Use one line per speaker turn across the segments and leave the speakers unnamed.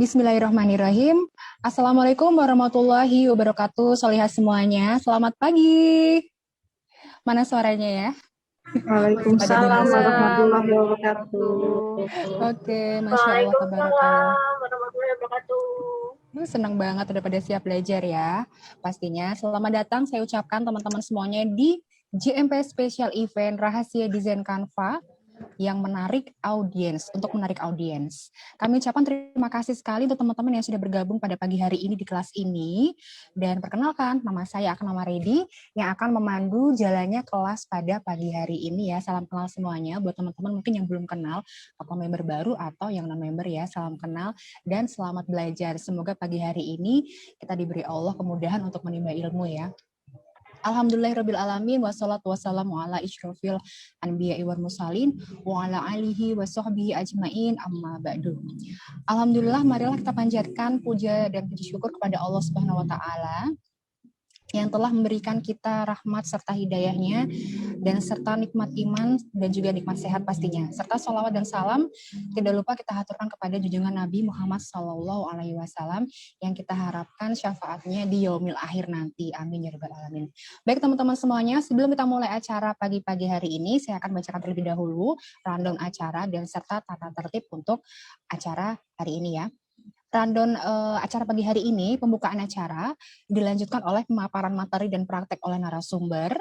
Bismillahirrahmanirrahim. Assalamualaikum warahmatullahi wabarakatuh. Solihah semuanya. Selamat pagi. Mana suaranya ya? Pada
Waalaikumsalam
dengar.
warahmatullahi wabarakatuh.
Oke, Masya Allah, tabarakallah.
Waalaikumsalam warahmatullahi wabarakatuh.
Senang banget udah pada siap belajar ya. Pastinya selamat datang saya ucapkan teman-teman semuanya di JMP Special Event Rahasia Desain Canva yang untuk menarik audiens. Kami ucapkan terima kasih sekali untuk teman-teman yang sudah bergabung pada pagi hari ini di kelas ini. Dan perkenalkan, nama saya Aknama Redi yang akan memandu jalannya kelas pada pagi hari ini ya. Salam kenal semuanya buat teman-teman mungkin yang belum kenal, atau member baru atau yang non-member ya. Salam kenal dan selamat belajar. Semoga pagi hari ini kita diberi Allah kemudahan untuk menimba ilmu ya. Alhamdulillahirrabbilalamin wassalatu wassalamu ala isyrofil anbiya'i wal mursalin wa ala alihi wa sahbihi ajmain amma ba'du. Alhamdulillah, marilah kita panjatkan puja dan puji syukur kepada Allah Subhanahu wa taala yang telah memberikan kita rahmat serta hidayahnya dan serta nikmat iman dan juga nikmat sehat pastinya. Serta sholawat dan salam tidak lupa kita haturkan kepada junjungan Nabi Muhammad SAW yang kita harapkan syafaatnya di yaumil akhir nanti. Amin ya rabbal alamin. Baik teman-teman semuanya, sebelum kita mulai acara pagi-pagi hari ini, saya akan bacakan terlebih dahulu rundown acara dan serta tata tertib untuk acara hari ini ya. Rundown acara pagi hari ini, pembukaan acara dilanjutkan oleh pemaparan materi dan praktek oleh narasumber,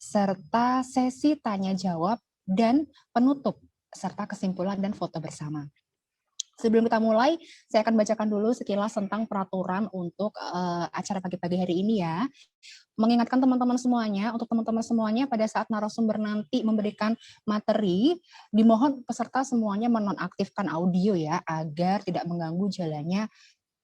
serta sesi tanya jawab dan penutup, serta kesimpulan dan foto bersama. Sebelum kita mulai, saya akan bacakan dulu sekilas tentang peraturan untuk acara pagi-pagi hari ini ya. Mengingatkan teman-teman semuanya, untuk teman-teman semuanya pada saat narasumber nanti memberikan materi, dimohon peserta semuanya menonaktifkan audio ya, agar tidak mengganggu jalannya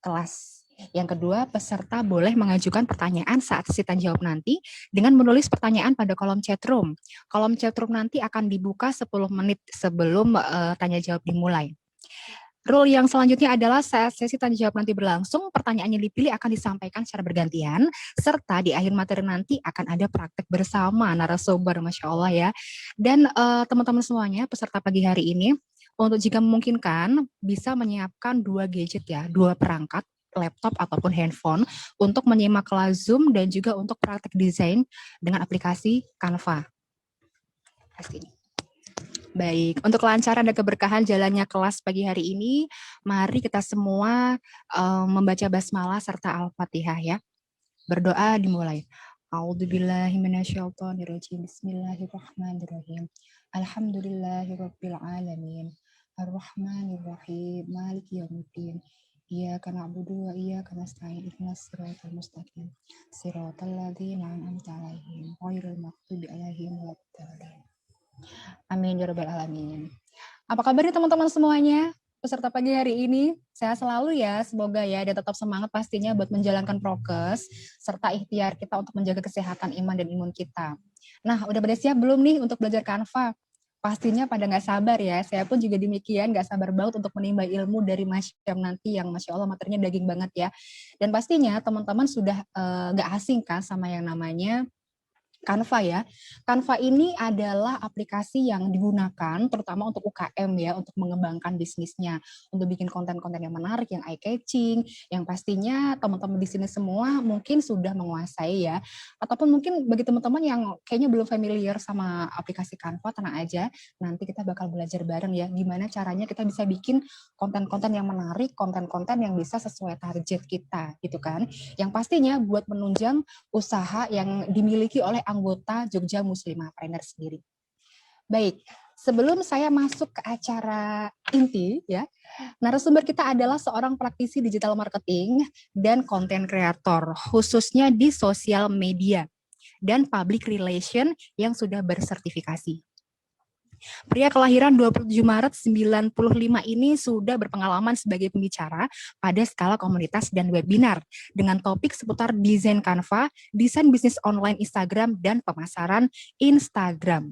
kelas. Yang kedua, peserta boleh mengajukan pertanyaan saat sesi tanya jawab nanti dengan menulis pertanyaan pada kolom chatroom. Kolom chatroom nanti akan dibuka 10 menit sebelum tanya jawab dimulai. Rule yang selanjutnya adalah saat sesi tanya jawab nanti berlangsung, pertanyaan yang dipilih akan disampaikan secara bergantian, serta di akhir materi nanti akan ada praktek bersama narasumber, Masya Allah ya. Dan teman-teman semuanya, peserta pagi hari ini, untuk jika memungkinkan, bisa menyiapkan 2 gadget ya, 2 perangkat, laptop ataupun handphone, untuk menyimak kelas Zoom dan juga untuk praktek desain dengan aplikasi Canva. Pastinya. Baik, untuk kelancaran dan keberkahan jalannya kelas pagi hari ini, mari kita semua membaca basmalah serta Al-Fatihah ya. Berdoa dimulai. A'udzubillahi minasyaitonirrajim. Bismillahirrahmanirrahim. Alhamdulillahirabbil alamin. Arrahmanirrahim. Maliki yaumiddin. Iyyaka na'budu wa iyyaka nasta'in. Ihdinas siratal mustaqim. Shiratal ladzina an'amta 'alaihim ghairil maghdubi 'alaihim waladdallin. Amin ya rabbal alamin. Apa kabarnya teman-teman semuanya? Peserta pagi hari ini, sehat selalu ya, semoga ya, dan tetap semangat pastinya buat menjalankan prokes, serta ikhtiar kita untuk menjaga kesehatan iman dan imun kita. Nah, udah pada siap belum nih untuk belajar Canva? Pastinya pada nggak sabar ya, saya pun juga demikian, nggak sabar banget untuk menimba ilmu dari Mas Syam nanti yang Masya Allah materinya daging banget ya. Dan pastinya teman-teman sudah nggak asing kan sama yang namanya Canva ya. Canva ini adalah aplikasi yang digunakan terutama untuk UKM ya, untuk mengembangkan bisnisnya, untuk bikin konten-konten yang menarik, yang eye-catching, yang pastinya teman-teman di sini semua mungkin sudah menguasai ya. Ataupun mungkin bagi teman-teman yang kayaknya belum familiar sama aplikasi Canva, tenang aja, nanti kita bakal belajar bareng ya, gimana caranya kita bisa bikin konten-konten yang menarik, konten-konten yang bisa sesuai target kita gitu kan. Yang pastinya buat menunjang usaha yang dimiliki oleh anggota Jogja Muslimah Trainer sendiri. Baik, sebelum saya masuk ke acara inti ya, narasumber kita adalah seorang praktisi digital marketing dan konten kreator, khususnya di sosial media dan public relation yang sudah bersertifikasi. Pria kelahiran 27 Maret 95 ini sudah berpengalaman sebagai pembicara pada skala komunitas dan webinar dengan topik seputar desain Canva, desain bisnis online Instagram, dan pemasaran Instagram.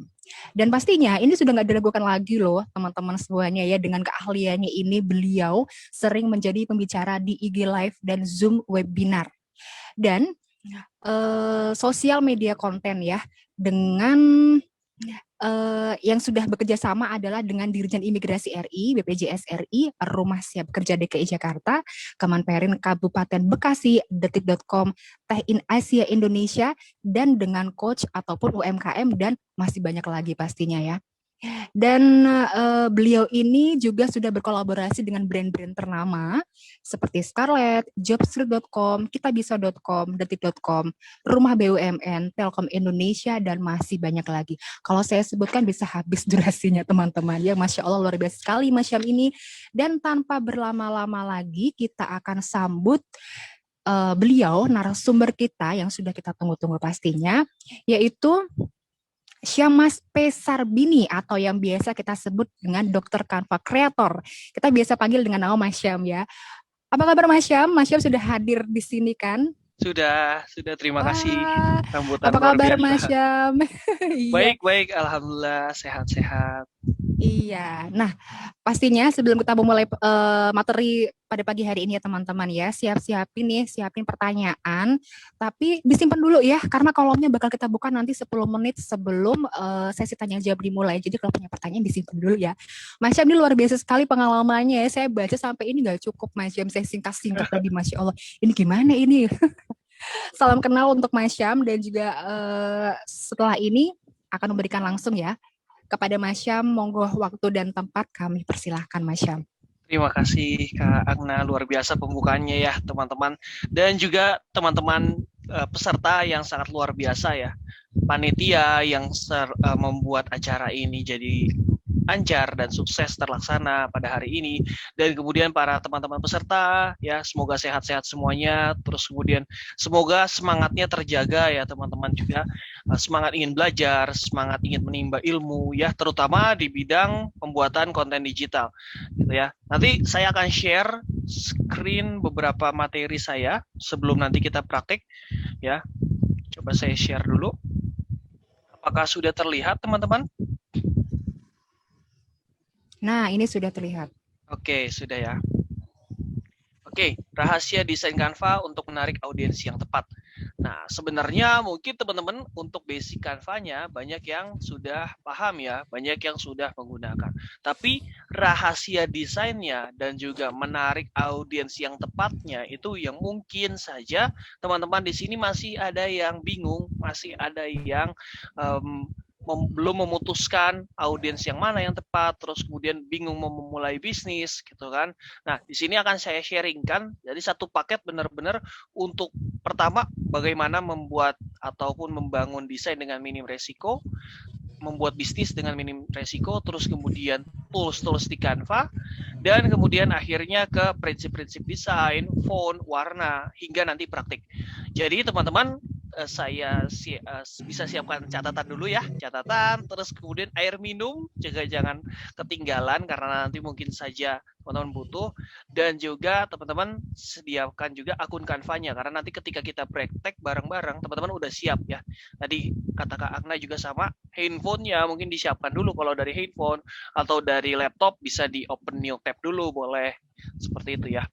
Dan pastinya ini sudah nggak diragukan lagi loh teman-teman semuanya ya, dengan keahliannya ini beliau sering menjadi pembicara di IG Live dan Zoom webinar. Dan sosial media konten ya, dengan yang sudah bekerja sama adalah dengan Dirjen Imigrasi RI, BPJS RI, Rumah Siap Kerja DKI Jakarta, Kemenperin Kabupaten Bekasi, Detik.com, Teh in Asia Indonesia, dan dengan coach ataupun UMKM, dan masih banyak lagi pastinya ya. Dan beliau ini juga sudah berkolaborasi dengan brand-brand ternama seperti Scarlett, Jobstreet.com, Kitabisa.com, Detik.com, Rumah BUMN, Telkom Indonesia, dan masih banyak lagi. Kalau saya sebutkan bisa habis durasinya teman-teman. Ya, Masya Allah luar biasa sekali Masyam ini. Dan tanpa berlama-lama lagi kita akan sambut beliau, narasumber kita yang sudah kita tunggu-tunggu pastinya, yaitu Syammas P. Sarbini atau yang biasa kita sebut dengan Dr. Canva Creator. Kita biasa panggil dengan nama Mas Syam ya. Apa kabar Mas Syam? Mas Syam sudah hadir di sini kan?
Sudah, terima kasih. Sambutan
apa kabar
biasa.
Mas Syam?
Baik, alhamdulillah sehat-sehat.
Iya, nah pastinya sebelum kita memulai materi pada pagi hari ini ya teman-teman ya, siapin pertanyaan, tapi disimpan dulu ya, karena kolomnya bakal kita buka nanti 10 menit sebelum sesi tanya jawab dimulai, jadi kalau punya pertanyaan disimpan dulu ya. Mas Syam ini luar biasa sekali pengalamannya ya, saya baca sampai ini gak cukup Mas Syam, saya singkat-singkat tadi, Masya Allah, ini gimana ini? Salam kenal untuk Mas Syam dan juga setelah ini akan memberikan langsung ya kepada Mas Syam, monggo waktu dan tempat kami persilahkan Mas Syam.
Terima kasih Kak Agna, luar biasa pembukaannya ya teman-teman. Dan juga teman-teman peserta yang sangat luar biasa ya. Panitia yang membuat acara ini jadi lancar dan sukses terlaksana pada hari ini, dan kemudian para teman-teman peserta ya, semoga sehat-sehat semuanya, terus kemudian semoga semangatnya terjaga ya teman-teman, juga semangat ingin belajar, semangat ingin menimba ilmu ya, terutama di bidang pembuatan konten digital gitu ya. Nanti saya akan share screen beberapa materi saya sebelum nanti kita praktek ya. Coba saya share dulu. Apakah sudah terlihat teman-teman?
Nah, ini sudah terlihat.
Oke, sudah ya. Oke, rahasia desain Canva untuk menarik audiens yang tepat. Nah, sebenarnya mungkin teman-teman untuk basic Canva-nya banyak yang sudah paham ya, banyak yang sudah menggunakan. Tapi rahasia desainnya dan juga menarik audiens yang tepatnya itu yang mungkin saja teman-teman di sini masih ada yang bingung, masih ada yang belum memutuskan audiens yang mana yang tepat, terus kemudian bingung mau memulai bisnis gitu kan. Nah, di sini akan saya sharingkan jadi satu paket benar-benar untuk pertama bagaimana membuat ataupun membangun desain dengan minim resiko, membuat bisnis dengan minim resiko, terus kemudian tools di Canva, dan kemudian akhirnya ke prinsip-prinsip desain, font, warna, hingga nanti praktik. Jadi teman-teman, saya bisa siapkan catatan dulu ya, catatan, terus kemudian air minum, juga jangan ketinggalan karena nanti mungkin saja teman-teman butuh, dan juga teman-teman sediakan juga akun Canva-nya karena nanti ketika kita praktek bareng-bareng teman-teman udah siap ya. Tadi kata Kak Agna juga sama, handphonenya mungkin disiapkan dulu, kalau dari handphone atau dari laptop bisa di open new tab dulu boleh, seperti itu ya.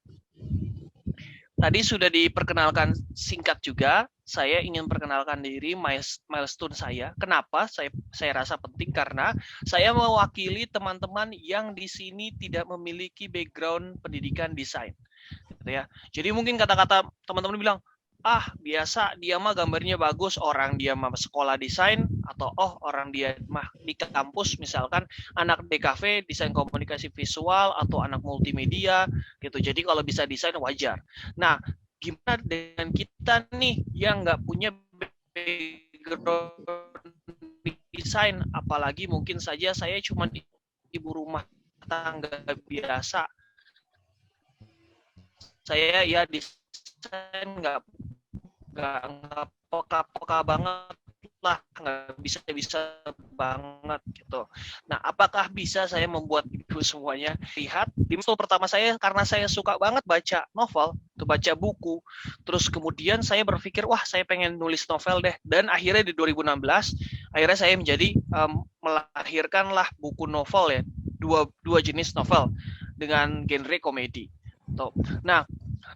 Tadi sudah diperkenalkan singkat juga, saya ingin perkenalkan diri, milestone saya. Kenapa saya rasa penting? Karena saya mewakili teman-teman yang di sini tidak memiliki background pendidikan desain. Gitu ya. Jadi mungkin kata-kata teman-teman bilang, biasa dia mah gambarnya bagus, orang dia mah sekolah desain, atau orang dia mah di kampus misalkan anak DKV desain komunikasi visual atau anak multimedia gitu. Jadi kalau bisa desain wajar. Nah, gimana dengan kita nih yang nggak punya background desain, apalagi mungkin saja saya cuma ibu rumah tangga biasa. Saya ya desain nggak peka banget lah, nggak bisa banget gitu. Nah, apakah bisa saya membuat itu semuanya? Lihat di waktu pertama saya, karena saya suka banget baca novel, baca buku, terus kemudian saya berpikir saya pengen nulis novel deh, dan akhirnya di 2016 akhirnya saya menjadi melahirkanlah buku novel ya, dua jenis novel dengan genre komedi. Nah,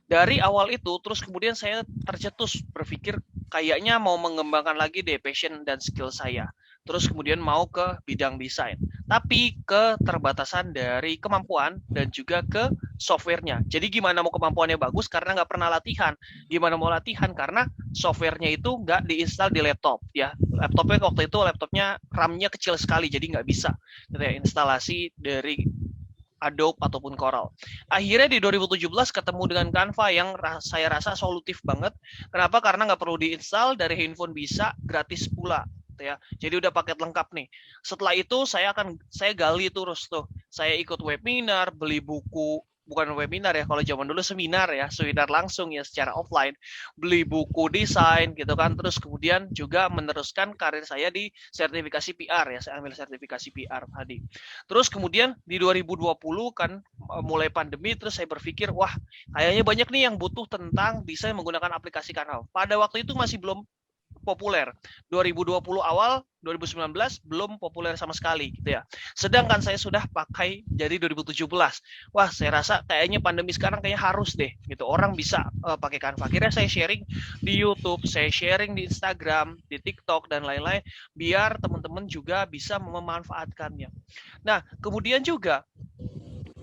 dari awal itu terus kemudian saya tercetus berpikir kayaknya mau mengembangkan lagi deh passion dan skill saya. terus kemudian mau ke bidang desain. Tapi keterbatasan dari kemampuan dan juga ke softwarenya. Jadi gimana mau kemampuannya bagus karena nggak pernah latihan. Gimana mau latihan karena softwarenya itu nggak diinstal di laptop ya. Laptopnya waktu itu laptopnya RAM-nya kecil sekali jadi nggak bisa gitu ya, instalasi dari Adobe ataupun Corel. Akhirnya di 2017 ketemu dengan Canva yang saya rasa solutif banget. Kenapa? Karena nggak perlu diinstal, dari handphone bisa, gratis pula. Ya. Jadi udah paket lengkap nih. Setelah itu saya gali terus tuh. Saya ikut webinar, beli buku, bukan webinar ya, kalau zaman dulu seminar langsung ya secara offline, beli buku desain gitu kan, terus kemudian juga meneruskan karir saya di sertifikasi PR ya, saya ambil sertifikasi PR tadi. Terus kemudian di 2020 kan mulai pandemi, terus saya berpikir wah kayaknya banyak nih yang butuh tentang desain menggunakan aplikasi Canva. Pada waktu itu masih belum populer. 2020 awal, 2019 belum populer sama sekali gitu ya. Sedangkan saya sudah pakai dari 2017. Wah, saya rasa kayaknya pandemi sekarang kayaknya harus deh gitu. Orang bisa pakai Canva. Akhirnya saya sharing di YouTube, saya sharing di Instagram, di TikTok dan lain-lain biar teman-teman juga bisa memanfaatkannya. Nah, kemudian juga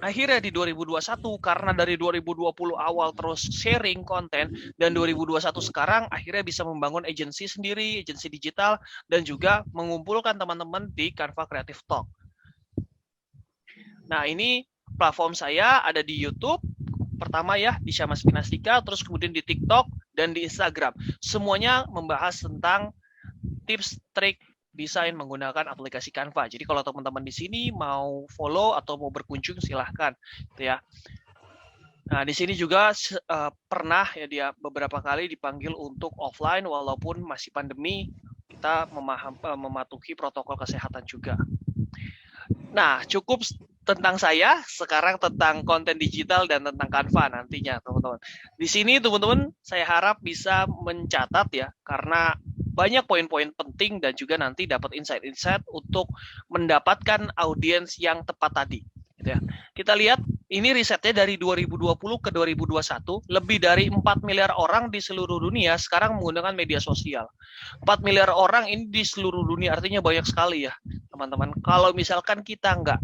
akhirnya di 2021 karena dari 2020 awal terus sharing konten dan 2021 sekarang akhirnya bisa membangun agensi sendiri, agensi digital dan juga mengumpulkan teman-teman di Canva Creative Talk. Nah, ini platform saya ada di YouTube pertama ya, di Syamas Pinastika, terus kemudian di TikTok dan di Instagram. Semuanya membahas tentang tips, trik desain menggunakan aplikasi Canva. Jadi kalau teman-teman di sini mau follow atau mau berkunjung silahkan, gitu ya. Nah di sini juga pernah ya dia beberapa kali dipanggil untuk offline walaupun masih pandemi, kita mematuhi protokol kesehatan juga. Nah cukup tentang saya, sekarang tentang konten digital dan tentang Canva nantinya teman-teman. Di sini teman-teman saya harap bisa mencatat ya, karena banyak poin-poin penting dan juga nanti dapat insight-insight untuk mendapatkan audiens yang tepat tadi. Gitu ya. Kita lihat ini risetnya dari 2020 ke 2021, lebih dari 4 miliar orang di seluruh dunia sekarang menggunakan media sosial. 4 miliar orang ini di seluruh dunia, artinya banyak sekali ya teman-teman. Kalau misalkan kita nggak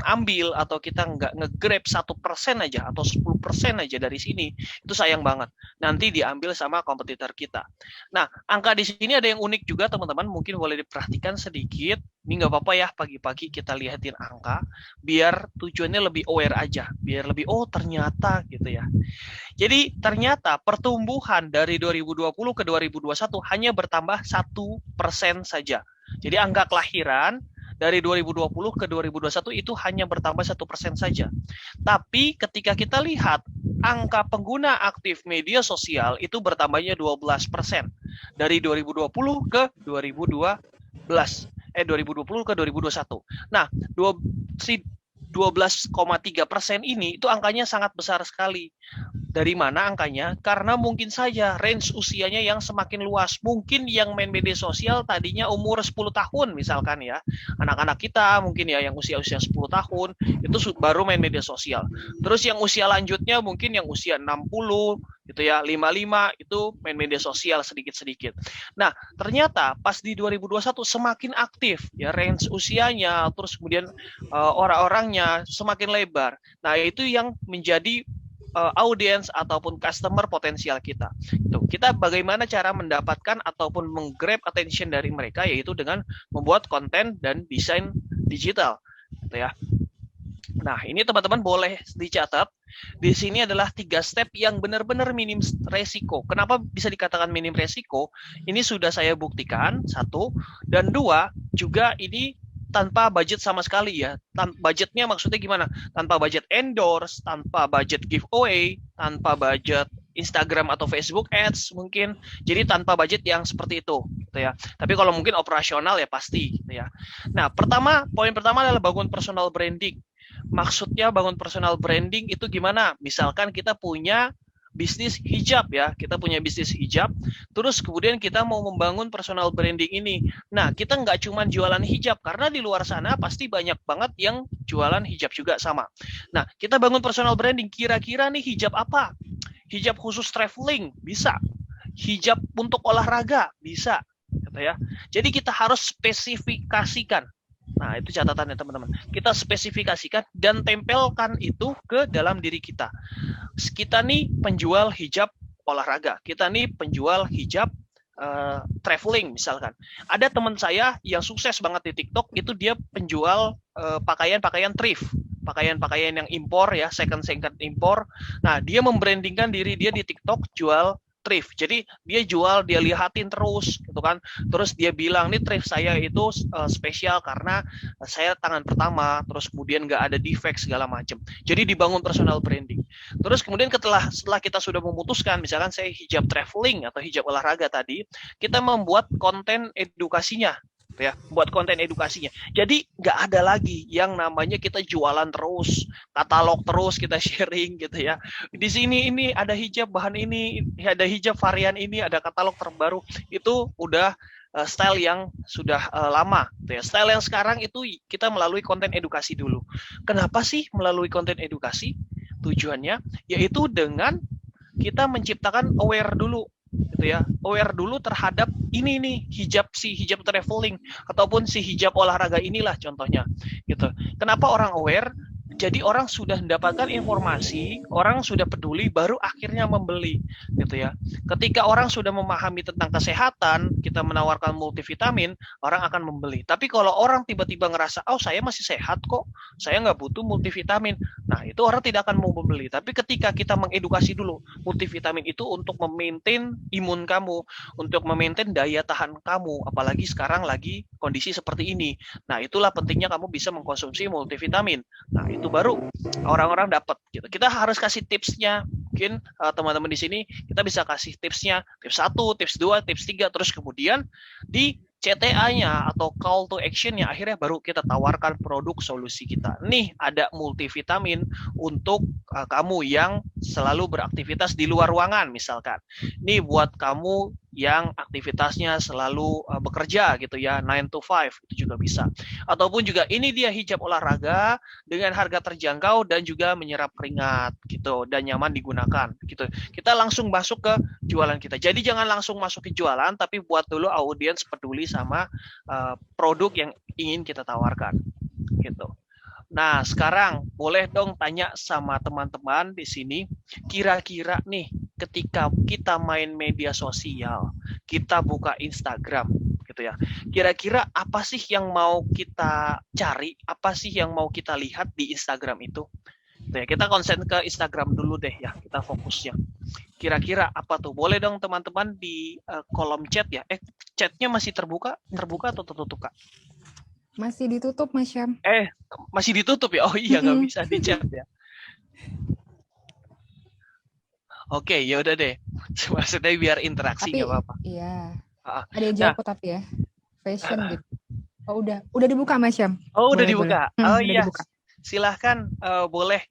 ambil atau kita nggak nge-grab 1% aja atau 10% aja dari sini, itu sayang banget. Nanti diambil sama kompetitor kita. Nah, angka di sini ada yang unik juga teman-teman, mungkin boleh diperhatikan sedikit. Ini nggak apa-apa ya, pagi-pagi kita lihatin angka, biar tujuannya lebih aware aja, biar lebih oh ternyata gitu ya. Jadi ternyata pertumbuhan dari 2020 ke 2021 hanya bertambah 1% saja. Jadi angka kelahiran dari 2020 ke 2021 itu hanya bertambah 1% saja. Tapi ketika kita lihat angka pengguna aktif media sosial itu bertambahnya 12% dari 2020 ke 2020 ke 2021. Nah, 12,3% ini itu angkanya sangat besar sekali. Dari mana angkanya? Karena mungkin saja range usianya yang semakin luas. Mungkin yang main media sosial tadinya umur 10 tahun misalkan ya. Anak-anak kita mungkin ya yang usia-usia 10 tahun itu baru main media sosial. Terus yang usia lanjutnya mungkin yang usia 60 gitu ya, 55 itu main media sosial sedikit-sedikit. Nah, ternyata pas di 2021 semakin aktif ya range usianya, terus kemudian orang-orangnya semakin lebar. Nah, itu yang menjadi audience ataupun customer potensial kita. Kita bagaimana cara mendapatkan ataupun menggrab attention dari mereka, yaitu dengan membuat konten dan desain digital. Gitu ya. Nah, ini teman-teman boleh dicatat. Di sini adalah 3 step yang benar-benar minim resiko. Kenapa bisa dikatakan minim resiko? Ini sudah saya buktikan, 1. Dan 2, juga ini tanpa budget sama sekali ya. Budgetnya maksudnya gimana? Tanpa budget endorse, tanpa budget giveaway, tanpa budget Instagram atau Facebook Ads mungkin. Jadi tanpa budget yang seperti itu gitu ya. Tapi kalau mungkin operasional ya pasti gitu ya. Nah, poin pertama adalah bangun personal branding. Maksudnya bangun personal branding itu gimana? Misalkan kita punya bisnis hijab ya, kita punya bisnis hijab, terus kemudian kita mau membangun personal branding ini. Nah, kita nggak cuma jualan hijab, karena di luar sana pasti banyak banget yang jualan hijab juga sama. Nah, kita bangun personal branding, kira-kira nih hijab apa? Hijab khusus traveling, bisa. Hijab untuk olahraga, bisa. gitu ya. Jadi kita harus spesifikasikan. Nah, itu catatannya teman-teman. Kita spesifikasikan dan tempelkan itu ke dalam diri kita. Kita nih penjual hijab olahraga. Kita nih penjual hijab traveling misalkan. Ada teman saya yang sukses banget di TikTok, itu dia penjual pakaian-pakaian thrift. Pakaian-pakaian yang impor ya, second impor. Nah, dia membrandingkan diri dia di TikTok jual thrift. Jadi dia jual, dia lihatin terus gitu kan. Terus dia bilang nih thrift saya itu spesial karena saya tangan pertama, terus kemudian nggak ada defect segala macam. Jadi dibangun personal branding. Terus kemudian setelah kita sudah memutuskan, misalkan saya hijab traveling atau hijab olahraga tadi, kita membuat konten edukasinya. Ya, buat konten edukasinya. Jadi nggak ada lagi yang namanya kita jualan terus, katalog terus kita sharing gitu ya. Di sini ini ada hijab bahan ini, ada hijab varian ini, ada katalog terbaru. Itu udah style yang sudah lama. Gitu ya. Style yang sekarang itu kita melalui konten edukasi dulu. Kenapa sih melalui konten edukasi? Tujuannya yaitu dengan kita menciptakan aware dulu. Gitu ya, aware dulu terhadap ini nih hijab traveling ataupun si hijab olahraga inilah contohnya gitu. Kenapa orang aware? Jadi orang sudah mendapatkan informasi, orang sudah peduli, baru akhirnya membeli, gitu ya. Ketika orang sudah memahami tentang kesehatan, kita menawarkan multivitamin, orang akan membeli. Tapi kalau orang tiba-tiba ngerasa, oh saya masih sehat kok, saya nggak butuh multivitamin, nah itu orang tidak akan mau membeli. Tapi ketika kita mengedukasi dulu, multivitamin itu untuk memaintain imun kamu, untuk memaintain daya tahan kamu, apalagi sekarang lagi kondisi seperti ini. Nah itulah pentingnya kamu bisa mengkonsumsi multivitamin. Nah itu baru orang-orang dapat gitu. Kita harus kasih tipsnya. Mungkin teman-teman di sini kita bisa kasih tipsnya, tips 1, tips 2, tips 3, terus kemudian di CTA-nya atau call to action-nya akhirnya baru kita tawarkan produk solusi kita. Nih ada multivitamin untuk kamu yang selalu beraktivitas di luar ruangan misalkan. Nih buat kamu yang aktivitasnya selalu bekerja gitu ya, 9 to 5 itu juga bisa. Ataupun juga ini dia hijab olahraga dengan harga terjangkau dan juga menyerap keringat gitu dan nyaman digunakan gitu. Kita langsung masuk ke jualan kita. Jadi jangan langsung masuk ke jualan, tapi buat dulu audiens peduli sama produk yang ingin kita tawarkan gitu. Nah, sekarang boleh dong tanya sama teman-teman di sini, kira-kira nih ketika kita main media sosial, kita buka Instagram gitu ya. Kira-kira apa sih yang mau kita cari? Apa sih yang mau kita lihat di Instagram itu? Tuh ya, kita konsen ke Instagram dulu deh ya, kita fokusnya. Kira-kira apa tuh? Boleh dong teman-teman di kolom chat ya. Chatnya masih terbuka atau tertutup, Kak?
Masih ditutup, Mas Syam.
Masih ditutup ya? Oh iya, nggak bisa di chat ya. Oke, ya udah deh. Maksudnya biar interaksi nggak apa-apa.
Iya. Ada yang jawab tapi ya. Fashion gitu. Oh udah dibuka, Mas Syam.
Oh, udah dibuka. Oh iya.
Dibuka.
Silahkan boleh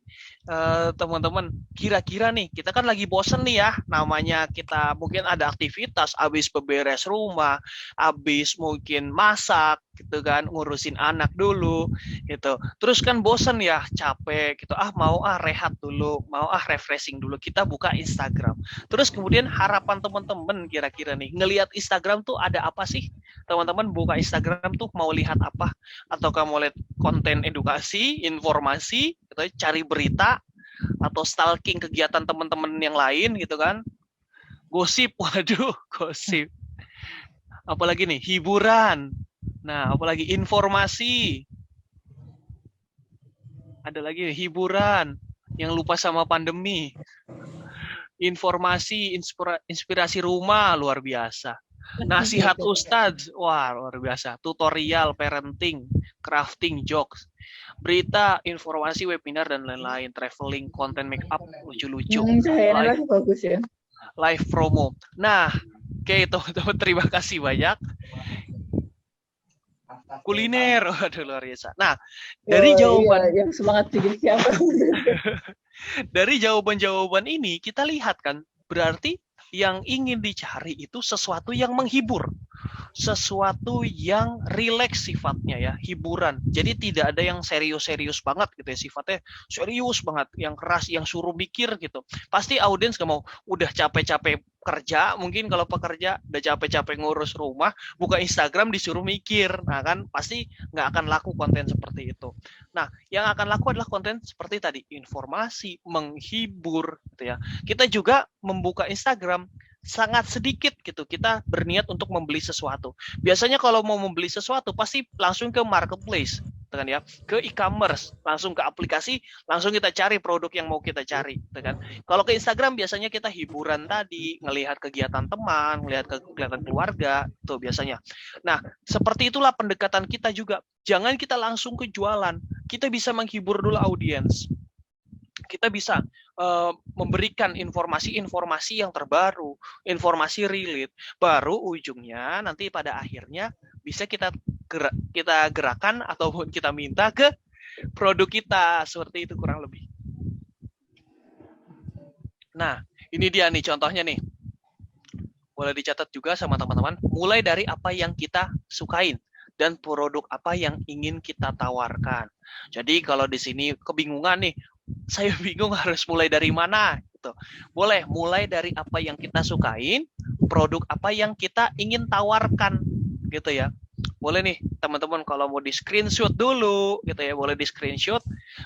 teman-teman, kira-kira nih kita kan lagi bosen nih ya, namanya kita mungkin ada aktivitas, habis beberes rumah, habis mungkin masak gitu kan, ngurusin anak dulu gitu, terus kan bosen ya, capek gitu, mau rehat dulu, mau refreshing dulu, kita buka Instagram. Terus kemudian harapan teman-teman kira-kira nih ngelihat Instagram tuh ada apa sih? Teman-teman buka Instagram tuh mau lihat apa? Atau kamu lihat konten edukasi, informasi gitu, cari berita atau stalking kegiatan teman-teman yang lain gitu kan, gosip, waduh gosip, apalagi nih hiburan, nah apalagi informasi, ada lagi nih, hiburan yang lupa sama pandemi, informasi, inspirasi rumah luar biasa, nasihat ustadz, wah luar biasa, tutorial parenting, crafting, jokes, berita, informasi, webinar dan lain-lain, traveling, konten make up, lucu-lucu,
Live bagus ya.
Live promo. Nah, oke teman-teman, terima kasih banyak. Kuliner, waduh luar biasa. Nah, dari jawaban
yang semangat bikin siapa?
Dari jawaban-jawaban ini kita lihat kan, berarti yang ingin dicari itu sesuatu yang menghibur, sesuatu yang rileks sifatnya ya, hiburan. Jadi tidak ada yang serius-serius banget gitu ya, sifatnya serius banget, yang keras, yang suruh mikir gitu. Pasti audiens gak mau, udah capek-capek kerja, mungkin kalau pekerja udah capek-capek ngurus rumah, buka Instagram disuruh mikir. Nah kan pasti nggak akan laku konten seperti itu. Nah, yang akan laku adalah konten seperti tadi, informasi, menghibur gitu ya. Kita juga membuka Instagram sangat sedikit gitu, kita berniat untuk membeli sesuatu. Biasanya kalau mau membeli sesuatu pasti langsung ke marketplace, kan ya, ke e-commerce, langsung ke aplikasi, langsung kita cari produk yang mau kita cari, kan. Kalau ke Instagram biasanya kita hiburan tadi, ngelihat kegiatan teman, ngelihat kegiatan keluarga, tuh biasanya. Nah, seperti itulah pendekatan kita juga. Jangan kita langsung ke jualan, kita bisa menghibur dulu audiens. Kita bisa memberikan informasi-informasi yang terbaru, informasi relate, baru ujungnya nanti pada akhirnya bisa kita gerakan ataupun kita minta ke produk kita, seperti itu kurang lebih. Nah, ini dia nih contohnya nih. Boleh dicatat juga sama teman-teman, mulai dari apa yang kita sukain dan produk apa yang ingin kita tawarkan. Jadi kalau di sini kebingungan nih, saya bingung harus mulai dari mana gitu. Boleh mulai dari apa yang kita sukain, produk apa yang kita ingin tawarkan gitu ya. Boleh nih teman-teman kalau mau di screenshot dulu gitu ya, boleh di screenshot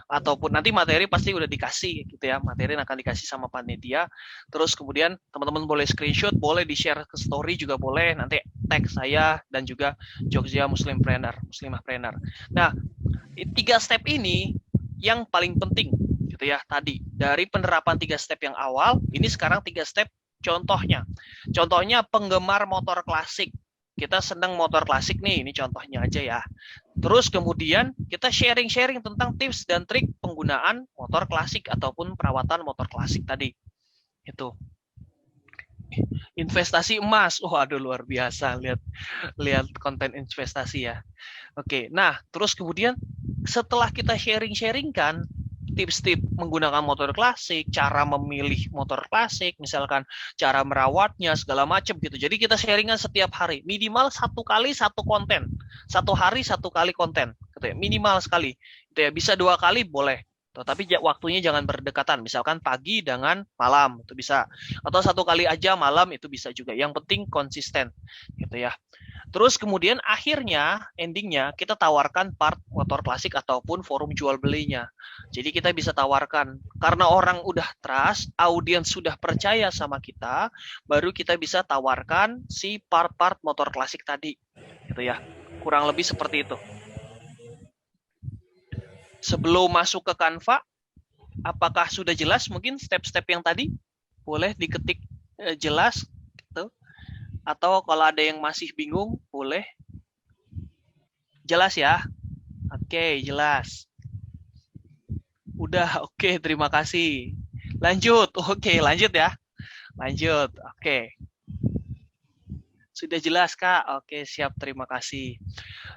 ataupun nanti materi pasti udah dikasih gitu ya, materi akan dikasih sama panitia. Terus kemudian teman-teman boleh screenshot, boleh di share ke story juga boleh, nanti tag saya dan juga Jogja Muslimpreneur, Muslimahpreneur. Nah, 3 step ini yang paling penting gitu ya tadi. Dari penerapan 3 step yang awal, ini sekarang 3 step contohnya. Contohnya penggemar motor klasik. Kita senang motor klasik nih, ini contohnya aja ya. Terus kemudian kita sharing-sharing tentang tips dan trik penggunaan motor klasik ataupun perawatan motor klasik tadi. Itu. Investasi emas. Aduh luar biasa, lihat konten investasi ya. Oke, nah terus kemudian setelah kita sharing-sharingkan tips-tips menggunakan motor klasik, cara memilih motor klasik, misalkan cara merawatnya segala macam gitu. Jadi kita sharingan setiap hari, minimal 1 kali 1 konten, 1 hari 1 kali konten, gitu ya. Minimal sekali, gitu ya. Bisa 2 kali boleh, tapi waktunya jangan berdekatan. Misalkan pagi dengan malam itu bisa, atau 1 kali aja malam itu bisa juga. Yang penting konsisten, gitu ya. Terus kemudian akhirnya, endingnya kita tawarkan part motor klasik ataupun forum jual belinya. Jadi kita bisa tawarkan, karena orang udah trust, audiens sudah percaya sama kita, baru kita bisa tawarkan si part-part motor klasik tadi. Gitu ya. Kurang lebih seperti itu. Sebelum masuk ke Canva, apakah sudah jelas mungkin step-step yang tadi? Boleh diketik jelas gitu. Atau kalau ada yang masih bingung, boleh. Jelas ya? Oke, jelas. Udah, oke, terima kasih. Lanjut, oke, lanjut ya. Lanjut, oke. Sudah jelas, Kak? Oke, siap, terima kasih.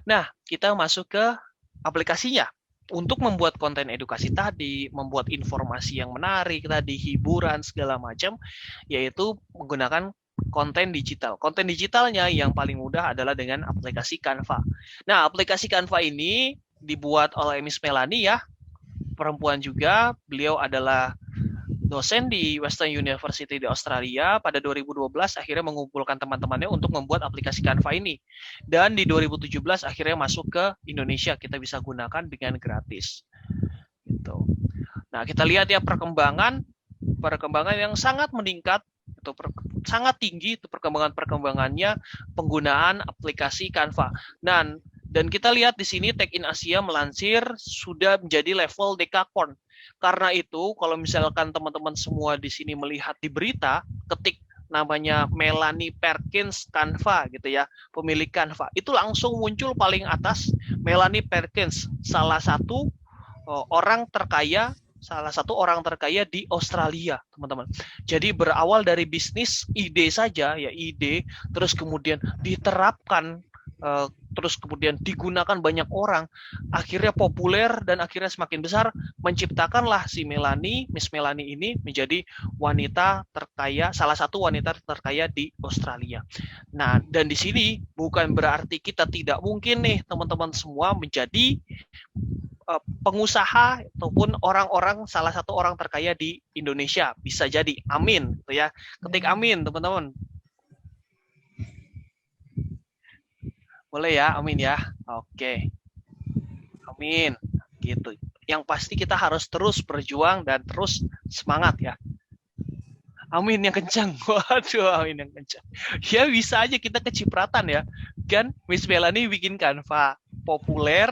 Nah, kita masuk ke aplikasinya. Untuk membuat konten edukasi tadi, membuat informasi yang menarik tadi, hiburan, segala macam, yaitu menggunakan konten digital. Konten digitalnya yang paling mudah adalah dengan aplikasi Canva. Nah, aplikasi Canva ini dibuat oleh Miss Melanie ya, perempuan juga. Beliau adalah dosen di Western University di Australia. Pada 2012 akhirnya mengumpulkan teman-temannya untuk membuat aplikasi Canva ini. Dan di 2017 akhirnya masuk ke Indonesia, kita bisa gunakan dengan gratis. Gitu. Nah, kita lihat ya perkembangan yang sangat meningkat, itu sangat tinggi itu perkembangannya penggunaan aplikasi Canva. Dan kita lihat di sini Tech in Asia melansir sudah menjadi level dekakorn. Karena itu kalau misalkan teman-teman semua di sini melihat di berita, ketik namanya Melanie Perkins Canva gitu ya, pemilik Canva, itu langsung muncul paling atas Melanie Perkins, salah satu orang terkaya di Australia, teman-teman. Jadi berawal dari bisnis ide saja, ya ide, terus kemudian diterapkan terus kemudian digunakan banyak orang, akhirnya populer dan akhirnya semakin besar, menciptakanlah si Miss Melanie ini menjadi wanita terkaya, salah satu wanita terkaya di Australia. Nah, dan di sini bukan berarti kita tidak mungkin nih teman-teman semua menjadi pengusaha ataupun orang-orang salah satu orang terkaya di Indonesia, bisa jadi. Amin, gitu ya. Ketik amin, teman-teman. Boleh ya, amin ya. Oke. Amin. Gitu. Yang pasti kita harus terus berjuang dan terus semangat ya. Amin yang kencang. Waduh, amin yang kencang. Ya bisa aja kita kecipratan ya. Kan Miss Melanie bikin Canva populer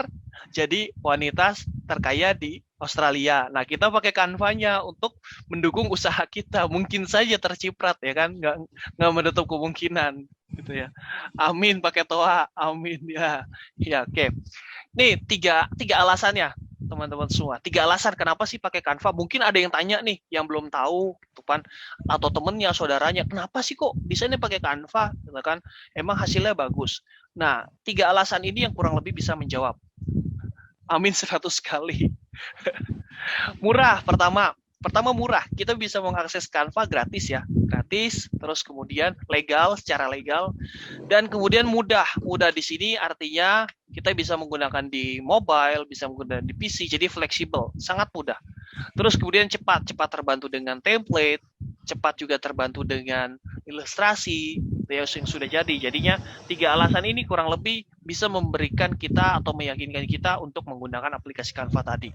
jadi wanita terkaya di Australia. Nah, kita pakai Canva-nya untuk mendukung usaha kita. Mungkin saja terciprat ya kan, nggak menutup kemungkinan gitu ya. Amin pakai toa. Amin ya. Ya, oke. Nih tiga alasannya teman-teman semua. 3 alasan kenapa sih pakai Canva. Mungkin ada yang tanya nih yang belum tahu gitu kan, atau temennya, saudaranya, kenapa sih kok desainnya pakai Canva gitu kan? Emang hasilnya bagus. Nah, 3 alasan ini yang kurang lebih bisa menjawab. Amin 100 kali. Murah, pertama murah. Kita bisa mengakses Canva gratis ya. Gratis, terus kemudian legal, secara legal, dan kemudian mudah. Mudah di sini artinya kita bisa menggunakan di mobile, bisa menggunakan di PC, jadi fleksibel, sangat mudah. Terus kemudian cepat terbantu dengan template, cepat juga terbantu dengan ilustrasi yang sudah jadi. Jadinya 3 alasan ini kurang lebih bisa memberikan kita atau meyakinkan kita untuk menggunakan aplikasi Canva tadi.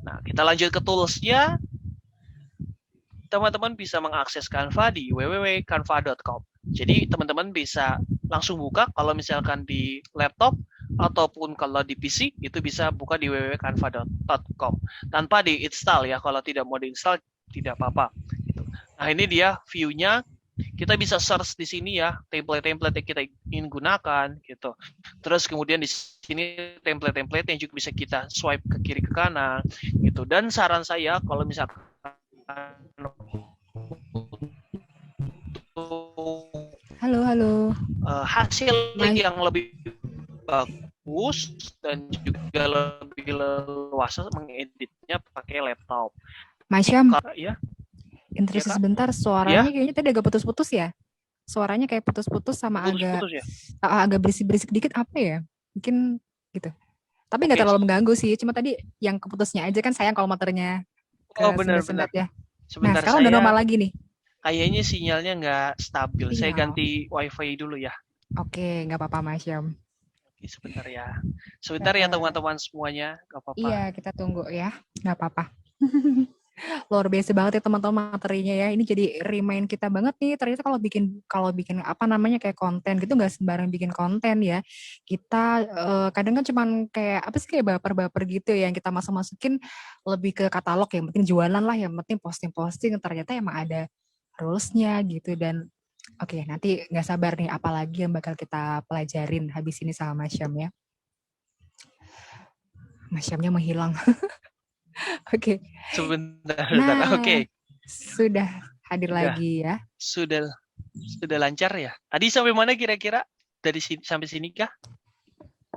Nah, kita lanjut ke tools-nya. Teman-teman bisa mengakses Canva di www.canva.com. Jadi teman-teman bisa langsung buka kalau misalkan di laptop ataupun kalau di PC itu bisa buka di www.canva.com tanpa di-install ya. Kalau tidak mau di-install tidak apa-apa. Nah, ini dia view-nya. Kita bisa search di sini ya, template-template yang kita ingin gunakan gitu. Terus kemudian di sini template-template yang juga bisa kita swipe ke kiri ke kanan gitu. Dan saran saya kalau misalkan
Halo.
Hasil yang lebih bagus dan juga lebih leluasa mengeditnya pakai laptop.
Mas Syam,
Ya.
interest
Ya,
sebentar, suaranya kayaknya tadi agak putus-putus ya. Suaranya kayak putus-putus sama
putus-putus ya?
agak berisik-berisik dikit, apa ya? Mungkin gitu. Tapi nggak terlalu mengganggu sih. Cuma tadi yang keputusnya aja kan, sayang kalau motornya
benar-benar
ya.
Sebentar,
nah, sekarang udah normal lagi nih.
Kayaknya sinyalnya nggak stabil.
Iya.
Saya ganti wifi dulu ya.
Oke, nggak apa-apa Mas Syam.
Oke, sebentar ya. Sebentar ya teman-teman semuanya, nggak apa-apa.
Iya, kita tunggu ya. Nggak apa-apa. Luar biasa banget ya teman-teman materinya ya. Ini jadi remind kita banget nih. Ternyata kalau bikin apa namanya kayak konten gitu nggak sembarang bikin konten ya. Kita kadang kan cuman kayak apa sih, kayak baper-baper gitu ya, yang kita masukin lebih ke katalog, yang penting jualan lah, yang penting posting-posting. Ternyata emang ada rules-nya gitu. Dan oke, nanti nggak sabar nih apalagi yang bakal kita pelajarin habis ini sama Mas Syam ya. Mas Syamnya menghilang. Oke.
Sebentar.
Oke. Sudah hadir lagi ya. Sudah
lancar ya. Tadi sampai mana kira-kira? Dari sampai sini kah?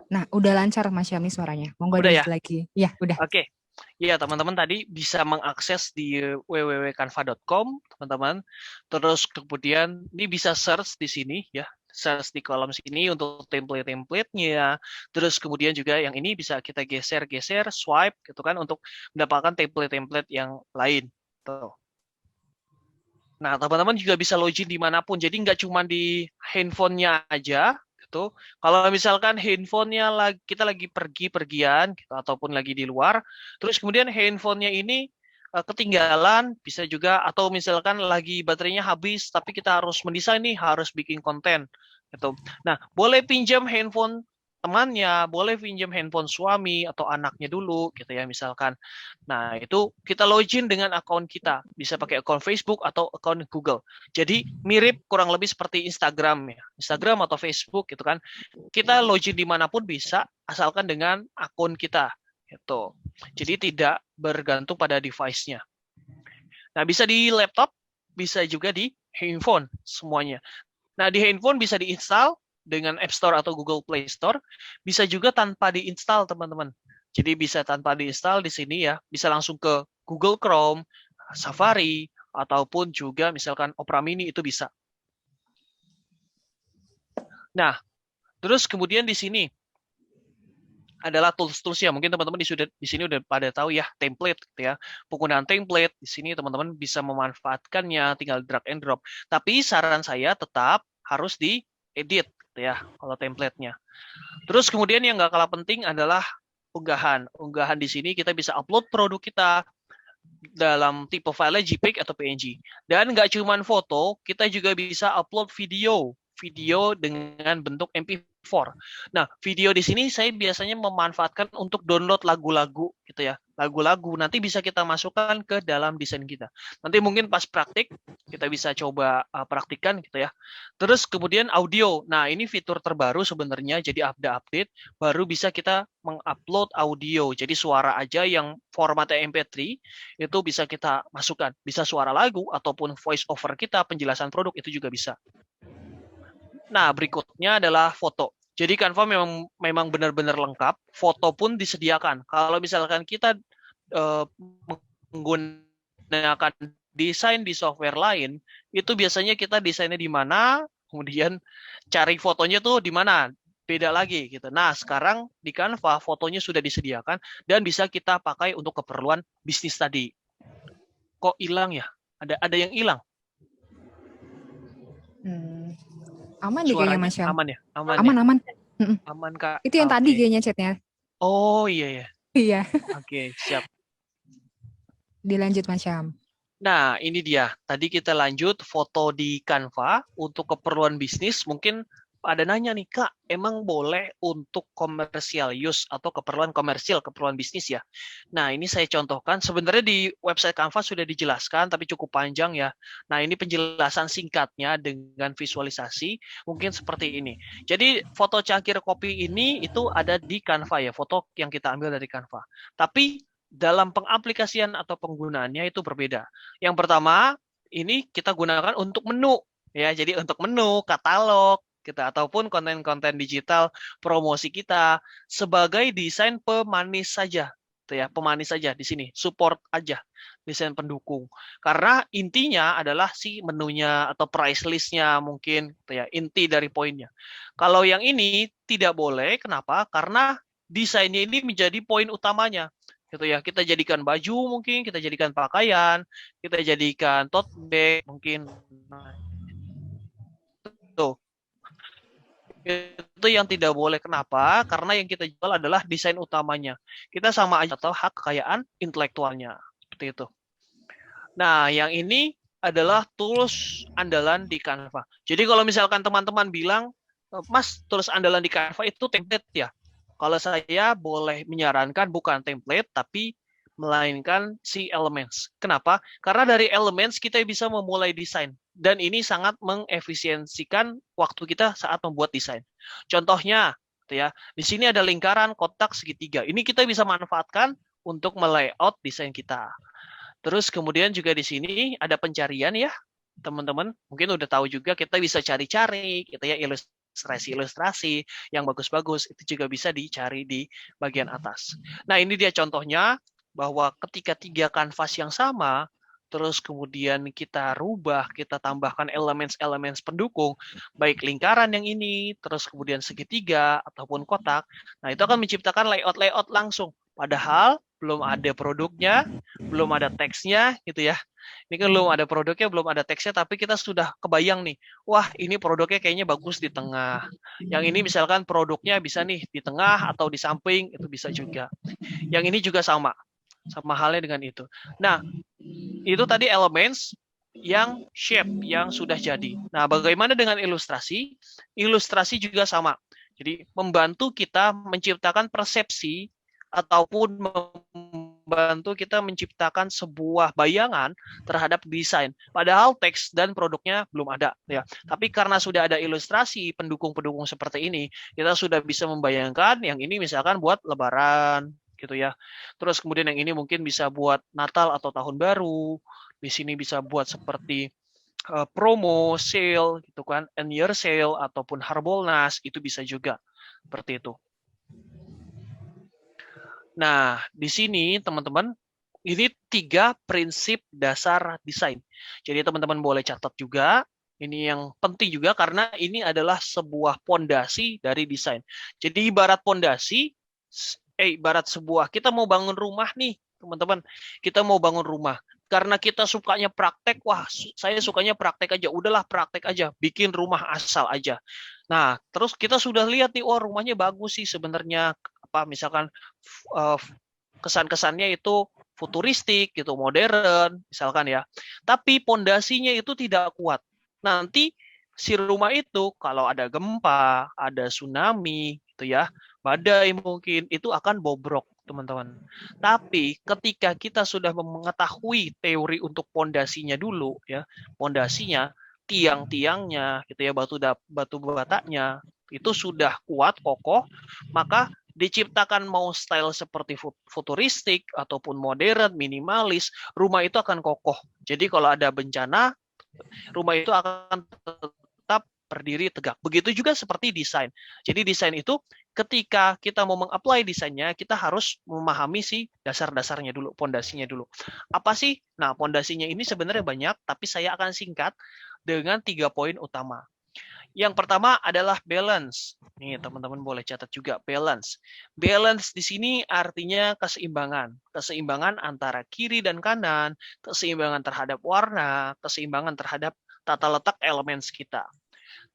Nah, udah lancar Mas Syam nih suaranya. Monggo
udah ya?
Lagi. Ya, udah.
Oke. Ya, teman-teman tadi bisa mengakses di www.canva.com, teman-teman. Terus kemudian ini bisa search di sini ya. Search di kolom sini untuk template-templatenya. Terus kemudian juga yang ini bisa kita geser-geser, swipe gitu kan untuk mendapatkan template-template yang lain. Tuh. Nah, teman-teman juga bisa login dimanapun. Jadi nggak cuma di handphonenya aja. Gitu. Kalau misalkan handphonenya kita lagi pergian gitu, ataupun lagi di luar, terus kemudian handphonenya ini ketinggalan, bisa juga, atau misalkan lagi baterainya habis, tapi kita harus mendesain nih, harus bikin konten gitu. Nah, boleh pinjam handphone temannya, boleh pinjam handphone suami atau anaknya dulu gitu ya misalkan. Nah, itu kita login dengan akun kita, bisa pakai akun Facebook atau akun Google. Jadi mirip kurang lebih seperti Instagram ya, Instagram atau Facebook gitu kan. Kita login dimanapun bisa, asalkan dengan akun kita gitu. Jadi tidak bergantung pada device-nya. Nah, bisa di laptop, bisa juga di handphone semuanya. Nah, di handphone bisa diinstal, dengan App Store atau Google Play Store, bisa juga tanpa diinstal teman-teman. Jadi bisa tanpa diinstal di sini ya, bisa langsung ke Google Chrome, Safari, ataupun juga misalkan Opera Mini itu bisa. Nah, terus kemudian di sini adalah tools-toolsnya. Mungkin teman-teman di sini udah pada tahu ya, template gitu ya. Penggunaan template di sini teman-teman bisa memanfaatkannya, tinggal drag and drop. Tapi saran saya tetap harus diedit gitu ya kalau template-nya. Terus kemudian yang nggak kalah penting adalah unggahan. Unggahan di sini kita bisa upload produk kita dalam tipe file JPEG atau PNG. Dan nggak cuma foto, kita juga bisa upload video dengan bentuk MP4. Nah, video di sini saya biasanya memanfaatkan untuk download lagu-lagu gitu ya. Lagu-lagu nanti bisa kita masukkan ke dalam desain kita. Nanti mungkin pas praktik kita bisa coba praktikkan gitu ya. Terus kemudian audio. Nah, ini fitur terbaru sebenarnya, jadi update baru bisa kita mengupload audio. Jadi suara aja yang formatnya MP3 itu bisa kita masukkan. Bisa suara lagu ataupun voice over kita, penjelasan produk itu juga bisa. Nah, berikutnya adalah foto. Jadi Canva memang benar-benar lengkap. Foto pun disediakan. Kalau misalkan kita menggunakan desain di software lain, itu biasanya kita desainnya di mana, kemudian cari fotonya tuh di mana, beda lagi gitu. Nah, sekarang di Canva fotonya sudah disediakan dan bisa kita pakai untuk keperluan bisnis tadi. Kok hilang ya? Ada yang hilang.
Aman deh kayaknya Mas Syam.
Aman ya?
Aman.
Aman Kak.
Itu yang tadi kayaknya chatnya.
Oh iya ya.
Iya.
Oke, siap.
Dilanjut Mas Syam.
Nah, ini dia. Tadi kita lanjut foto di Canva untuk keperluan bisnis. Mungkin ada nanya nih, Kak, emang boleh untuk komersial use atau keperluan komersial, keperluan bisnis ya? Nah, ini saya contohkan. Sebenarnya di website Canva sudah dijelaskan, tapi cukup panjang ya. Nah, ini penjelasan singkatnya dengan visualisasi. Mungkin seperti ini. Jadi, foto cangkir kopi ini itu ada di Canva ya, foto yang kita ambil dari Canva. Tapi, dalam pengaplikasian atau penggunaannya itu berbeda. Yang pertama, ini kita gunakan untuk menu. Ya, jadi untuk menu, katalog, kita ataupun konten-konten digital promosi kita sebagai desain pemanis saja, gitu ya, pemanis saja di sini, support aja, desain pendukung. Karena intinya adalah si menunya atau price list-nya mungkin, gitu ya, inti dari poinnya. Kalau yang ini tidak boleh, kenapa? Karena desainnya ini menjadi poin utamanya. Gitu ya, kita jadikan baju mungkin, kita jadikan pakaian, kita jadikan tote bag mungkin. Tuh. Itu yang tidak boleh. Kenapa? Karena yang kita jual adalah desain utamanya. Kita sama aja atau hak kekayaan intelektualnya. Seperti itu. Nah, yang ini adalah tools andalan di Canva. Jadi kalau misalkan teman-teman bilang, Mas, tools andalan di Canva itu template ya. Kalau saya boleh menyarankan bukan template, tapi melainkan si Elements. Kenapa? Karena dari Elements kita bisa memulai desain. Dan ini sangat mengefisiensikan waktu kita saat membuat desain. Contohnya, ya, di sini ada lingkaran, kotak, segitiga. Ini kita bisa manfaatkan untuk melayout desain kita. Terus kemudian juga di sini ada pencarian ya, teman-teman. Mungkin udah tahu juga kita bisa cari-cari, kita ya ilustrasi yang bagus-bagus itu juga bisa dicari di bagian atas. Nah, ini dia contohnya bahwa ketika 3 kanvas yang sama, terus kemudian kita rubah, kita tambahkan elemen-elemen pendukung, baik lingkaran yang ini, terus kemudian segitiga ataupun kotak, nah itu akan menciptakan layout-layout langsung. Padahal belum ada produknya, belum ada teksnya gitu ya. Ini kan belum ada produknya, belum ada teksnya, tapi kita sudah kebayang nih, wah ini produknya kayaknya bagus di tengah. Yang ini misalkan produknya bisa nih di tengah atau di samping, itu bisa juga. Yang ini juga sama halnya dengan itu. Nah, itu tadi elements yang shape, yang sudah jadi. Nah, bagaimana dengan ilustrasi? Ilustrasi juga sama. Jadi, membantu kita menciptakan persepsi ataupun membantu kita menciptakan sebuah bayangan terhadap desain. Padahal teks dan produknya belum ada, ya. Tapi karena sudah ada ilustrasi pendukung-pendukung seperti ini, kita sudah bisa membayangkan yang ini misalkan buat Lebaran, gitu ya. Terus kemudian yang ini mungkin bisa buat Natal atau Tahun Baru. Di sini bisa buat seperti promo, sale gitu kan, end year sale ataupun Harbolnas, itu bisa juga seperti itu. Nah, di sini teman-teman, ini 3 prinsip dasar desain. Jadi teman-teman boleh catat juga. Ini yang penting juga karena ini adalah sebuah pondasi dari desain. Jadi ibarat pondasi, ibarat sebuah, kita mau bangun rumah nih, teman-teman. Kita mau bangun rumah. Karena kita sukanya praktek, wah saya sukanya praktek aja. Udahlah praktek aja, bikin rumah asal aja. Nah, terus kita sudah lihat nih, oh rumahnya bagus sih sebenarnya. Apa misalkan kesan-kesannya itu futuristik gitu, modern misalkan ya. Tapi pondasinya itu tidak kuat. Nanti si rumah itu kalau ada gempa, ada tsunami gitu ya, badai mungkin itu akan bobrok, teman-teman. Tapi ketika kita sudah mengetahui teori untuk pondasinya dulu ya, pondasinya, tiang-tiangnya gitu ya, batu batanya itu sudah kuat, kokoh, maka diciptakan mau style seperti futuristik ataupun modern, minimalis, rumah itu akan kokoh. Jadi kalau ada bencana, rumah itu akan tetap berdiri tegak. Begitu juga seperti desain. Jadi desain itu ketika kita mau meng-apply desainnya, kita harus memahami si dasar-dasarnya dulu, pondasinya dulu. Apa sih? Nah, pondasinya ini sebenarnya banyak, tapi saya akan singkat dengan 3 poin utama. Yang pertama adalah balance. Nih, teman-teman boleh catat juga balance. Balance di sini artinya keseimbangan. Keseimbangan antara kiri dan kanan, keseimbangan terhadap warna, keseimbangan terhadap tata letak elemen kita.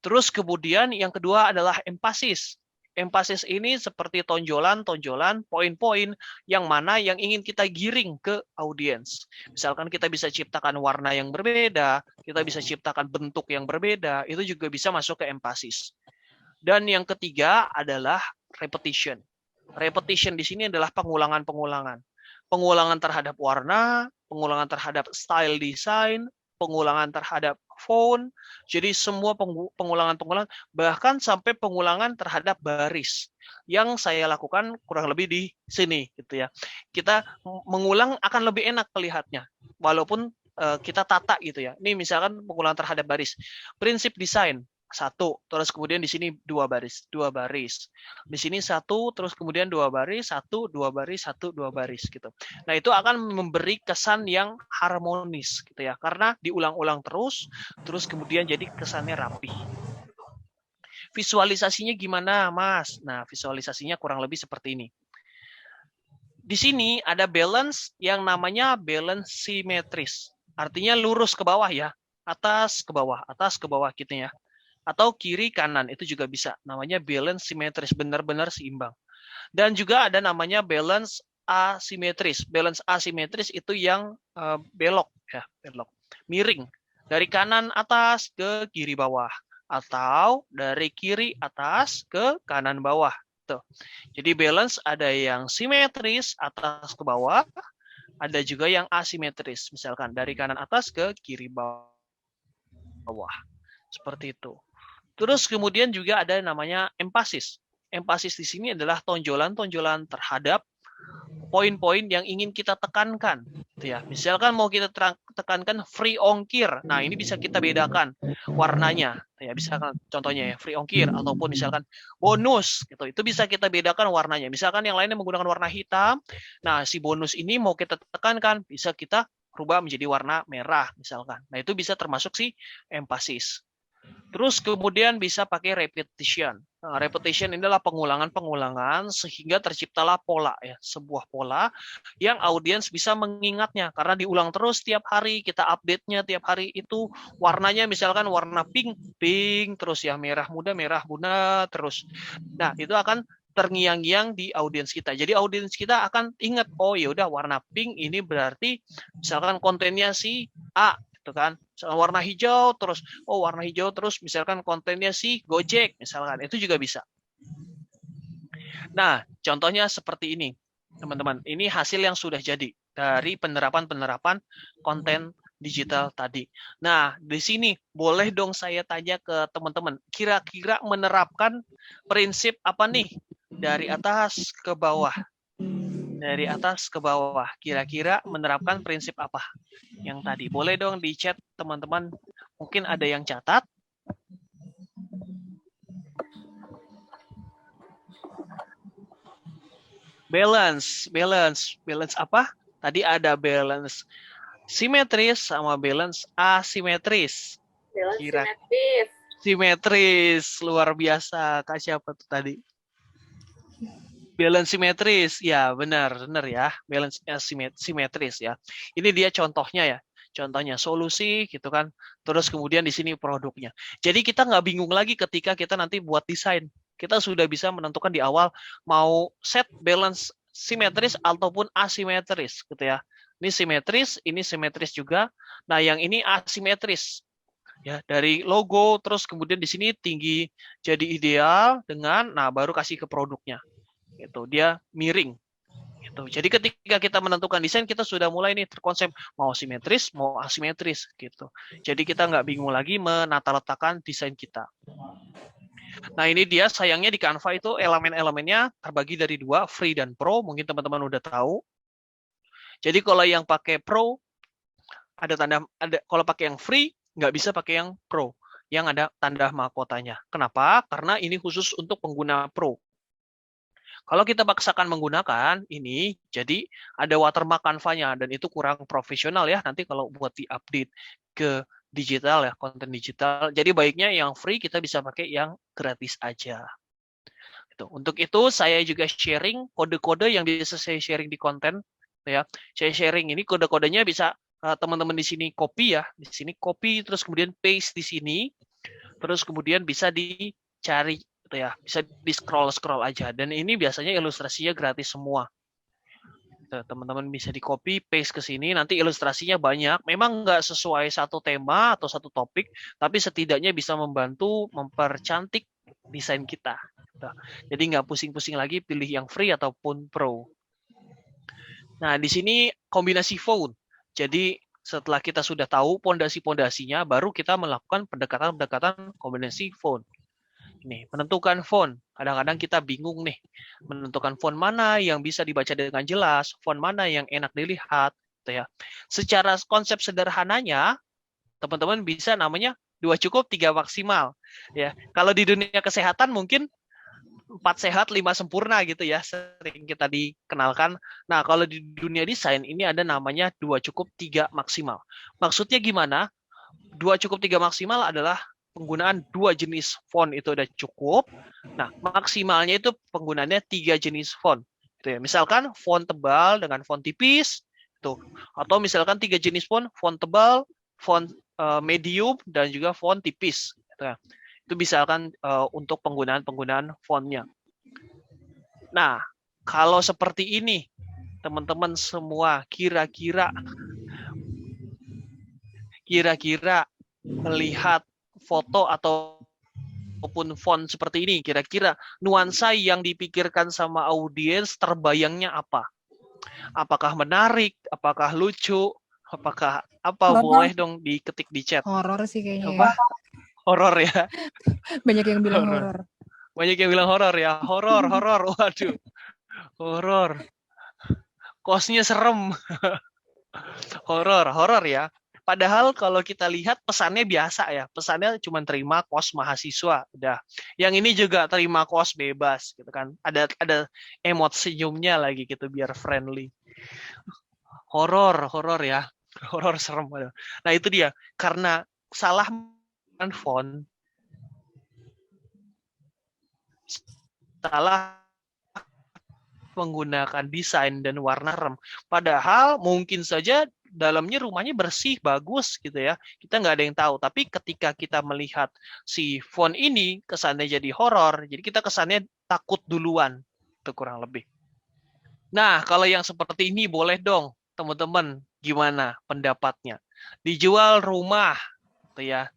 Terus kemudian yang kedua adalah emphasis. Emphasis ini seperti tonjolan-tonjolan, poin-poin yang mana yang ingin kita giring ke audiens. Misalkan kita bisa ciptakan warna yang berbeda, kita bisa ciptakan bentuk yang berbeda, itu juga bisa masuk ke emphasis. Dan yang ketiga adalah repetition. Repetition di sini adalah pengulangan-pengulangan. Pengulangan terhadap warna, pengulangan terhadap style design, pengulangan terhadap font, jadi semua pengulangan-pengulangan, bahkan sampai pengulangan terhadap baris yang saya lakukan kurang lebih di sini gitu ya. Kita mengulang akan lebih enak melihatnya, walaupun kita tata gitu ya. Ini misalkan pengulangan terhadap baris. Prinsip desain 1, terus kemudian di sini 2 baris. Di sini 1, terus kemudian 2 baris, 1, 2 baris, 1, 2 baris gitu. Nah, itu akan memberi kesan yang harmonis gitu ya. Karena diulang-ulang terus kemudian jadi kesannya rapi. Visualisasinya gimana, Mas? Nah, visualisasinya kurang lebih seperti ini. Di sini ada balance yang namanya balance simetris. Artinya lurus ke bawah ya. Atas ke bawah gitu ya. Atau kiri kanan itu juga bisa, namanya balance simetris, benar-benar seimbang. Dan juga ada namanya balance asimetris. Balance asimetris itu yang belok ya, belok miring dari kanan atas ke kiri bawah atau dari kiri atas ke kanan bawah tuh. Jadi balance ada yang simetris atas ke bawah, ada juga yang asimetris, misalkan dari kanan atas ke kiri bawah seperti itu. Terus kemudian juga ada namanya emphasis. Emphasis di sini adalah tonjolan-tonjolan terhadap poin-poin yang ingin kita tekankan. Ya, misalkan mau kita tekankan free ongkir. Nah, ini bisa kita bedakan warnanya. Ya, misalkan contohnya ya free ongkir ataupun misalkan bonus gitu. Itu bisa kita bedakan warnanya. Misalkan yang lainnya menggunakan warna hitam. Nah, si bonus ini mau kita tekankan, bisa kita rubah menjadi warna merah misalkan. Nah, itu bisa termasuk si emphasis. Terus kemudian bisa pakai repetition. Nah, repetition ini adalah pengulangan-pengulangan sehingga terciptalah pola ya, sebuah pola yang audiens bisa mengingatnya karena diulang terus tiap hari, kita update-nya tiap hari itu warnanya misalkan warna pink, terus ya merah muda terus. Nah, itu akan terngiang-ngiang di audiens kita. Jadi audiens kita akan ingat, oh ya udah warna pink ini berarti misalkan kontennya si A gitu kan. Warna hijau terus, oh warna hijau terus misalkan kontennya si Gojek misalkan, itu juga bisa. Nah, contohnya seperti ini, teman-teman. Ini hasil yang sudah jadi dari penerapan-penerapan konten digital tadi. Nah, di sini boleh dong saya tanya ke teman-teman, kira-kira menerapkan prinsip apa nih dari atas ke bawah? Dari atas ke bawah, kira-kira menerapkan prinsip apa yang tadi? Boleh dong di chat teman-teman Mungkin ada yang catat? Balance apa? Tadi ada balance simetris sama balance asimetris. Kira simetris, luar biasa. Kak siapa tuh tadi? Balance simetris, ya benar ya. Balance simetris ya. Ini dia contohnya ya. Contohnya solusi gitu kan. Terus kemudian di sini produknya. Jadi kita nggak bingung lagi ketika kita nanti buat desain. Kita sudah bisa menentukan di awal mau set balance simetris ataupun asimetris gitu ya. Ini simetris juga. Nah, yang ini asimetris. Ya, dari logo terus kemudian di sini tinggi jadi ideal dengan baru kasih ke produknya. Gitu. Dia miring. Gitu. Jadi ketika kita menentukan desain, kita sudah mulai nih terkonsep mau simetris, mau asimetris gitu. Jadi kita nggak bingung lagi menata letakkan desain kita. Nah ini dia, sayangnya di Canva itu elemen-elemennya terbagi dari dua, free dan pro. Mungkin teman-teman udah tahu. Jadi kalau yang pakai pro ada kalau pakai yang free nggak bisa pakai yang pro yang ada tanda mahkotanya. Kenapa? Karena ini khusus untuk pengguna pro. Kalau kita paksakan menggunakan ini, jadi ada watermark Canva-nya dan itu kurang profesional ya. Nanti kalau buat di-update ke digital ya, konten digital. Jadi baiknya yang free kita bisa pakai yang gratis aja. Gitu. Untuk itu saya juga sharing kode-kode yang bisa saya sharing di konten ya. Saya sharing ini kode-kodenya bisa teman-teman di sini copy ya. Di sini copy terus kemudian paste di sini. Terus kemudian bisa dicari gitu ya, bisa di scroll aja, dan ini biasanya ilustrasinya gratis semua. Teman-teman bisa di copy paste ke sini, nanti ilustrasinya banyak. Memang nggak sesuai satu tema atau satu topik, tapi setidaknya bisa membantu mempercantik desain kita. Jadi nggak pusing-pusing lagi pilih yang free ataupun pro. Nah di sini kombinasi font. Jadi setelah kita sudah tahu pondasi-pondasinya, baru kita melakukan pendekatan-pendekatan kombinasi font. Nih, menentukan font. Kadang-kadang kita bingung nih, menentukan font mana yang bisa dibaca dengan jelas, font mana yang enak dilihat, gitu ya. Secara konsep sederhananya, teman-teman bisa namanya 2 cukup, 3 maksimal. Ya, kalau di dunia kesehatan mungkin 4 sehat, 5 sempurna gitu ya, sering kita dikenalkan. Nah, kalau di dunia desain ini ada namanya 2 cukup, 3 maksimal. Maksudnya gimana? 2 cukup, 3 maksimal adalah penggunaan 2 jenis font itu udah cukup. Nah, maksimalnya itu penggunaannya 3 jenis font. Gitu ya. Misalkan font tebal dengan font tipis, tuh. Atau misalkan 3 jenis font tebal, font medium, dan juga font tipis. Gitu ya. Itu misalkan untuk penggunaan fontnya. Nah, kalau seperti ini, teman-teman semua kira-kira melihat foto ataupun font seperti ini, kira-kira nuansa yang dipikirkan sama audiens terbayangnya apa? Apakah menarik? Apakah lucu? Apakah apa? Boleh dong diketik di chat.
Horor sih kayaknya
Apa?
ya.
Horor ya.
Banyak yang bilang horor.
Banyak yang bilang horor ya. Horor. Waduh. Horor. Kosnya serem. Horor ya. Padahal kalau kita lihat pesannya biasa ya, pesannya cuma terima kos mahasiswa, udah. Yang ini juga terima kos bebas, gitu kan. Ada emot senyumnya lagi gitu biar friendly. Horor ya, horor serem. Nah itu dia, karena salah font, salah menggunakan desain dan warna rem. Padahal mungkin saja dalamnya rumahnya bersih, bagus gitu ya. Kita nggak ada yang tahu. Tapi ketika kita melihat si font ini, kesannya jadi horor. Jadi kita kesannya takut duluan. Itu kurang lebih. Nah, kalau yang seperti ini boleh dong, teman-teman. Gimana pendapatnya? Dijual rumah. Gitu ya.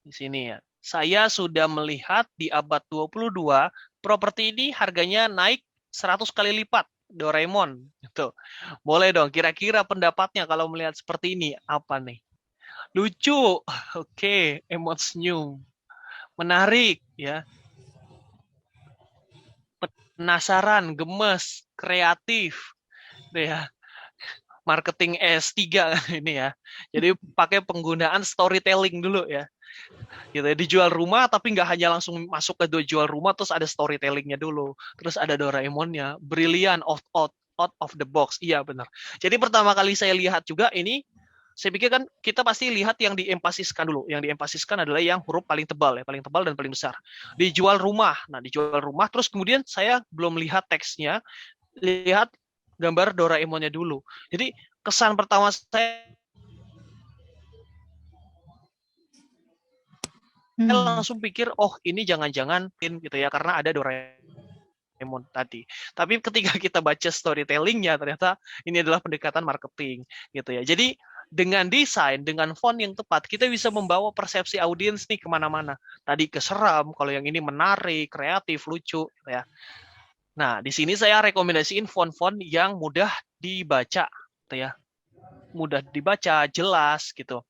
Di sini ya. Saya sudah melihat di abad 22, properti ini harganya naik 100 kali lipat. Doraemon gitu. Boleh dong, kira-kira pendapatnya kalau melihat seperti ini apa nih? Lucu. Oke, emot senyum. Menarik ya. Penasaran, gemes, kreatif. Ya. marketing S3 ini ya. Jadi pakai penggunaan storytelling dulu ya. Gitu ya, dijual rumah tapi nggak hanya langsung masuk ke jual rumah terus ada storytellingnya dulu, terus ada Doraemonnya, brilian, out of the box. Iya benar. Jadi pertama kali saya lihat juga ini, saya pikir kan kita pasti lihat yang diempasiskan dulu. Yang diempasiskan adalah yang huruf paling tebal ya, paling tebal dan paling besar. Dijual rumah. Nah, dijual rumah terus kemudian saya belum lihat teksnya, lihat gambar Doraemonnya dulu. Jadi kesan pertama saya langsung pikir, oh ini jangan-jangan gitu ya, karena ada Doraemon tadi. Tapi ketika kita baca storytellingnya, ternyata ini adalah pendekatan marketing gitu ya. Jadi dengan desain, dengan font yang tepat, kita bisa membawa persepsi audiens nih kemana-mana. Tadi keseram, kalau yang ini menarik, kreatif, lucu gitu ya. Nah, di sini saya rekomendasiin font-font yang mudah dibaca gitu ya. Mudah dibaca, jelas gitu.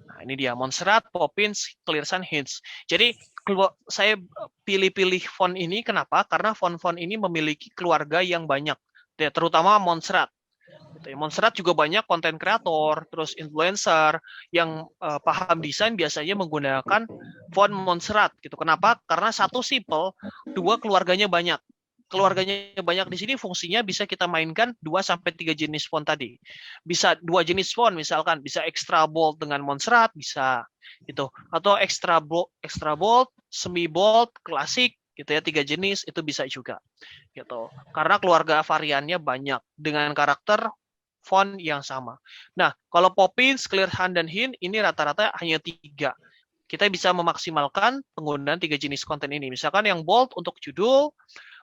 Nah, ini dia Montserrat, Poppins, Clearsun, Hints. Jadi saya pilih-pilih font ini kenapa? Karena font-font ini memiliki keluarga yang banyak, terutama Montserrat. Montserrat juga banyak konten kreator, terus influencer yang paham desain biasanya menggunakan font Montserrat gitu. Kenapa? Karena satu simple, dua keluarganya banyak. Keluarganya banyak di sini fungsinya bisa kita mainkan 2 sampai 3 jenis font tadi. Bisa 2 jenis font misalkan, bisa extra bold dengan Montserrat bisa gitu. Atau extra bold, semi bold, klasik gitu ya, 3 jenis itu bisa juga gitu. Karena keluarga variannya banyak dengan karakter font yang sama. Nah, kalau Poppins, Clearsun, dan Hint ini rata-rata hanya 3. Kita bisa memaksimalkan penggunaan 3 jenis konten ini. Misalkan yang bold untuk judul,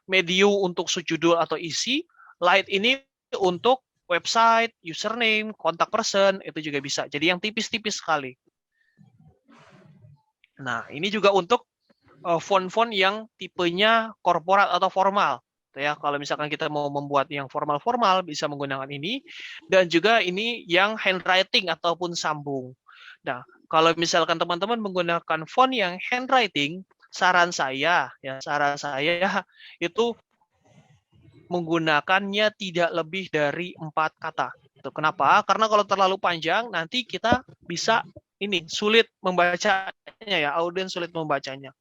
medium untuk subjudul atau isi, light ini untuk website, username, kontak person, itu juga bisa. Jadi yang tipis-tipis sekali. Nah, ini juga untuk font-font yang tipenya korporat atau formal. Ya, kalau misalkan kita mau membuat yang formal-formal bisa menggunakan ini, dan juga ini yang handwriting ataupun sambung. Nah, kalau misalkan teman-teman menggunakan font yang handwriting, saran saya itu menggunakannya tidak lebih dari 4 kata. Kenapa? Karena kalau terlalu panjang nanti kita bisa sulit membacanya ya, audiens sulit membacanya.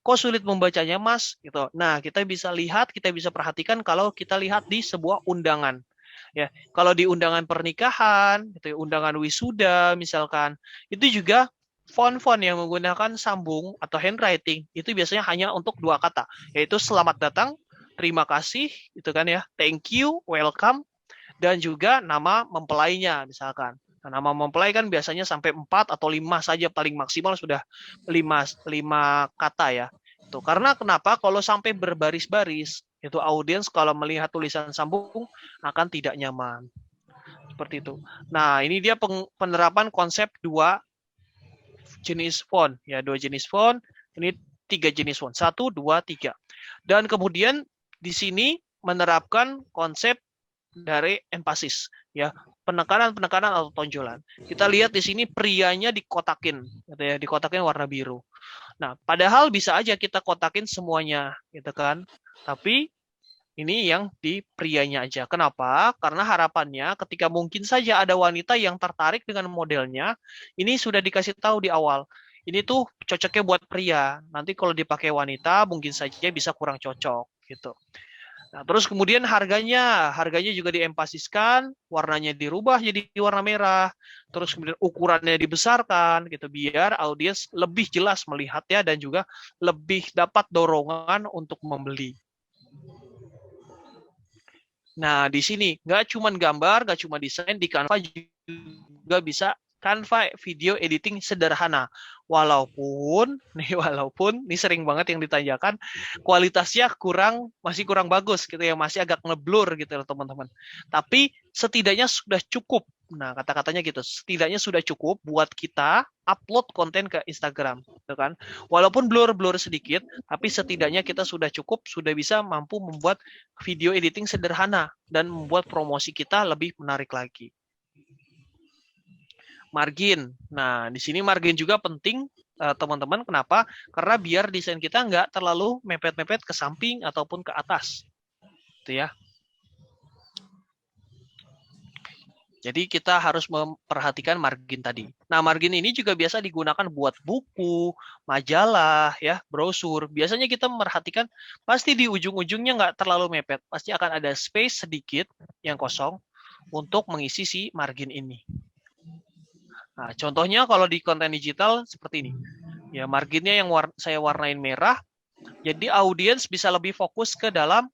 Kok sulit membacanya, Mas? Gitu. Nah, kita bisa lihat, kita bisa perhatikan kalau kita lihat di sebuah undangan. Ya, kalau di undangan pernikahan, gitu, undangan wisuda misalkan, itu juga font-font yang menggunakan sambung atau handwriting itu biasanya hanya untuk 2 kata, yaitu selamat datang, terima kasih, itu kan ya, thank you, welcome, dan juga nama mempelainya misalkan. Nah, nama mempelai kan biasanya sampai 4 atau 5 saja, paling maksimal sudah 5 kata ya. Itu karena kenapa? Kalau sampai berbaris-baris, itu audiens kalau melihat tulisan sambung akan tidak nyaman. Seperti itu. Nah, ini dia penerapan konsep 2 jenis font ya, 2 jenis font, ini 3 jenis font, 1, 2, 3. Dan kemudian di sini menerapkan konsep dari empasis ya, penekanan atau tonjolan. Kita lihat di sini prianya dikotakin gitu ya, dikotakin warna biru. Nah, padahal bisa aja kita kotakin semuanya gitu kan. Tapi ini yang di prianya aja. Kenapa? Karena harapannya ketika mungkin saja ada wanita yang tertarik dengan modelnya, ini sudah dikasih tahu di awal. Ini tuh cocoknya buat pria. Nanti kalau dipakai wanita mungkin saja bisa kurang cocok gitu. Nah, terus kemudian harganya juga diempasiskan, warnanya dirubah jadi warna merah, terus kemudian ukurannya dibesarkan gitu biar audiens lebih jelas melihatnya dan juga lebih dapat dorongan untuk membeli. Nah, di sini nggak cuma gambar, nggak cuma desain, di Canva juga bisa Canva video editing sederhana. Walaupun ini sering banget yang ditanyakan, kualitasnya masih kurang bagus gitu ya, masih agak ngeblur gitu teman-teman. Tapi setidaknya sudah cukup. Nah, kata-katanya gitu, setidaknya sudah cukup buat kita upload konten ke Instagram, gitu kan. Walaupun blur sedikit, tapi setidaknya kita sudah cukup, sudah bisa mampu membuat video editing sederhana dan membuat promosi kita lebih menarik lagi. Margin. Nah, di sini margin juga penting, teman-teman. Kenapa? Karena biar desain kita nggak terlalu mepet-mepet ke samping ataupun ke atas. Itu ya. jadi kita harus memperhatikan margin tadi. Nah, margin ini juga biasa digunakan buat buku, majalah, ya, brosur. Biasanya kita memperhatikan pasti di ujung-ujungnya nggak terlalu mepet. Pasti akan ada space sedikit yang kosong untuk mengisi si margin ini. Nah, contohnya kalau di konten digital seperti ini. Ya, marginnya yang saya warnain merah, jadi audiens bisa lebih fokus ke dalam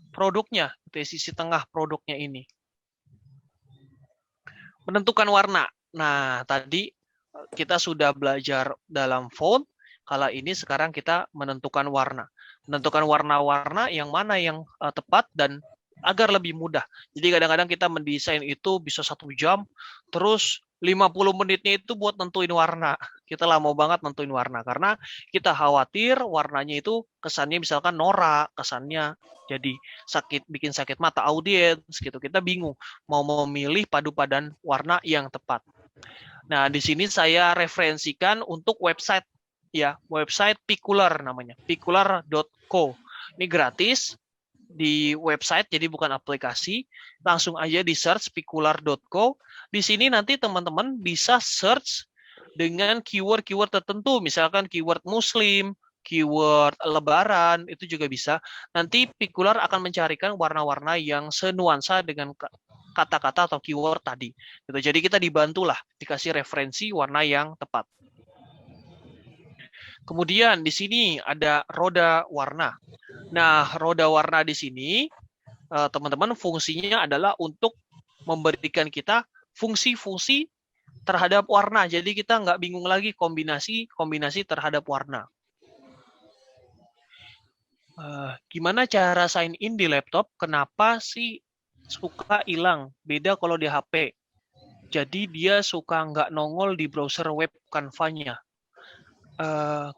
produknya, di sisi tengah produknya ini. Menentukan warna. Nah, tadi kita sudah belajar dalam font, kalau ini sekarang kita menentukan warna. Menentukan warna-warna yang mana yang tepat dan agar lebih mudah. Jadi kadang-kadang kita mendesain itu bisa 1 jam, terus 50 menitnya itu buat nentuin warna. Kita lama banget nentuin warna, karena kita khawatir warnanya itu kesannya misalkan norak, kesannya jadi bikin sakit mata audiens gitu. Kita bingung mau memilih padu padan warna yang tepat. Nah, di sini saya referensikan untuk website, ya, website Picular namanya, picular.co. Ini gratis di website, jadi bukan aplikasi. Langsung aja di search picular.co. Di sini nanti teman-teman bisa search dengan keyword-keyword tertentu, misalkan keyword muslim, keyword lebaran, itu juga bisa. Nanti Picular akan mencarikan warna-warna yang senuansa dengan kata-kata atau keyword tadi. Gitu. Jadi kita dibantulah, dikasih referensi warna yang tepat. Kemudian di sini ada roda warna. Nah, roda warna di sini, teman-teman, fungsinya adalah untuk memberikan kita fungsi-fungsi terhadap warna. Jadi kita nggak bingung lagi kombinasi terhadap warna. Gimana cara sign in di laptop? Kenapa sih suka hilang? Beda kalau di HP. Jadi dia suka nggak nongol di browser web Canva-nya.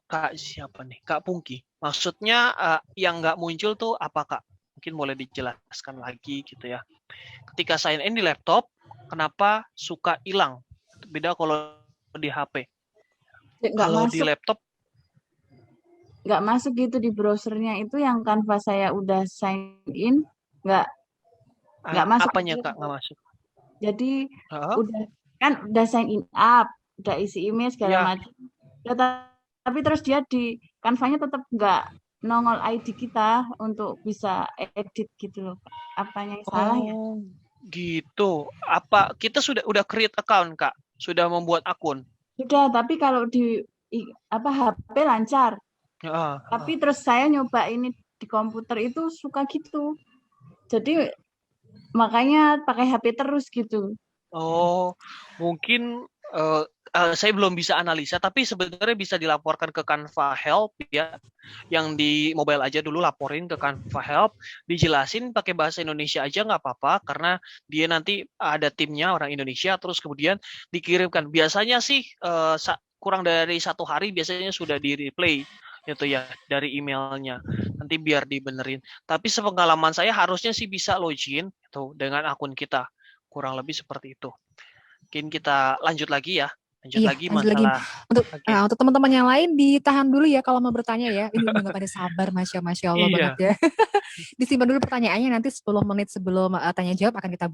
Kak siapa nih? Kak Pungki. Maksudnya yang nggak muncul tuh apa, Kak? Mungkin boleh dijelaskan lagi gitu ya. Ketika sign in di laptop, kenapa suka hilang? Beda kalau di HP. Kalau di laptop,
nggak masuk gitu di browsernya itu yang Canva saya udah sign in nggak masuk.
Apanya, Kak, nggak masuk?
Jadi udah sign in up, udah isi email segala macam. Tapi terus dia di Canva-nya tetap nggak nongol ID kita untuk bisa edit gitu loh. Apanya yang salah ya?
Gitu. Apa kita udah create account, Kak? Sudah membuat akun?
Sudah, tapi kalau di HP lancar. Tapi terus saya nyoba ini di komputer itu suka gitu. Jadi makanya pakai HP terus gitu.
Oh, mungkin saya belum bisa analisa, tapi sebenarnya bisa dilaporkan ke Canva Help ya. Yang di mobile aja dulu laporin ke Canva Help, dijelasin pakai bahasa Indonesia aja nggak apa-apa, karena dia nanti ada timnya orang Indonesia, terus kemudian dikirimkan. Biasanya sih kurang dari 1 hari biasanya sudah di-replay itu ya dari emailnya, nanti biar dibenerin. Tapi sepengalaman saya harusnya sih bisa login itu dengan akun kita, kurang lebih seperti itu. Mungkin kita lanjut lagi ya, lanjut masalah.
Untuk teman-teman yang lain ditahan dulu ya kalau mau bertanya ya. Ini udah pada sabar, masya Allah banget ya. Disimpan dulu pertanyaannya, nanti 10 menit sebelum tanya jawab akan kita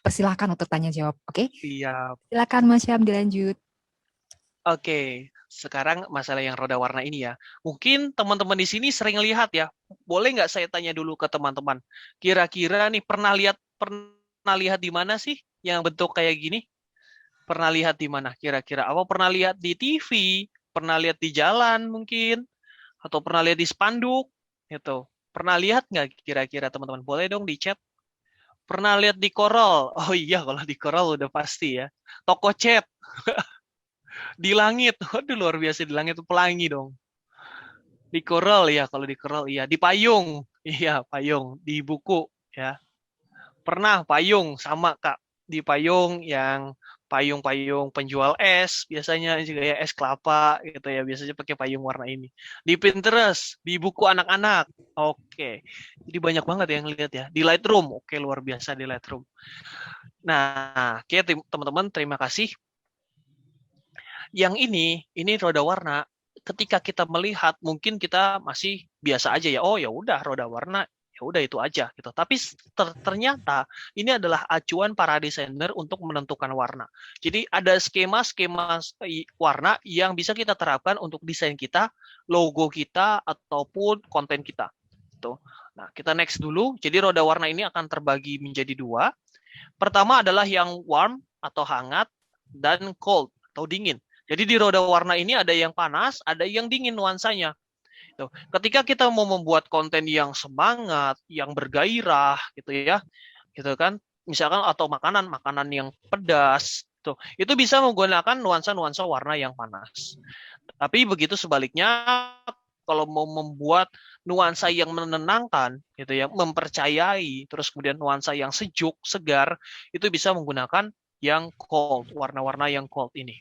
persilahkan untuk tanya jawab, oke?
Siap.
Silakan Mas Syam dilanjut.
Oke, sekarang masalah yang roda warna ini ya. Mungkin teman-teman di sini sering lihat ya. Boleh nggak saya tanya dulu ke teman-teman? Kira-kira nih pernah lihat di mana sih yang bentuk kayak gini? Pernah lihat di mana kira-kira? Apa pernah lihat di TV? Pernah lihat di jalan mungkin? Atau pernah lihat di spanduk? Gitu. Pernah lihat nggak kira-kira teman-teman? Boleh dong di chat. Pernah lihat di Corel? Oh iya, kalau di Corel udah pasti ya. Toko chat. Di langit, waduh luar biasa, di langit itu pelangi dong. Di Corel ya, kalau di Corel iya. Di payung, iya payung. Di buku ya. Pernah payung sama, Kak. Di payung yang payung-payung penjual es, biasanya juga ya es kelapa gitu ya, biasanya pakai payung warna ini. Di Pinterest, di buku anak-anak. Oke. Jadi banyak banget yang lihat ya. Di Lightroom, oke, luar biasa di Lightroom. Nah, oke teman-teman, terima kasih. Yang ini roda warna. Ketika kita melihat, mungkin kita masih biasa aja ya. Oh ya udah roda warna Ya udah itu aja gitu. Tapi ternyata ini adalah acuan para desainer untuk menentukan warna. Jadi ada skema-skema warna yang bisa kita terapkan untuk desain kita, logo kita ataupun konten kita. Gitu. Nah, kita next dulu. Jadi roda warna ini akan terbagi menjadi dua. Pertama adalah yang warm atau hangat dan cold atau dingin. Jadi di roda warna ini ada yang panas, ada yang dingin nuansanya. Ketika kita mau membuat konten yang semangat, yang bergairah, gitu ya, gitu kan, misalkan atau makanan yang pedas, itu bisa menggunakan nuansa-nuansa warna yang panas. Tapi begitu sebaliknya, kalau mau membuat nuansa yang menenangkan, gitu ya, mempercayai, terus kemudian nuansa yang sejuk, segar, itu bisa menggunakan yang cold, warna-warna yang cold ini.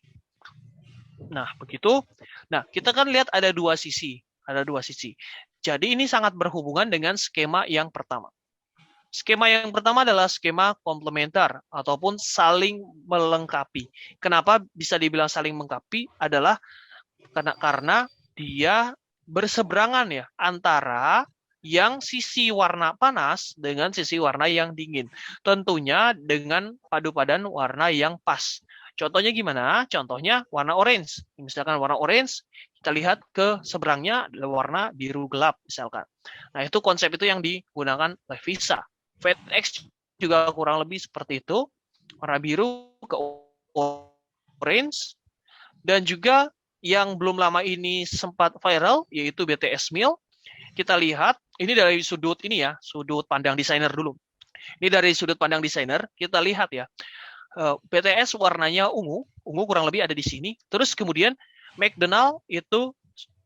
Nah, begitu. Nah, kita kan lihat ada dua sisi. Jadi ini sangat berhubungan dengan skema yang pertama. Skema yang pertama adalah skema komplementer ataupun saling melengkapi. Kenapa bisa dibilang saling melengkapi? Adalah karena dia berseberangan ya antara yang sisi warna panas dengan sisi warna yang dingin. Tentunya dengan padu-padan warna yang pas. Contohnya gimana? Contohnya warna orange. Misalkan warna orange, kita lihat ke seberangnya adalah warna biru gelap misalkan. Nah, itu konsep itu yang digunakan oleh Visa. FedEx juga kurang lebih seperti itu. Warna biru ke orange. Dan juga yang belum lama ini sempat viral, yaitu BTS Meal. Kita lihat, ini dari sudut ini ya, sudut pandang desainer dulu. Ini dari sudut pandang desainer, kita lihat ya. BTS warnanya ungu kurang lebih ada di sini. Terus kemudian McDonald itu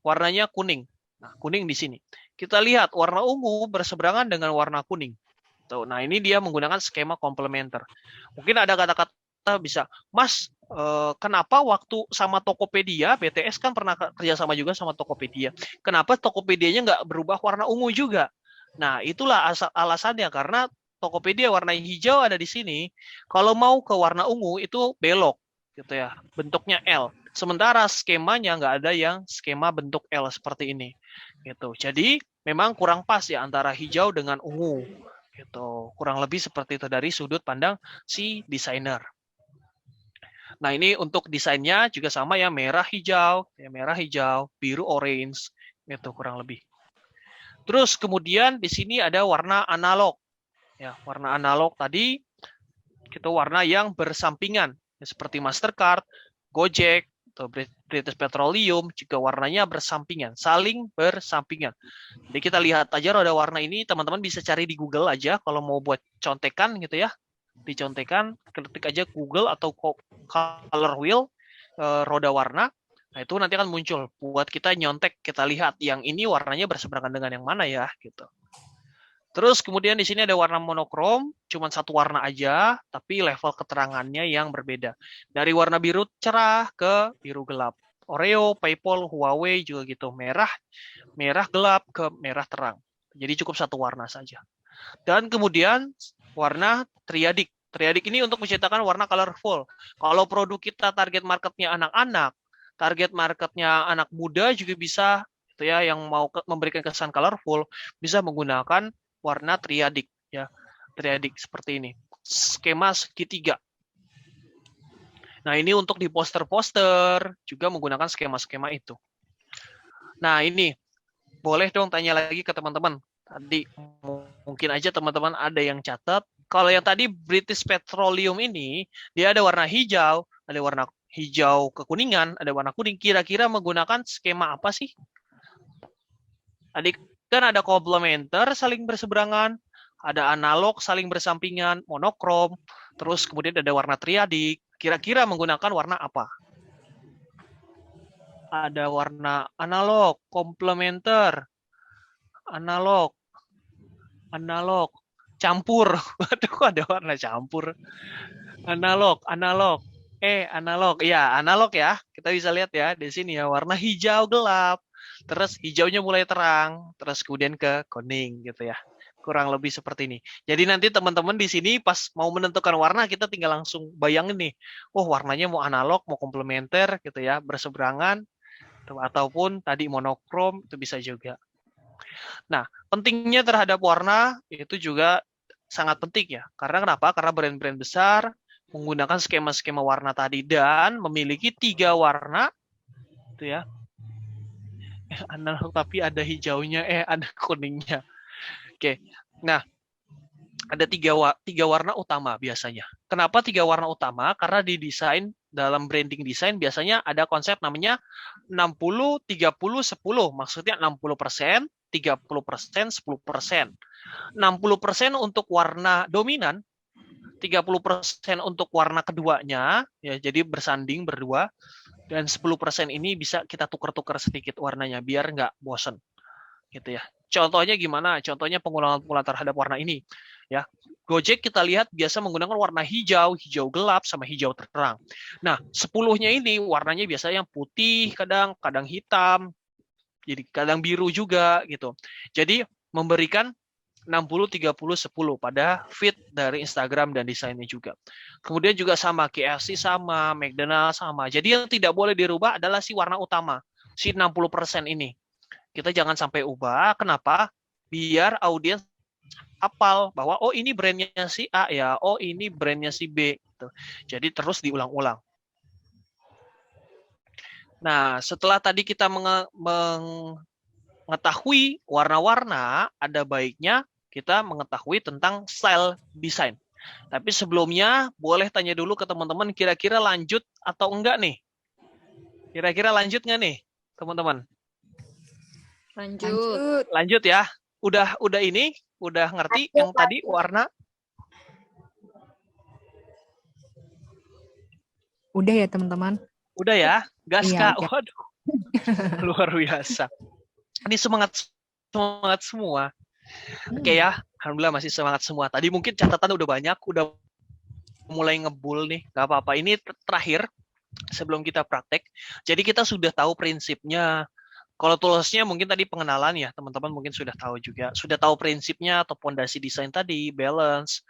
warnanya kuning. Nah, kuning di sini. Kita lihat warna ungu berseberangan dengan warna kuning. Tuh, nah ini dia menggunakan skema komplementer. Mungkin ada kata-kata bisa, Mas, kenapa waktu sama Tokopedia, BTS kan pernah kerjasama juga sama Tokopedia. Kenapa Tokopedia-nya nggak berubah warna ungu juga? Nah, itulah alasannya, karena Tokopedia warna hijau ada di sini. Kalau mau ke warna ungu itu belok, gitu ya. Bentuknya L. Sementara skemanya nggak ada yang skema bentuk L seperti ini, gitu. Jadi memang kurang pas ya antara hijau dengan ungu, gitu. Kurang lebih seperti itu dari sudut pandang si desainer. Nah ini untuk desainnya juga sama ya, merah hijau, biru orange, gitu kurang lebih. Terus kemudian di sini ada warna analog. Ya, warna analog tadi itu warna yang bersampingan ya, seperti Mastercard, Gojek, atau British Petroleum juga warnanya bersampingan, saling bersampingan. Jadi kita lihat aja roda warna ini, teman-teman bisa cari di Google aja kalau mau buat contekan gitu ya. Dicontekan, ketik aja Google atau color wheel roda warna. Nah, itu nanti akan muncul buat kita nyontek, kita lihat yang ini warnanya berseberangan dengan yang mana ya gitu. Terus kemudian di sini ada warna monokrom, cuma satu warna aja, tapi level keterangannya yang berbeda. Dari warna biru cerah ke biru gelap. Oreo, PayPal, Huawei juga gitu. Merah gelap ke merah terang. Jadi cukup satu warna saja. Dan kemudian warna triadik. Triadik ini untuk menciptakan warna colorful. Kalau produk kita target marketnya anak-anak, target marketnya anak muda juga bisa, itu ya, yang mau memberikan kesan colorful, bisa menggunakan warna triadik ya, triadik seperti ini, skema segitiga. Nah ini untuk di poster-poster juga menggunakan skema-skema itu. Nah ini boleh dong tanya lagi ke teman-teman. Tadi mungkin aja teman-teman ada yang catat. Kalau yang tadi British Petroleum ini dia ada warna hijau, ada warna hijau kekuningan, ada warna kuning. Kira-kira menggunakan skema apa sih? Tadi kan ada komplementer saling berseberangan, ada analog saling bersampingan, monokrom, terus kemudian ada warna triadik. Kira-kira menggunakan warna apa? Ada warna analog, komplementer, analog, campur. Waduh, ada warna campur. Analog. Ya, analog ya. Kita bisa lihat ya di sini ya, warna hijau gelap. Terus hijaunya mulai terang, terus kemudian ke kuning gitu ya. Kurang lebih seperti ini. Jadi nanti teman-teman di sini pas mau menentukan warna, kita tinggal langsung bayangin nih, oh warnanya mau analog, mau komplementer gitu ya, berseberangan, ataupun tadi monokrom, itu bisa juga. Nah, pentingnya terhadap warna itu juga sangat penting ya. Karena kenapa? Karena brand-brand besar menggunakan skema-skema warna tadi dan memiliki 3 warna itu ya. Analog tapi ada hijaunya, ada kuningnya. Oke. Nah, ada tiga warna utama biasanya. Kenapa 3 warna utama? Karena di desain, dalam branding desain biasanya ada konsep namanya 60, 30, 10. Maksudnya 60%, 30%, 10%. 60% untuk warna dominan, 30% untuk warna keduanya, ya jadi bersanding berdua, dan 10% ini bisa kita tukar-tukar sedikit warnanya biar nggak bosen, gitu ya. Contohnya gimana? Contohnya pengulangan-pengulangan terhadap warna ini, ya. Gojek kita lihat biasa menggunakan warna hijau, hijau gelap, sama hijau terang. Nah, 10-nya ini warnanya biasanya yang putih, kadang hitam, jadi kadang biru juga gitu. Jadi memberikan 60, 30, 10 pada feed dari Instagram dan desainnya juga. Kemudian juga sama, KFC sama, McDonald's sama. Jadi yang tidak boleh dirubah adalah si warna utama, si 60% ini. Kita jangan sampai ubah. Kenapa? Biar audiens hafal bahwa oh ini brandnya si A ya, oh ini brandnya si B. Gitu. Jadi terus diulang-ulang. Nah, setelah tadi kita mengetahui warna-warna, ada baiknya kita mengetahui tentang style desain. Tapi sebelumnya, boleh tanya dulu ke teman-teman, kira-kira lanjut atau enggak nih? Kira-kira lanjut nggak nih, teman-teman?
Lanjut.
Lanjut ya. Udah ini, udah ngerti yang tadi warna?
Udah ya teman-teman?
Udah ya? Gas
Iya,
Kak. Waduh. Luar biasa. Ini semangat semua. Oke ya, alhamdulillah masih semangat semua. Tadi mungkin catatan udah banyak, udah mulai ngebul nih. Gak apa-apa. Ini terakhir sebelum kita praktek. Jadi kita sudah tahu prinsipnya. Kalau toolsnya mungkin tadi pengenalan ya, teman-teman mungkin sudah tahu juga. Sudah tahu prinsipnya atau fondasi desain tadi, balance,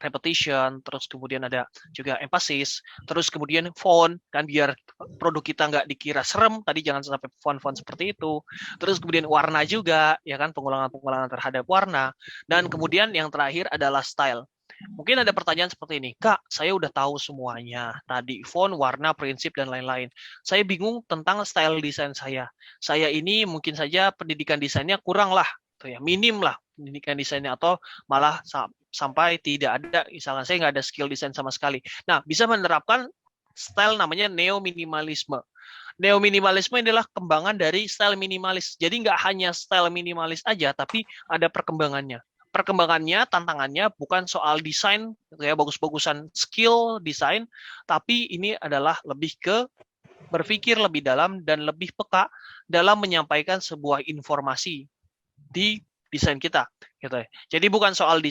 repetition, terus kemudian ada juga emphasis, terus kemudian font, kan biar produk kita nggak dikira serem, tadi jangan sampai font-font seperti itu. Terus kemudian warna juga, ya kan, pengulangan-pengulangan terhadap warna. Dan kemudian yang terakhir adalah style. Mungkin ada pertanyaan seperti ini, Kak, saya udah tahu semuanya, tadi font, warna, prinsip, dan lain-lain. Saya bingung tentang style desain saya. Saya ini mungkin saja pendidikan desainnya kurang lah, ya, minim lah pendidikan desainnya, atau malah sampai tidak ada, misalnya saya nggak ada skill desain sama sekali. Nah, bisa menerapkan style namanya neo-minimalisme. Neo-minimalisme adalah kembangan dari style minimalis. Jadi nggak hanya style minimalis aja, tapi ada perkembangannya. Perkembangannya, tantangannya bukan soal desain, ya bagus-bagusan skill desain, tapi ini adalah lebih ke berpikir lebih dalam dan lebih peka dalam menyampaikan sebuah informasi di desain kita, gitu ya. Jadi bukan soal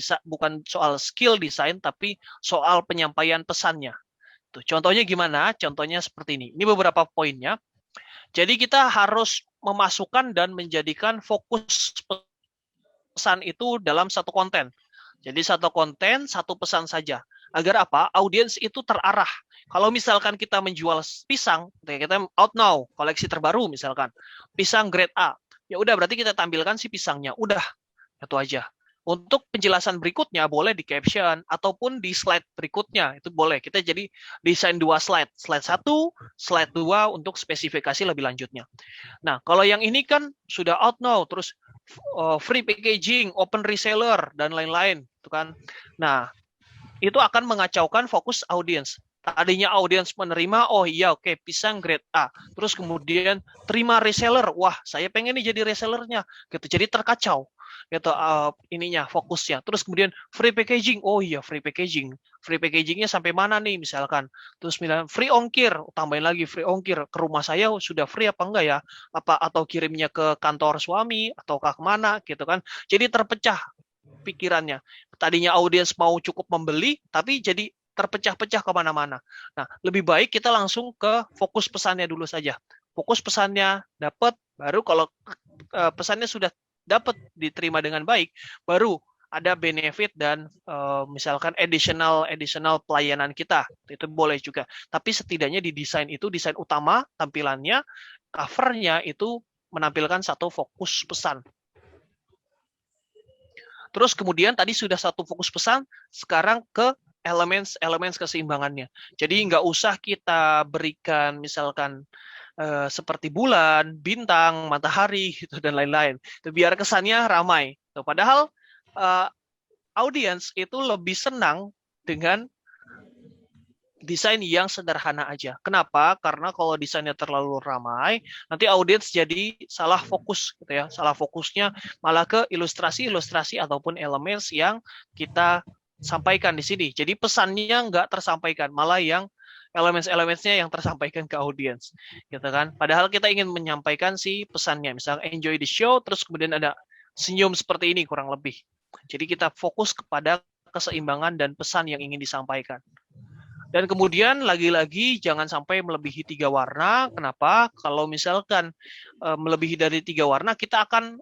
skill desain, tapi soal penyampaian pesannya. Tuh, contohnya gimana? Contohnya seperti ini. Ini beberapa poinnya. Jadi kita harus memasukkan dan menjadikan fokus pesan itu dalam satu konten. Jadi satu konten, satu pesan saja. Agar apa? Audiens itu terarah. Kalau misalkan kita menjual pisang, kita out now, koleksi terbaru misalkan, pisang grade A. Ya udah berarti kita tampilkan si pisangnya. Udah, itu aja. Untuk penjelasan berikutnya boleh di caption ataupun di slide berikutnya. Itu boleh. Kita jadi desain 2 slide. Slide 1, slide 2 untuk spesifikasi lebih lanjutnya. Nah, kalau yang ini kan sudah out now, terus free packaging, open reseller, dan lain-lain. Itu kan. Nah, itu akan mengacaukan fokus audiens. Tadinya audiens menerima, oh iya oke, pisang grade A. Terus kemudian terima reseller, wah saya pengen nih jadi resellernya. Gitu. Jadi terkacau. Gitu, ininya fokusnya. Terus kemudian free packaging, oh iya free packaging. Free packagingnya sampai mana nih misalkan. Terus free ongkir, tambahin lagi free ongkir. Ke rumah saya sudah free apa enggak ya? Apa atau kirimnya ke kantor suami atau ke mana gitu kan. Jadi terpecah pikirannya. Tadinya audiens mau cukup membeli, tapi jadi terpecah-pecah kemana-mana. Nah, lebih baik kita langsung ke fokus pesannya dulu saja. Fokus pesannya dapat, baru kalau pesannya sudah dapat diterima dengan baik, baru ada benefit dan misalkan additional pelayanan kita. Itu boleh juga. Tapi setidaknya di desain itu, desain utama, tampilannya, covernya itu menampilkan satu fokus pesan. Terus kemudian tadi sudah satu fokus pesan, sekarang ke elemen keseimbangannya. Jadi nggak usah kita berikan misalkan seperti bulan, bintang, matahari, gitu, dan lain-lain. Biar kesannya ramai. Padahal audiens itu lebih senang dengan desain yang sederhana aja. Kenapa? Karena kalau desainnya terlalu ramai, nanti audiens jadi salah fokus, gitu ya. Salah fokusnya malah ke ilustrasi-ilustrasi ataupun elemen yang kita sampaikan di sini. Jadi pesannya nggak tersampaikan, malah yang elemen-elemennya yang tersampaikan ke audiens, gitu kan. Padahal kita ingin menyampaikan si pesannya, misalnya enjoy the show, terus kemudian ada senyum seperti ini kurang lebih. Jadi kita fokus kepada keseimbangan dan pesan yang ingin disampaikan. Dan kemudian lagi-lagi jangan sampai melebihi 3 warna. Kenapa? Kalau misalkan melebihi dari 3 warna, kita akan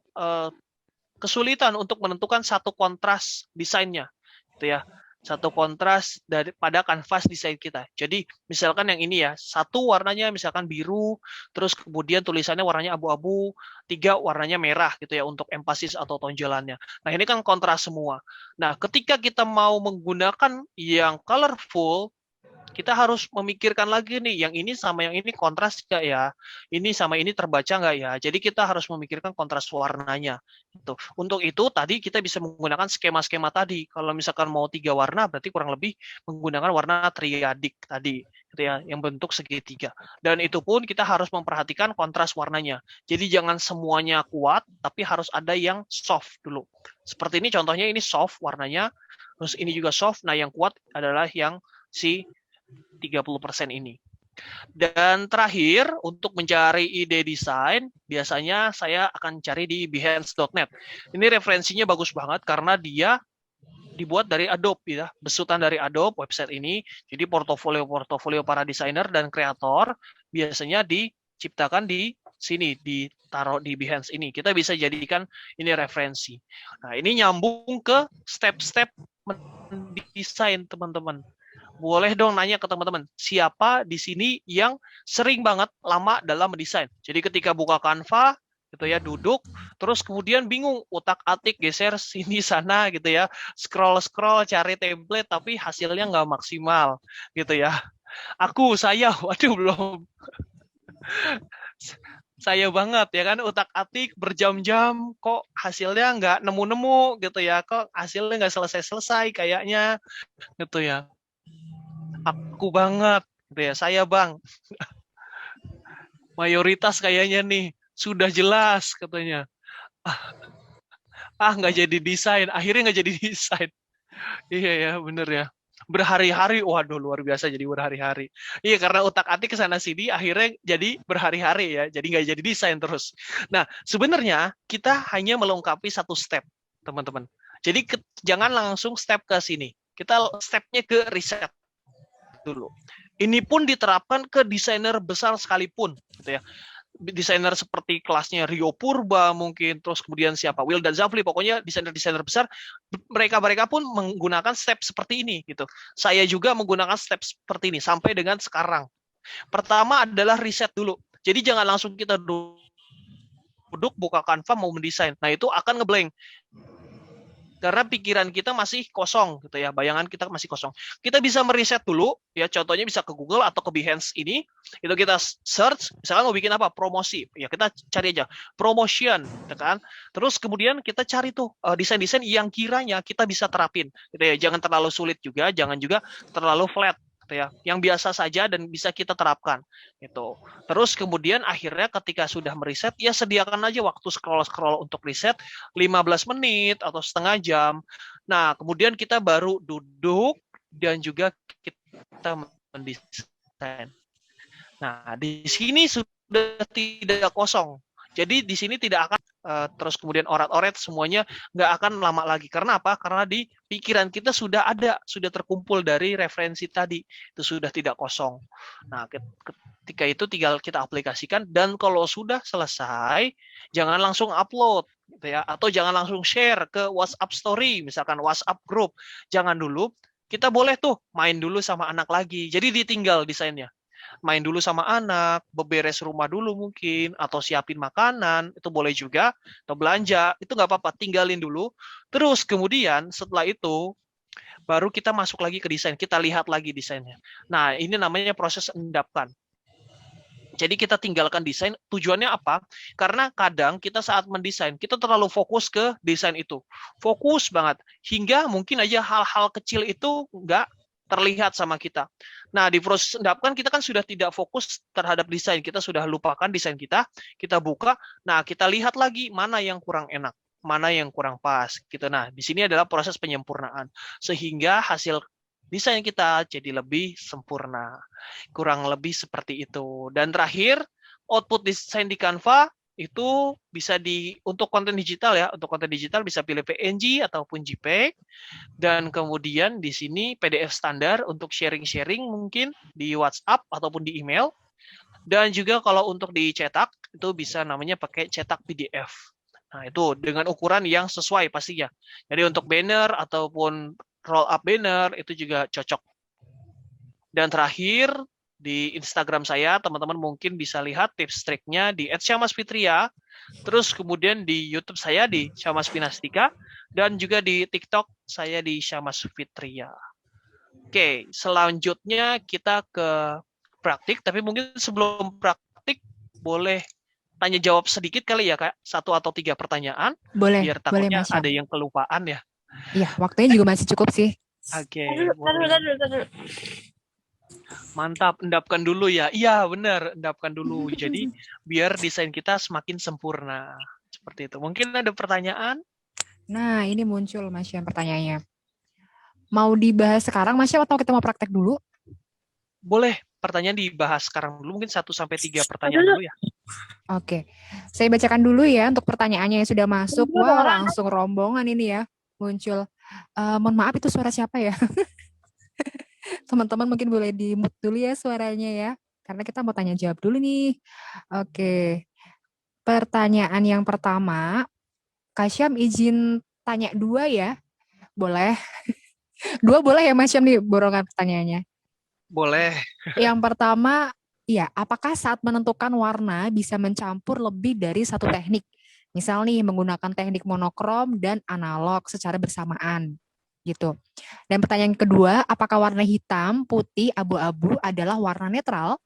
kesulitan untuk menentukan satu kontras desainnya, gitu ya. Satu kontras pada kanvas desain kita. Jadi misalkan yang ini ya, satu warnanya misalkan biru, terus kemudian tulisannya warnanya abu-abu, 3 warnanya merah gitu ya untuk empasis atau tonjolannya. Nah ini kan kontras semua. Nah ketika kita mau menggunakan yang colorful, kita harus memikirkan lagi nih, yang ini sama yang ini kontras nggak ya? Ini sama ini terbaca nggak ya? Jadi kita harus memikirkan kontras warnanya. Gitu. Untuk itu tadi kita bisa menggunakan skema-skema tadi. Kalau misalkan mau 3 warna, berarti kurang lebih menggunakan warna triadik tadi, gitu ya, yang bentuk segitiga. Dan itu pun kita harus memperhatikan kontras warnanya. Jadi jangan semuanya kuat, tapi harus ada yang soft dulu. Seperti ini contohnya, ini soft warnanya, terus ini juga soft. Nah yang kuat adalah yang si 30% ini. Dan terakhir, untuk mencari ide desain, biasanya saya akan cari di behance.net. Ini referensinya bagus banget karena dia dibuat dari Adobe ya, besutan dari Adobe website ini. Jadi portofolio para desainer dan kreator biasanya diciptakan di sini, ditaruh di Behance ini. Kita bisa jadikan ini referensi. Nah, ini nyambung ke step-step mendesain, teman-teman. Boleh dong nanya ke teman-teman, siapa di sini yang sering banget lama dalam mendesain? Jadi ketika buka Canva, gitu ya, duduk, terus kemudian bingung, utak-atik, geser sini sana, gitu ya, scroll-scroll, cari template, tapi hasilnya nggak maksimal, gitu ya. Saya, waduh belum. Saya banget ya kan, utak-atik berjam-jam, kok hasilnya nggak nemu-nemu, gitu ya, kok hasilnya nggak selesai-selesai kayaknya, gitu ya. Aku banget, gitu ya. Saya bang, mayoritas kayaknya nih sudah jelas katanya. Nggak jadi desain, akhirnya nggak jadi desain. Iya ya, bener ya. Berhari-hari, waduh luar biasa jadi berhari-hari. Iya karena utak-atik ke sana sini, akhirnya jadi berhari-hari ya, jadi nggak jadi desain terus. Nah sebenarnya kita hanya melengkapi satu step, teman-teman. Jadi jangan langsung step ke sini. Kita stepnya ke riset dulu. Ini pun diterapkan ke desainer besar sekalipun, gitu ya. Desainer seperti kelasnya Rio Purba mungkin, terus kemudian siapa Wildan Zafli, pokoknya desainer-desainer besar, mereka pun menggunakan step seperti ini, gitu. Saya juga menggunakan step seperti ini sampai dengan sekarang. Pertama adalah riset dulu. Jadi jangan langsung kita duduk buka Canva mau mendesain. Nah itu akan ngeblank. Karena pikiran kita masih kosong, gitu ya, bayangan kita masih kosong. Kita bisa meriset dulu, ya, contohnya bisa ke Google atau ke Behance ini, itu kita search, misalkan mau bikin apa, promosi, ya kita cari aja, promotion, ya kan. Terus kemudian kita cari tuh desain-desain yang kiranya kita bisa terapin, gitu ya, jangan terlalu sulit juga, jangan juga terlalu flat, gitu ya, yang biasa saja dan bisa kita terapkan, gitu. Terus kemudian akhirnya ketika sudah meriset, ya sediakan aja waktu scroll untuk riset 15 menit atau setengah jam. Nah, kemudian kita baru duduk dan juga kita mendesain. Nah, di sini sudah tidak kosong. Jadi di sini tidak akan terus kemudian orat-oret, semuanya nggak akan lama lagi. Karena apa? Karena di pikiran kita sudah ada, sudah terkumpul dari referensi tadi. Itu sudah tidak kosong. Nah, ketika itu tinggal kita aplikasikan, dan kalau sudah selesai, jangan langsung upload, gitu ya, atau jangan langsung share ke WhatsApp Story, misalkan WhatsApp Group. Jangan dulu. Kita boleh tuh main dulu sama anak lagi. Jadi ditinggal desainnya. main dulu sama anak, beberes rumah dulu mungkin, atau siapin makanan, itu boleh juga, atau belanja, itu nggak apa-apa, tinggalin dulu. Terus kemudian setelah itu, baru kita masuk lagi ke desain, kita lihat lagi desainnya. Nah, ini namanya proses endapkan. Jadi kita tinggalkan desain, tujuannya apa? Karena kadang kita saat mendesain, kita terlalu fokus ke desain itu. Fokus banget, hingga mungkin aja hal-hal kecil itu nggak terlihat sama kita. Nah, di proses endapkan kita kan sudah tidak fokus terhadap desain, kita sudah lupakan desain kita buka, nah kita lihat lagi mana yang kurang enak, mana yang kurang pas gitu. Nah, di sini adalah proses penyempurnaan sehingga hasil desain kita jadi lebih sempurna. Kurang lebih seperti itu. Dan terakhir, output desain di Canva itu bisa untuk konten digital ya, untuk konten digital bisa pilih PNG ataupun JPEG. Dan kemudian di sini PDF standar untuk sharing-sharing mungkin di WhatsApp ataupun di email. Dan juga kalau untuk dicetak itu bisa namanya pakai cetak PDF. Nah, itu dengan ukuran yang sesuai pastinya. Jadi untuk banner ataupun roll up banner itu juga cocok. Dan terakhir di Instagram saya, teman-teman mungkin bisa lihat tips triknya di @syamaspitria. Terus kemudian di YouTube saya di Syamas Pinastika dan juga di TikTok saya di Syamas Fitria. Oke, selanjutnya kita ke praktik, tapi mungkin sebelum praktik boleh tanya jawab sedikit kali ya Kak, 1 atau 3 pertanyaan.
Boleh,
Biar
boleh
takutnya
Mas Syam.
ada yang kelupaan ya.
Iya, waktunya juga masih cukup sih.
Oke. Mantap, endapkan dulu ya. Iya, benar, endapkan dulu. Jadi biar desain kita semakin sempurna. Seperti itu. Mungkin ada pertanyaan?
Nah, ini muncul Mas Syam pertanyaannya. Mau dibahas sekarang Mas Syam atau kita mau praktek dulu?
Boleh, pertanyaan dibahas sekarang dulu. Mungkin 1 sampai 3 pertanyaan dulu ya.
Oke. Saya bacakan dulu ya untuk pertanyaannya yang sudah masuk. Wah, langsung rombongan ini ya muncul. Mohon maaf itu suara siapa ya? Teman-teman mungkin boleh di-mute dulu ya suaranya ya. Karena kita mau tanya jawab dulu nih. Oke. Pertanyaan yang pertama, Kak Syam izin tanya 2 ya? Boleh? 2 boleh ya Mas Syam nih borongan pertanyaannya?
Boleh.
Yang pertama, ya, apakah saat menentukan warna bisa mencampur lebih dari satu teknik? Misal nih menggunakan teknik monokrom dan analog secara bersamaan gitu. Dan pertanyaan kedua, apakah warna hitam, putih, abu-abu adalah warna netral?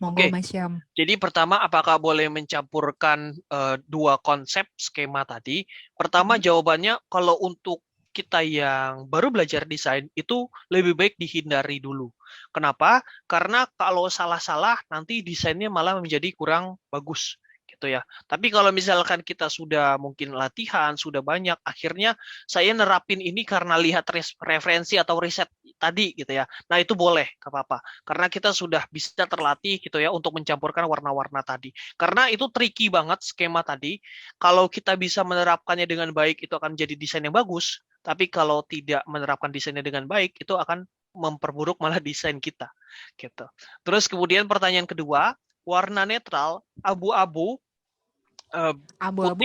Monggo Mas Syam.
Jadi pertama, apakah boleh mencampurkan 2 konsep skema tadi? Pertama jawabannya kalau untuk kita yang baru belajar desain itu lebih baik dihindari dulu. Kenapa? Karena kalau salah-salah nanti desainnya malah menjadi kurang bagus gitu ya. Tapi kalau misalkan kita sudah mungkin latihan, sudah banyak, akhirnya saya nerapin ini karena lihat referensi atau riset tadi gitu ya. Nah, itu boleh, nggak apa-apa. Karena kita sudah bisa terlatih gitu ya untuk mencampurkan warna-warna tadi. Karena itu tricky banget skema tadi. Kalau kita bisa menerapkannya dengan baik, itu akan jadi desain yang bagus. Tapi kalau tidak menerapkan desainnya dengan baik, itu akan memperburuk malah desain kita. Gitu. Terus kemudian pertanyaan kedua, warna netral, abu-abu,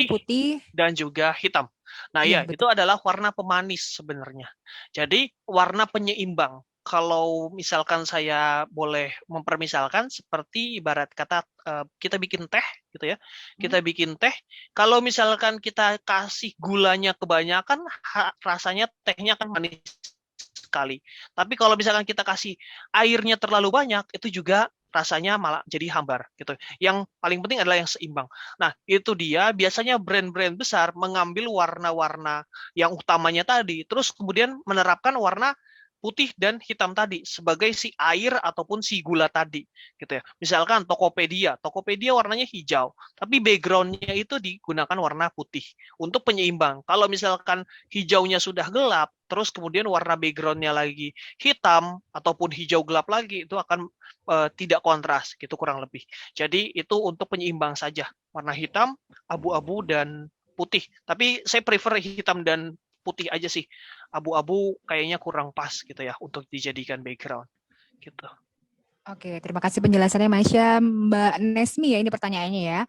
putih, dan juga hitam. Nah ya, itu adalah warna pemanis sebenarnya. Jadi warna penyeimbang. Kalau misalkan saya boleh mempermisalkan seperti ibarat kata kita bikin teh gitu ya. Kita bikin teh, kalau misalkan kita kasih gulanya kebanyakan, rasanya tehnya akan manis sekali. Tapi kalau misalkan kita kasih airnya terlalu banyak, itu juga rasanya malah jadi hambar gitu. Yang paling penting adalah yang seimbang. Nah, itu dia biasanya brand-brand besar mengambil warna-warna yang utamanya tadi, terus kemudian menerapkan warna putih dan hitam tadi sebagai si air ataupun si gula tadi gitu ya. Misalkan Tokopedia warnanya hijau, tapi background-nya itu digunakan warna putih untuk penyeimbang. Kalau misalkan hijaunya sudah gelap, terus kemudian warna background-nya lagi hitam ataupun hijau gelap lagi, itu akan tidak kontras gitu kurang lebih. Jadi itu untuk penyeimbang saja, warna hitam, abu-abu dan putih. Tapi saya prefer hitam dan putih aja sih. Abu-abu kayaknya kurang pas gitu ya untuk dijadikan background gitu.
Oke, terima kasih penjelasannya Mas Syam. Mbak Nesmi ya ini pertanyaannya ya.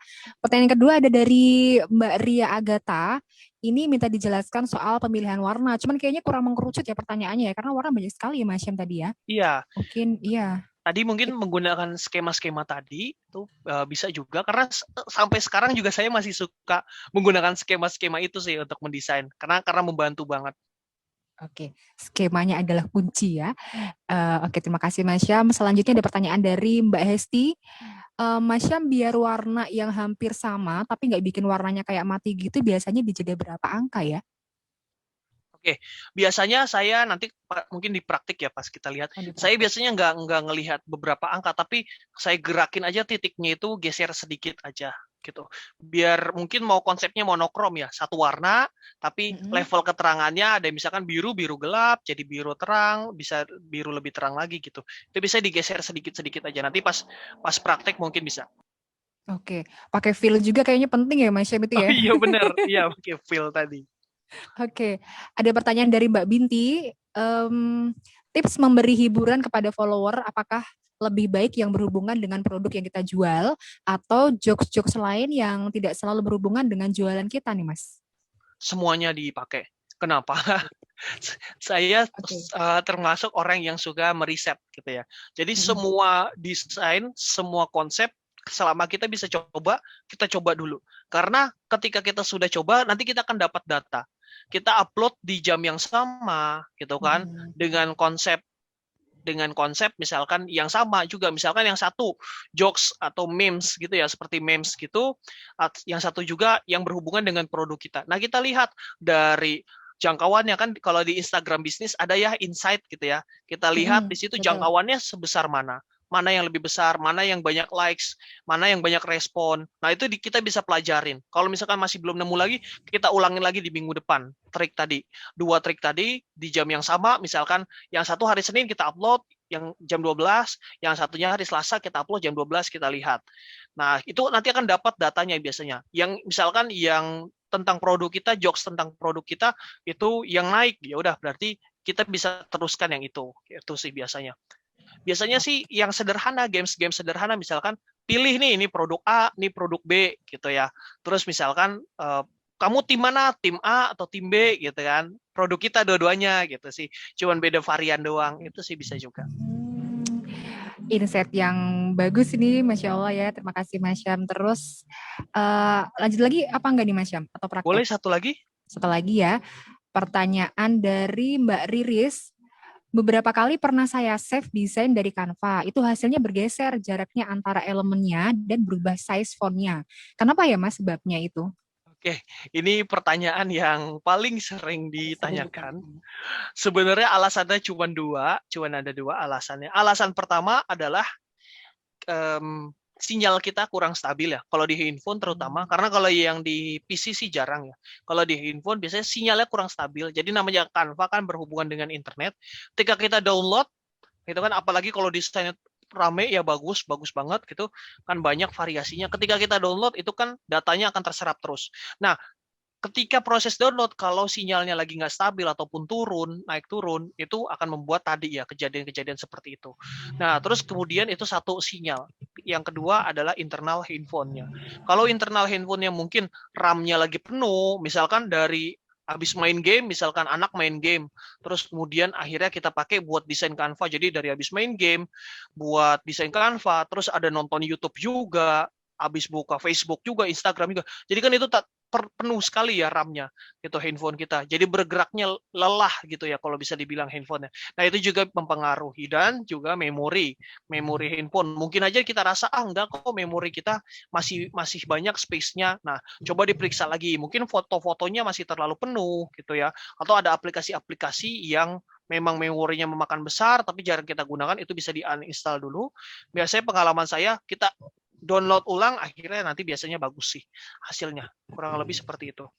Pertanyaan kedua ada dari Mbak Ria Agatha. Ini minta dijelaskan soal pemilihan warna. Cuman kayaknya kurang mengkerucut ya pertanyaannya ya, karena warna banyak sekali ya Mas Syam tadi ya.
Iya.
Mungkin iya.
tadi mungkin menggunakan skema-skema tadi itu bisa juga, karena sampai sekarang juga saya masih suka menggunakan skema-skema itu sih untuk mendesain, karena membantu banget.
Oke, skemanya adalah kunci ya. Oke, terima kasih Mas Syam. Selanjutnya ada pertanyaan dari Mbak Hesti. Mas Syam, biar warna yang hampir sama tapi nggak bikin warnanya kayak mati gitu, biasanya dijaga berapa angka ya?
Oke, biasanya saya nanti mungkin di praktik ya pas kita lihat. Saya biasanya nggak ngelihat beberapa angka, tapi saya gerakin aja titiknya itu geser sedikit aja gitu. Biar mungkin mau konsepnya monokrom ya, satu warna, tapi level keterangannya ada misalkan biru gelap, jadi biru terang, bisa biru lebih terang lagi gitu. Itu bisa digeser sedikit-sedikit aja. Nanti pas praktek mungkin bisa.
Oke, pakai feel juga kayaknya penting ya Mas Syam itu ya.
Oh, iya benar, iya pakai feel tadi.
Oke, ada pertanyaan dari Mbak Binti. Tips memberi hiburan kepada follower, apakah lebih baik yang berhubungan dengan produk yang kita jual atau jokes-jokes lain yang tidak selalu berhubungan dengan jualan kita nih, Mas?
Semuanya dipakai. Kenapa? Saya termasuk orang yang suka meriset gitu ya. Jadi semua desain, semua konsep, selama kita bisa coba, kita coba dulu. Karena ketika kita sudah coba, nanti kita akan dapat data. Kita upload di jam yang sama gitu kan, dengan konsep misalkan yang sama juga, misalkan yang satu jokes atau memes gitu ya, seperti memes gitu, yang satu juga yang berhubungan dengan produk kita. Nah, kita lihat dari jangkauannya kan, kalau di Instagram bisnis ada ya insight gitu ya, kita lihat di situ jangkauannya sebesar mana yang lebih besar, mana yang banyak likes, mana yang banyak respon. Nah, itu kita bisa pelajarin. Kalau misalkan masih belum nemu lagi, kita ulangin lagi di minggu depan. Trik tadi, 2 trik tadi di jam yang sama, misalkan yang satu hari Senin kita upload yang jam 12, yang satunya hari Selasa kita upload jam 12, kita lihat. Nah, itu nanti akan dapat datanya biasanya. Yang misalkan yang tentang produk kita, jokes tentang produk kita itu yang naik, ya udah berarti kita bisa teruskan yang itu. Itu sih biasanya. Biasanya sih yang sederhana, games sederhana, misalkan pilih nih, ini produk A, ini produk B gitu ya. Terus misalkan kamu tim mana, tim A atau tim B gitu kan. Produk kita dua-duanya gitu sih. Cuman beda varian doang, itu sih bisa juga.
Insight yang bagus ini, Masya Allah ya. Terima kasih Mas Syam. Terus lanjut lagi apa enggak nih Mas Syam? Atau praktek?
Boleh satu lagi?
Satu lagi ya. Pertanyaan dari Mbak Riris. Beberapa kali pernah saya save desain dari Canva, itu hasilnya bergeser jaraknya antara elemennya dan berubah size fontnya. Kenapa ya Mas sebabnya itu?
Oke, ini pertanyaan yang paling sering ditanyakan. Sebenarnya alasannya cuma ada dua alasannya. Alasan pertama adalah sinyal kita kurang stabil ya. Kalau di handphone terutama, karena kalau yang di PC sih jarang ya. Kalau di handphone biasanya sinyalnya kurang stabil. Jadi namanya Canva kan berhubungan dengan internet. Ketika kita download, itu kan apalagi kalau desainnya rame ya, bagus banget gitu. Kan banyak variasinya. Ketika kita download itu kan datanya akan terserap terus. Nah, ketika proses download, kalau sinyalnya lagi nggak stabil ataupun naik turun, itu akan membuat tadi ya kejadian-kejadian seperti itu. Nah, terus kemudian itu satu sinyal. Yang kedua adalah internal handphonenya. Kalau internal handphonenya mungkin RAM-nya lagi penuh, misalkan dari habis main game, misalkan anak main game, terus kemudian akhirnya kita pakai buat desain Canva, jadi dari habis main game, buat desain Canva, terus ada nonton YouTube juga, habis buka Facebook juga, Instagram juga, jadi kan itu penuh sekali ya RAM-nya itu handphone kita. Jadi bergeraknya lelah gitu ya kalau bisa dibilang handphonenya. Nah, itu juga mempengaruhi, dan juga memori handphone. Mungkin aja kita rasa enggak kok, memori kita masih banyak space-nya. Nah, coba diperiksa lagi. Mungkin foto-fotonya masih terlalu penuh gitu ya. Atau ada aplikasi-aplikasi yang memang memorinya memakan besar tapi jarang kita gunakan, itu bisa di-uninstall dulu. Biasanya pengalaman saya, kita download ulang, akhirnya nanti biasanya bagus sih hasilnya. Kurang lebih seperti itu.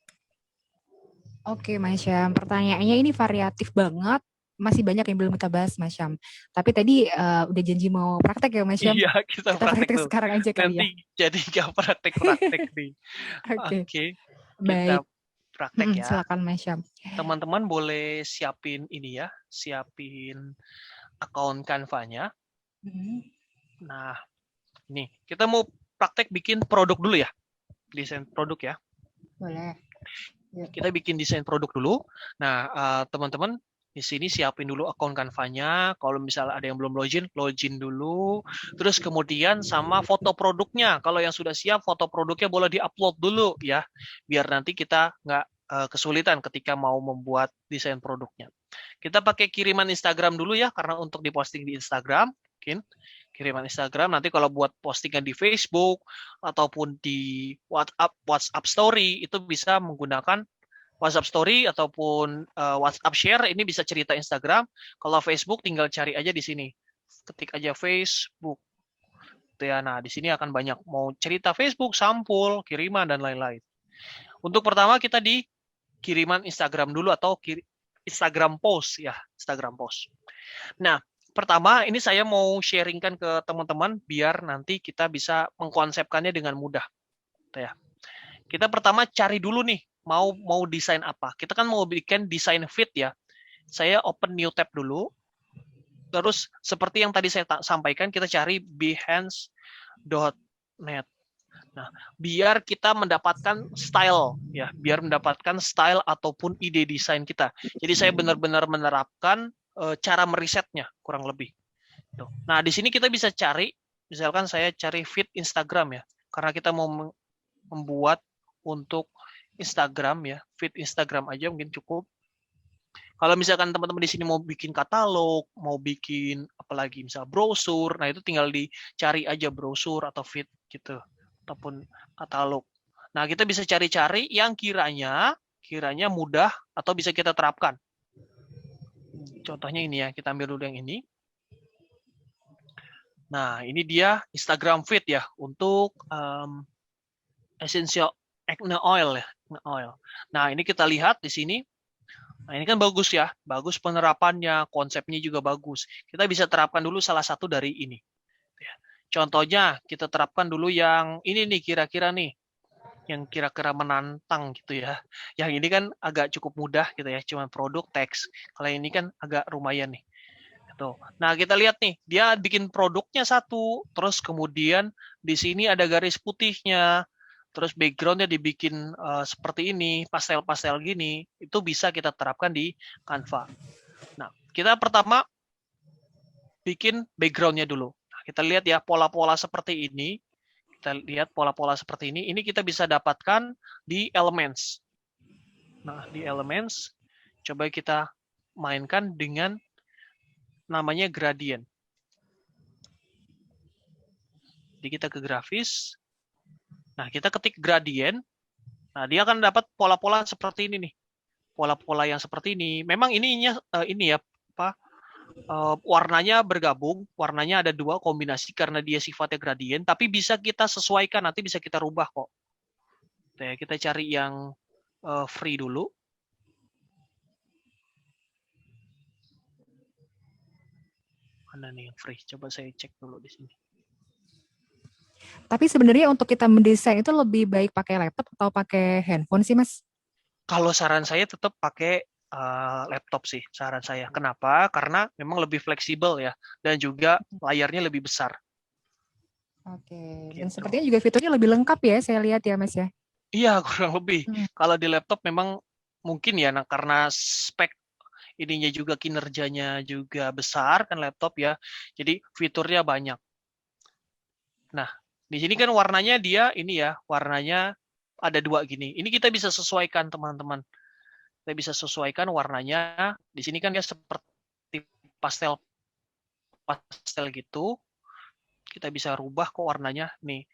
Oke Mas Syam, pertanyaannya ini variatif banget. Masih banyak yang belum kita bahas Mas Syam. Tapi tadi udah janji mau praktek ya Mas Syam?
Iya, kita praktek
sekarang aja kali
nanti ya. Jadi gak praktek nih. Oke.
Baik.
Kita praktek ya.
Silakan Mas Syam.
Teman-teman boleh siapin akun Canva-nya. Nah, nih, kita mau praktek bikin produk dulu ya. Desain produk ya.
Boleh.
Kita bikin desain produk dulu. Nah, teman-teman Di sini siapin dulu akun Canva-nya. Kalau misalnya ada yang belum login dulu. Terus kemudian sama foto produknya. Kalau yang sudah siap, foto produknya boleh di-upload dulu ya. Biar nanti kita nggak kesulitan ketika mau membuat desain produknya. Kita pakai kiriman Instagram dulu ya, karena untuk diposting di Instagram. Mungkin kiriman Instagram. Nanti kalau buat postingan di Facebook ataupun di WhatsApp Story, itu bisa menggunakan WhatsApp Story ataupun WhatsApp Share, ini bisa cerita Instagram. Kalau Facebook tinggal cari aja di sini. Ketik aja Facebook. Ya, nah, di sini akan banyak mau cerita Facebook, sampul, kiriman, dan lain-lain. Untuk pertama kita di kiriman Instagram dulu atau Instagram post ya, Instagram post. Nah, pertama ini saya mau sharingkan ke teman-teman biar nanti kita bisa mengkonsepkannya dengan mudah. Ya. Kita pertama cari dulu nih, mau desain apa. Kita kan mau bikin desain feed ya. Saya open new tab dulu. Terus seperti yang tadi saya sampaikan, kita cari behance.net. Nah, biar kita mendapatkan style ya, biar mendapatkan style ataupun ide desain kita. Jadi saya benar-benar menerapkan cara merisetnya kurang lebih. Nah, di sini kita bisa cari, misalkan saya cari feed Instagram ya, karena kita mau membuat untuk Instagram ya, feed Instagram aja mungkin cukup. Kalau misalkan teman-teman di sini mau bikin katalog, mau bikin apalagi misal brosur, nah itu tinggal dicari aja brosur atau feed gitu, ataupun katalog. Nah, kita bisa cari-cari yang kiranya mudah atau bisa kita terapkan. Contohnya ini ya, kita ambil dulu yang ini. Nah, ini dia Instagram feed ya untuk essential acne oil ya, acne oil. Nah, ini kita lihat di sini. Nah, ini kan bagus ya, bagus penerapannya, konsepnya juga bagus. Kita bisa terapkan dulu salah satu dari ini. Contohnya, kita terapkan dulu yang ini nih, kira-kira nih, yang kira-kira menantang gitu ya. Yang ini kan agak cukup mudah gitu ya, cuma produk teks. Kalau ini kan agak lumayan nih. Tuh. Nah, kita lihat nih, dia bikin produknya satu, terus kemudian di sini ada garis putihnya, terus backgroundnya dibikin seperti ini, pastel-pastel gini, itu bisa kita terapkan di Canva. Nah, kita pertama bikin backgroundnya dulu. Nah, kita lihat ya, pola-pola seperti ini, kita lihat pola-pola seperti ini kita bisa dapatkan di Elements. Nah, di Elements, coba kita mainkan dengan namanya gradient. Jadi kita ke grafis. Nah, kita ketik gradient. Nah, dia akan dapat pola-pola seperti ini nih. Pola-pola yang seperti ini. Memang ininya ini ya, warnanya bergabung. Warnanya ada dua kombinasi karena dia sifatnya gradient. Tapi bisa kita sesuaikan. Nanti bisa kita rubah kok. Nah, kita cari yang free dulu. Mana nih yang free? Coba saya cek dulu di sini.
Tapi sebenarnya untuk kita mendesain itu lebih baik pakai laptop atau pakai handphone sih, Mas?
Kalau saran saya tetap pakai laptop sih, saran saya. Kenapa? Karena memang lebih fleksibel ya, dan juga layarnya lebih besar.
Oke.
Gitu.
Dan sepertinya juga fiturnya lebih lengkap ya, saya lihat ya, Mas ya.
Iya, kurang lebih. Kalau di laptop memang mungkin ya, nah, karena spek ininya juga kinerjanya juga besar kan laptop ya, jadi fiturnya banyak. Nah, di sini kan warnanya dia ini ya, warnanya ada dua gini. Ini kita bisa sesuaikan teman-teman. Kita bisa sesuaikan warnanya. Di sini kan dia seperti pastel gitu. Kita bisa rubah kok warnanya nih.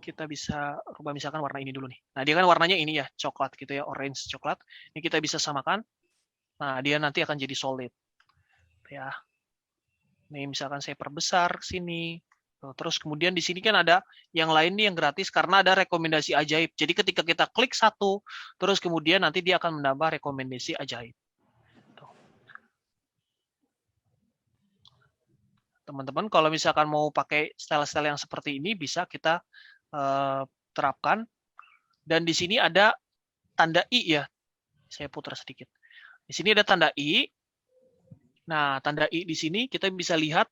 Kita bisa rubah misalkan warna ini dulu nih. Nah, dia kan warnanya ini ya, coklat gitu ya, orange coklat. Ini kita bisa samakan. Nah, dia nanti akan jadi solid. Ya. Nih misalkan saya perbesar sini. Terus kemudian di sini kan ada yang lain nih yang gratis karena ada rekomendasi ajaib. Jadi ketika kita klik satu, terus kemudian nanti dia akan menambah rekomendasi ajaib. Teman-teman kalau misalkan mau pakai style-style yang seperti ini bisa kita terapkan. Dan di sini ada tanda I ya. Saya putar sedikit. Di sini ada tanda I. Nah, tanda I di sini kita bisa lihat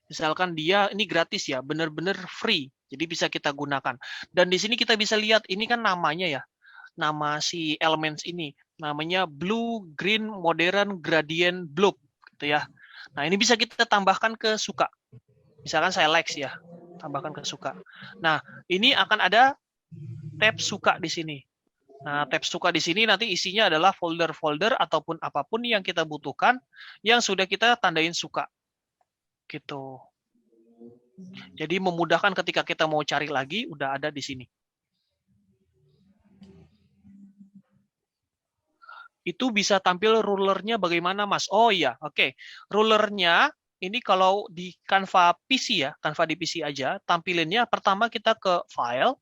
misalkan dia ini gratis ya, benar-benar free. Jadi bisa kita gunakan. Dan di sini kita bisa lihat ini kan namanya ya. Nama si Elements ini. namanya blue green modern gradient blob gitu ya. Nah, ini bisa kita tambahkan ke suka. Misalkan saya likes ya, tambahkan ke suka. Nah, ini akan ada tab suka di sini. Nah, tab suka di sini nanti isinya adalah folder-folder ataupun apapun yang kita butuhkan yang sudah kita tandain suka. Gitu. Jadi memudahkan ketika kita mau cari lagi, udah ada di sini. Itu bisa tampil rulernya bagaimana, Mas? Oh iya, oke. Rulernya ini kalau di Canva PC ya, Canva di PC aja, tampilinnya pertama kita ke file,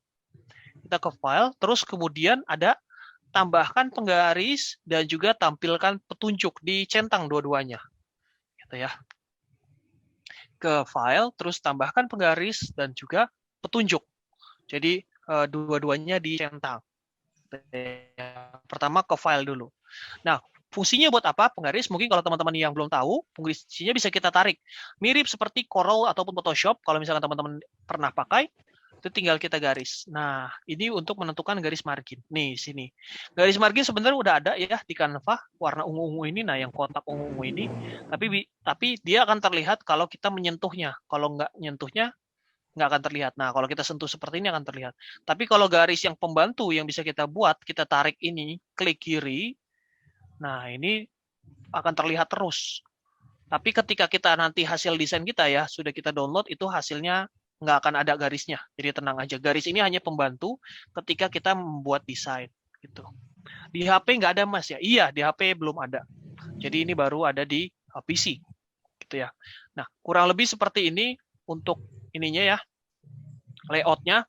terus kemudian ada tambahkan penggaris dan juga tampilkan petunjuk, dicentang dua-duanya. Gitu ya. Ke file, terus tambahkan penggaris dan juga petunjuk. Jadi dua-duanya dicentang. Pertama ke file dulu. Nah, fungsinya buat apa? Penggaris, mungkin kalau teman-teman yang belum tahu, fungsinya bisa kita tarik. Mirip seperti Corel ataupun Photoshop, kalau misalkan teman-teman pernah pakai, itu tinggal kita garis. Nah, ini untuk menentukan garis margin. Nih, sini. Garis margin sebenarnya udah ada ya di Canva, warna ungu-ungu ini, nah yang kotak ungu-ungu ini. Tapi dia akan terlihat kalau kita menyentuhnya. Kalau nggak nyentuhnya, nggak akan terlihat. Nah, kalau kita sentuh seperti ini akan terlihat. Tapi kalau garis yang pembantu yang bisa kita buat, kita tarik ini, klik kiri, nah ini akan terlihat terus. Tapi ketika kita nanti hasil desain kita ya, sudah kita download, itu hasilnya nggak akan ada garisnya. Jadi tenang aja. Garis ini hanya pembantu ketika kita membuat desain. Gitu. Di HP nggak ada, Mas ya? Iya, di HP belum ada. Jadi ini baru ada di PC. Gitu ya. Nah, kurang lebih seperti ini untuk ininya ya, layoutnya.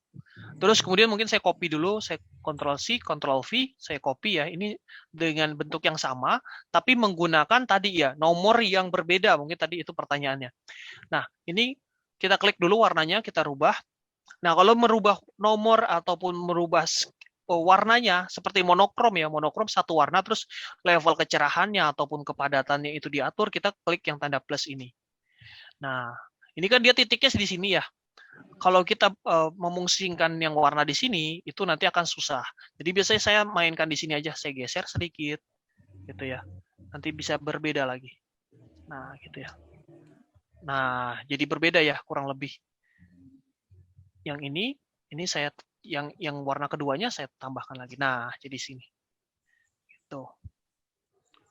Terus kemudian mungkin saya copy dulu, saya Ctrl+C, Ctrl+V, saya copy ya. Ini dengan bentuk yang sama, tapi menggunakan tadi ya, nomor yang berbeda. Mungkin tadi itu pertanyaannya. Nah, ini kita klik dulu warnanya, kita rubah. Nah, kalau merubah nomor ataupun merubah warnanya, seperti monokrom ya, monokrom satu warna, terus level kecerahannya ataupun kepadatannya itu diatur, kita klik yang tanda plus ini. Nah, ini kan dia titiknya di sini ya. Kalau kita memungsingkan yang warna di sini, itu nanti akan susah. Jadi biasanya saya mainkan di sini aja, saya geser sedikit, gitu ya. Nanti bisa berbeda lagi. Nah, gitu ya. Nah, jadi berbeda ya, kurang lebih. Yang ini saya yang warna keduanya saya tambahkan lagi. Nah, jadi sini. Gitu.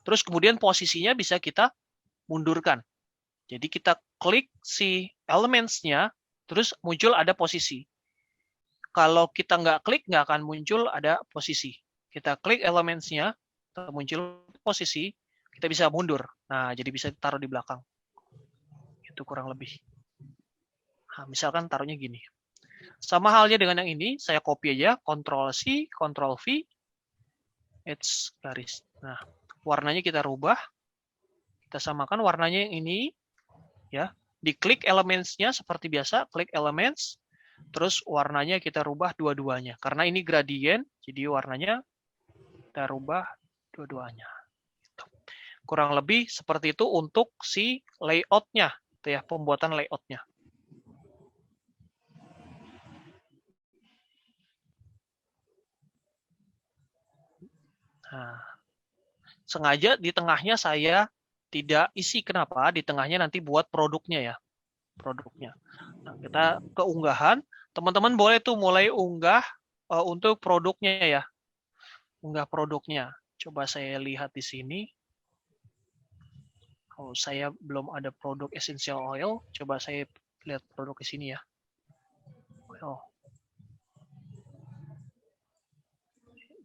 Terus kemudian posisinya bisa kita mundurkan. Jadi kita klik si elements-nya, terus muncul ada posisi. Kalau kita nggak klik, nggak akan muncul ada posisi. Kita klik elements-nya, muncul posisi, kita bisa mundur. Nah, jadi bisa taruh di belakang. Itu kurang lebih. Nah, misalkan taruhnya gini. Sama halnya dengan yang ini, saya copy aja, Ctrl+C, Ctrl+V, It's garis. Nah, warnanya kita rubah. Kita samakan warnanya yang ini, ya. Diklik elements-nya seperti biasa, klik elements, terus warnanya kita rubah dua-duanya. Karena ini gradient, jadi warnanya kita rubah dua-duanya. Kurang lebih seperti itu untuk si layout-nya, ya, pembuatan layout-nya. Nah, sengaja di tengahnya saya tidak isi. Kenapa? Di tengahnya nanti buat produknya ya. Produknya. Nah, kita ke unggahan. Teman-teman boleh tuh mulai unggah untuk produknya ya. Unggah produknya. Coba saya lihat di sini. Kalau saya belum ada produk essential oil, coba saya lihat produk di sini ya. Oh.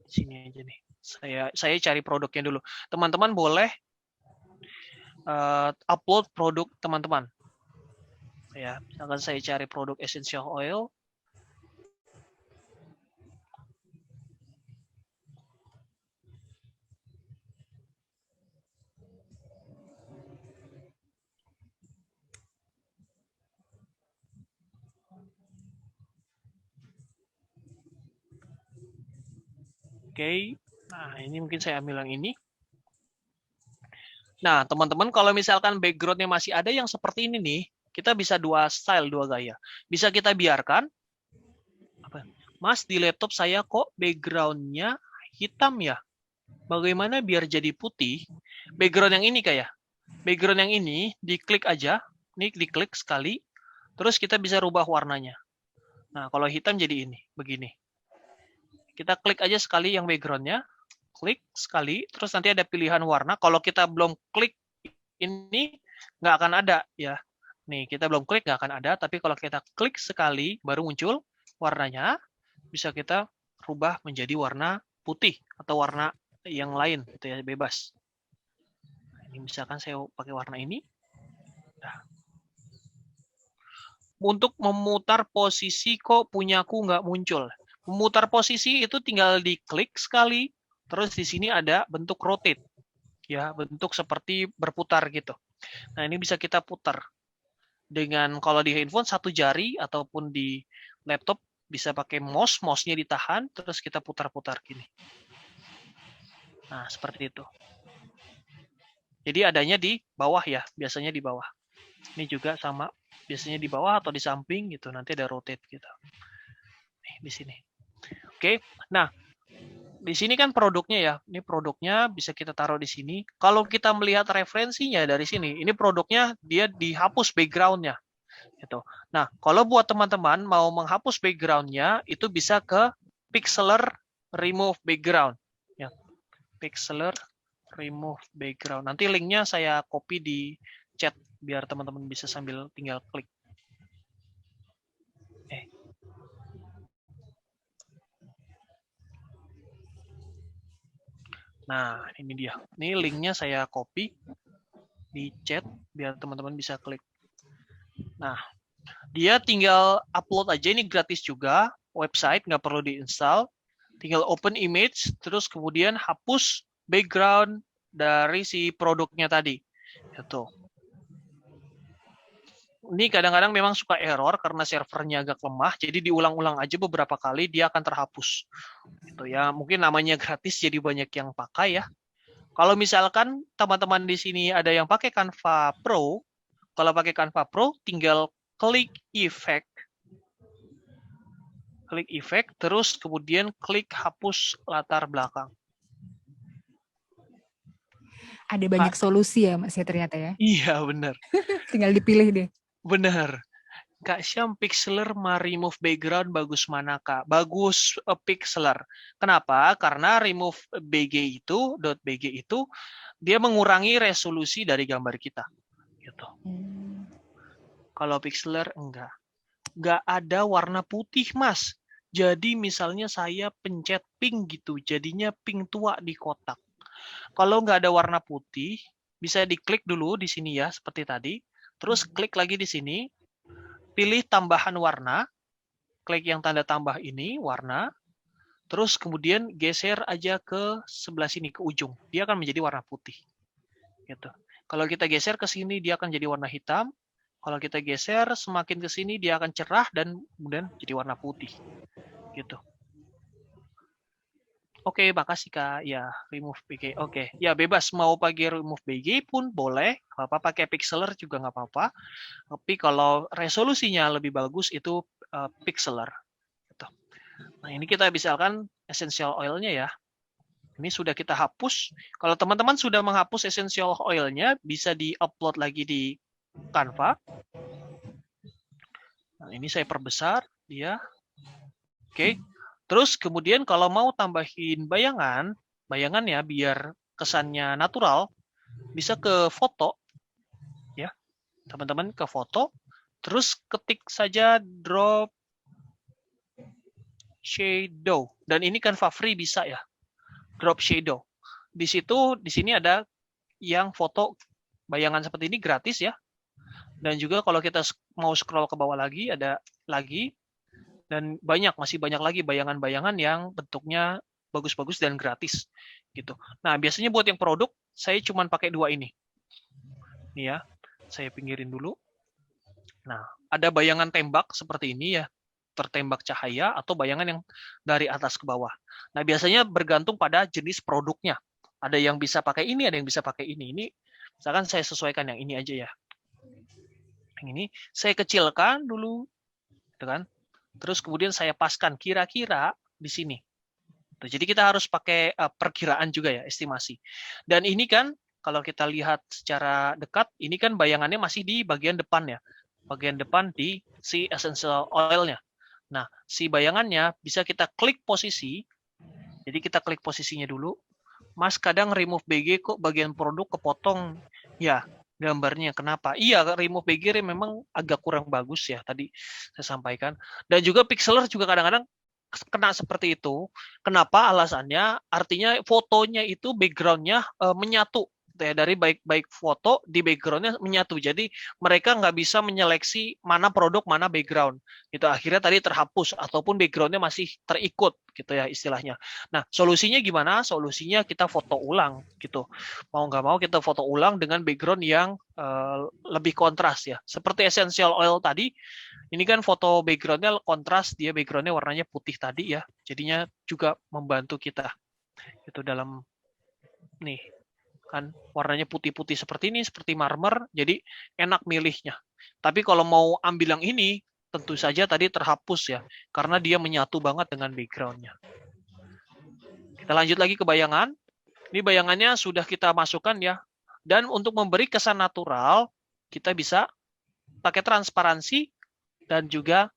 Di sini aja nih. Saya cari produknya dulu. Teman-teman boleh upload produk teman-teman. Ya, misalkan saya cari produk essential oil. Oke. Nah, ini mungkin saya ambil yang ini. Nah, teman-teman, kalau misalkan background-nya masih ada yang seperti ini nih, kita bisa dua style, dua gaya. Bisa kita biarkan. Mas, di laptop saya kok background-nya hitam ya? bagaimana biar jadi putih? Background yang ini kayak. Background yang ini diklik aja. Nih diklik sekali. Terus kita bisa rubah warnanya. Nah, kalau hitam jadi ini, begini. Kita klik aja sekali yang backgroundnya. Klik sekali. Terus nanti ada pilihan warna. Kalau kita belum klik ini, nggak akan ada ya. Nih, kita belum klik, nggak akan ada. Tapi kalau kita klik sekali, baru muncul warnanya. Bisa kita rubah menjadi warna putih atau warna yang lain, itu ya, bebas. Ini misalkan saya pakai warna ini. Nah. Untuk memutar posisi kok punyaku nggak muncul. Memutar posisi itu tinggal diklik sekali, terus di sini ada bentuk rotate, ya, bentuk seperti berputar gitu. Nah, ini bisa kita putar dengan kalau di handphone 1 jari ataupun di laptop bisa pakai mouse-nya ditahan, terus kita putar-putar gini. Nah, seperti itu. Jadi adanya di bawah ya, biasanya di bawah. Ini juga sama, biasanya di bawah atau di samping gitu, nanti ada rotate gitu. Nih, di sini. Oke, nah di sini kan produknya ya, ini produknya bisa kita taruh di sini. Kalau kita melihat referensinya dari sini, ini produknya dia dihapus backgroundnya. Gitu. Nah, kalau buat teman-teman mau menghapus backgroundnya, itu bisa ke Pixlr Remove Background. Ya, Pixlr Remove Background. Nanti linknya saya copy di chat biar teman-teman bisa sambil tinggal klik. Nah, ini dia. Ini linknya saya copy di chat biar teman-teman bisa klik. Nah, dia tinggal upload aja, ini gratis juga, website, nggak perlu diinstal. Tinggal open image, terus kemudian hapus background dari si produknya tadi. Gitu. Ini kadang-kadang memang suka error karena servernya agak lemah, jadi diulang-ulang aja beberapa kali, dia akan terhapus. Gitu ya, mungkin namanya gratis, jadi banyak yang pakai ya. Kalau misalkan teman-teman di sini ada yang pakai Canva Pro, kalau pakai Canva Pro, tinggal klik effect, terus kemudian klik hapus latar belakang.
Ada banyak solusi ya Mas ya ternyata ya.
Iya benar.
Tinggal dipilih deh.
Benar. Kak Syam, Pixlr remove background bagus mana Kak? Bagus Pixlr. Kenapa? Karena remove BG itu, .bg itu dia mengurangi resolusi dari gambar kita. Gitu. Kalau Pixlr enggak. Enggak ada warna putih, Mas. Jadi misalnya saya pencet pink gitu, jadinya pink tua di kotak. Kalau nggak ada warna putih, bisa diklik dulu di sini ya, seperti tadi. Terus klik lagi di sini, pilih tambahan warna, klik yang tanda tambah ini, warna, terus kemudian geser aja ke sebelah sini, ke ujung. Dia akan menjadi warna putih. Gitu. Kalau kita geser ke sini, dia akan jadi warna hitam. Kalau kita geser semakin ke sini, dia akan cerah dan kemudian jadi warna putih. Gitu. Oke, makasih Kak. Ya, remove BG. Oke, ya bebas mau pakai remove BG pun boleh. Apa pakai Pixlr juga nggak apa-apa. Tapi kalau resolusinya lebih bagus itu Pixlr. Gitu. Nah, ini kita misalkan essential oil-nya ya. Ini sudah kita hapus. Kalau teman-teman sudah menghapus essential oil-nya, bisa di-upload lagi di Canva. Nah, ini saya perbesar dia. Oke. Terus kemudian kalau mau tambahin bayangan ya biar kesannya natural, bisa ke foto, ya teman-teman ke foto, terus ketik saja drop shadow, dan ini Canva free bisa ya, drop shadow. Di sini ada yang foto bayangan seperti ini gratis ya, dan juga kalau kita mau scroll ke bawah lagi ada lagi. Dan masih banyak lagi bayangan-bayangan yang bentuknya bagus-bagus dan gratis gitu. Nah, biasanya buat yang produk saya cuma pakai 2 ini. Nih ya, saya pinggirin dulu. Nah, ada bayangan tembak seperti ini ya, tertembak cahaya atau bayangan yang dari atas ke bawah. Nah, biasanya bergantung pada jenis produknya. Ada yang bisa pakai ini, ada yang bisa pakai ini. Ini misalkan saya sesuaikan yang ini aja ya. Yang ini saya kecilkan dulu, gitu kan? Terus kemudian saya paskan kira-kira di sini. Jadi kita harus pakai perkiraan juga ya, estimasi. Dan ini kan kalau kita lihat secara dekat, ini kan bayangannya masih di bagian depan ya. Bagian depan di si essential oil-nya. Nah, si bayangannya bisa kita klik posisi. Jadi kita klik posisinya dulu. Mas, kadang remove BG kok bagian produk kepotong. Ya, gambarnya kenapa? Iya, remove BG memang agak kurang bagus ya, tadi saya sampaikan. Dan juga pixeler juga kadang-kadang kena seperti itu. Kenapa? Alasannya, artinya fotonya itu background-nya menyatu. Ya, dari baik foto di background-nya menyatu. Jadi mereka nggak bisa menyeleksi mana produk, mana background. Gitu. Akhirnya tadi terhapus ataupun background-nya masih terikut gitu ya istilahnya. Nah, solusinya gimana? Solusinya kita foto ulang gitu. Mau nggak mau kita foto ulang dengan background yang lebih kontras ya. Seperti essential oil tadi, ini kan foto background-nya kontras, dia background-nya warnanya putih tadi ya. Jadinya juga membantu kita itu dalam nih kan warnanya putih-putih seperti ini, seperti marmer, jadi enak milihnya. Tapi kalau mau ambil yang ini, tentu saja tadi terhapus ya, karena dia menyatu banget dengan background-nya. Kita lanjut lagi ke bayangan. Ini bayangannya sudah kita masukkan ya. Dan untuk memberi kesan natural, kita bisa pakai transparansi dan juga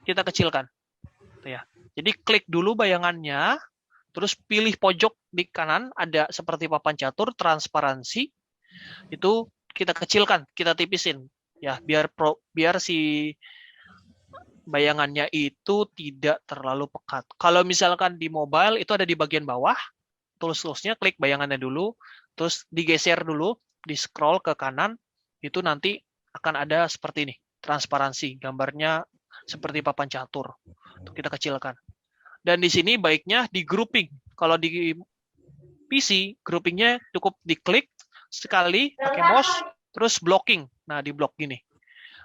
kita kecilkan. Ya. Jadi klik dulu bayangannya, terus pilih pojok di kanan ada seperti papan catur transparansi, itu kita kecilkan, kita tipisin ya biar si bayangannya itu tidak terlalu pekat. Kalau misalkan di mobile itu ada di bagian bawah, tools-toolsnya klik bayangannya dulu, terus digeser dulu, di scroll ke kanan, itu nanti akan ada seperti ini, transparansi, gambarnya seperti papan catur. Kita kecilkan. Dan di sini baiknya di grouping. Kalau di PC, groupingnya cukup diklik sekali, pakai mouse, terus blocking. Nah, di block gini.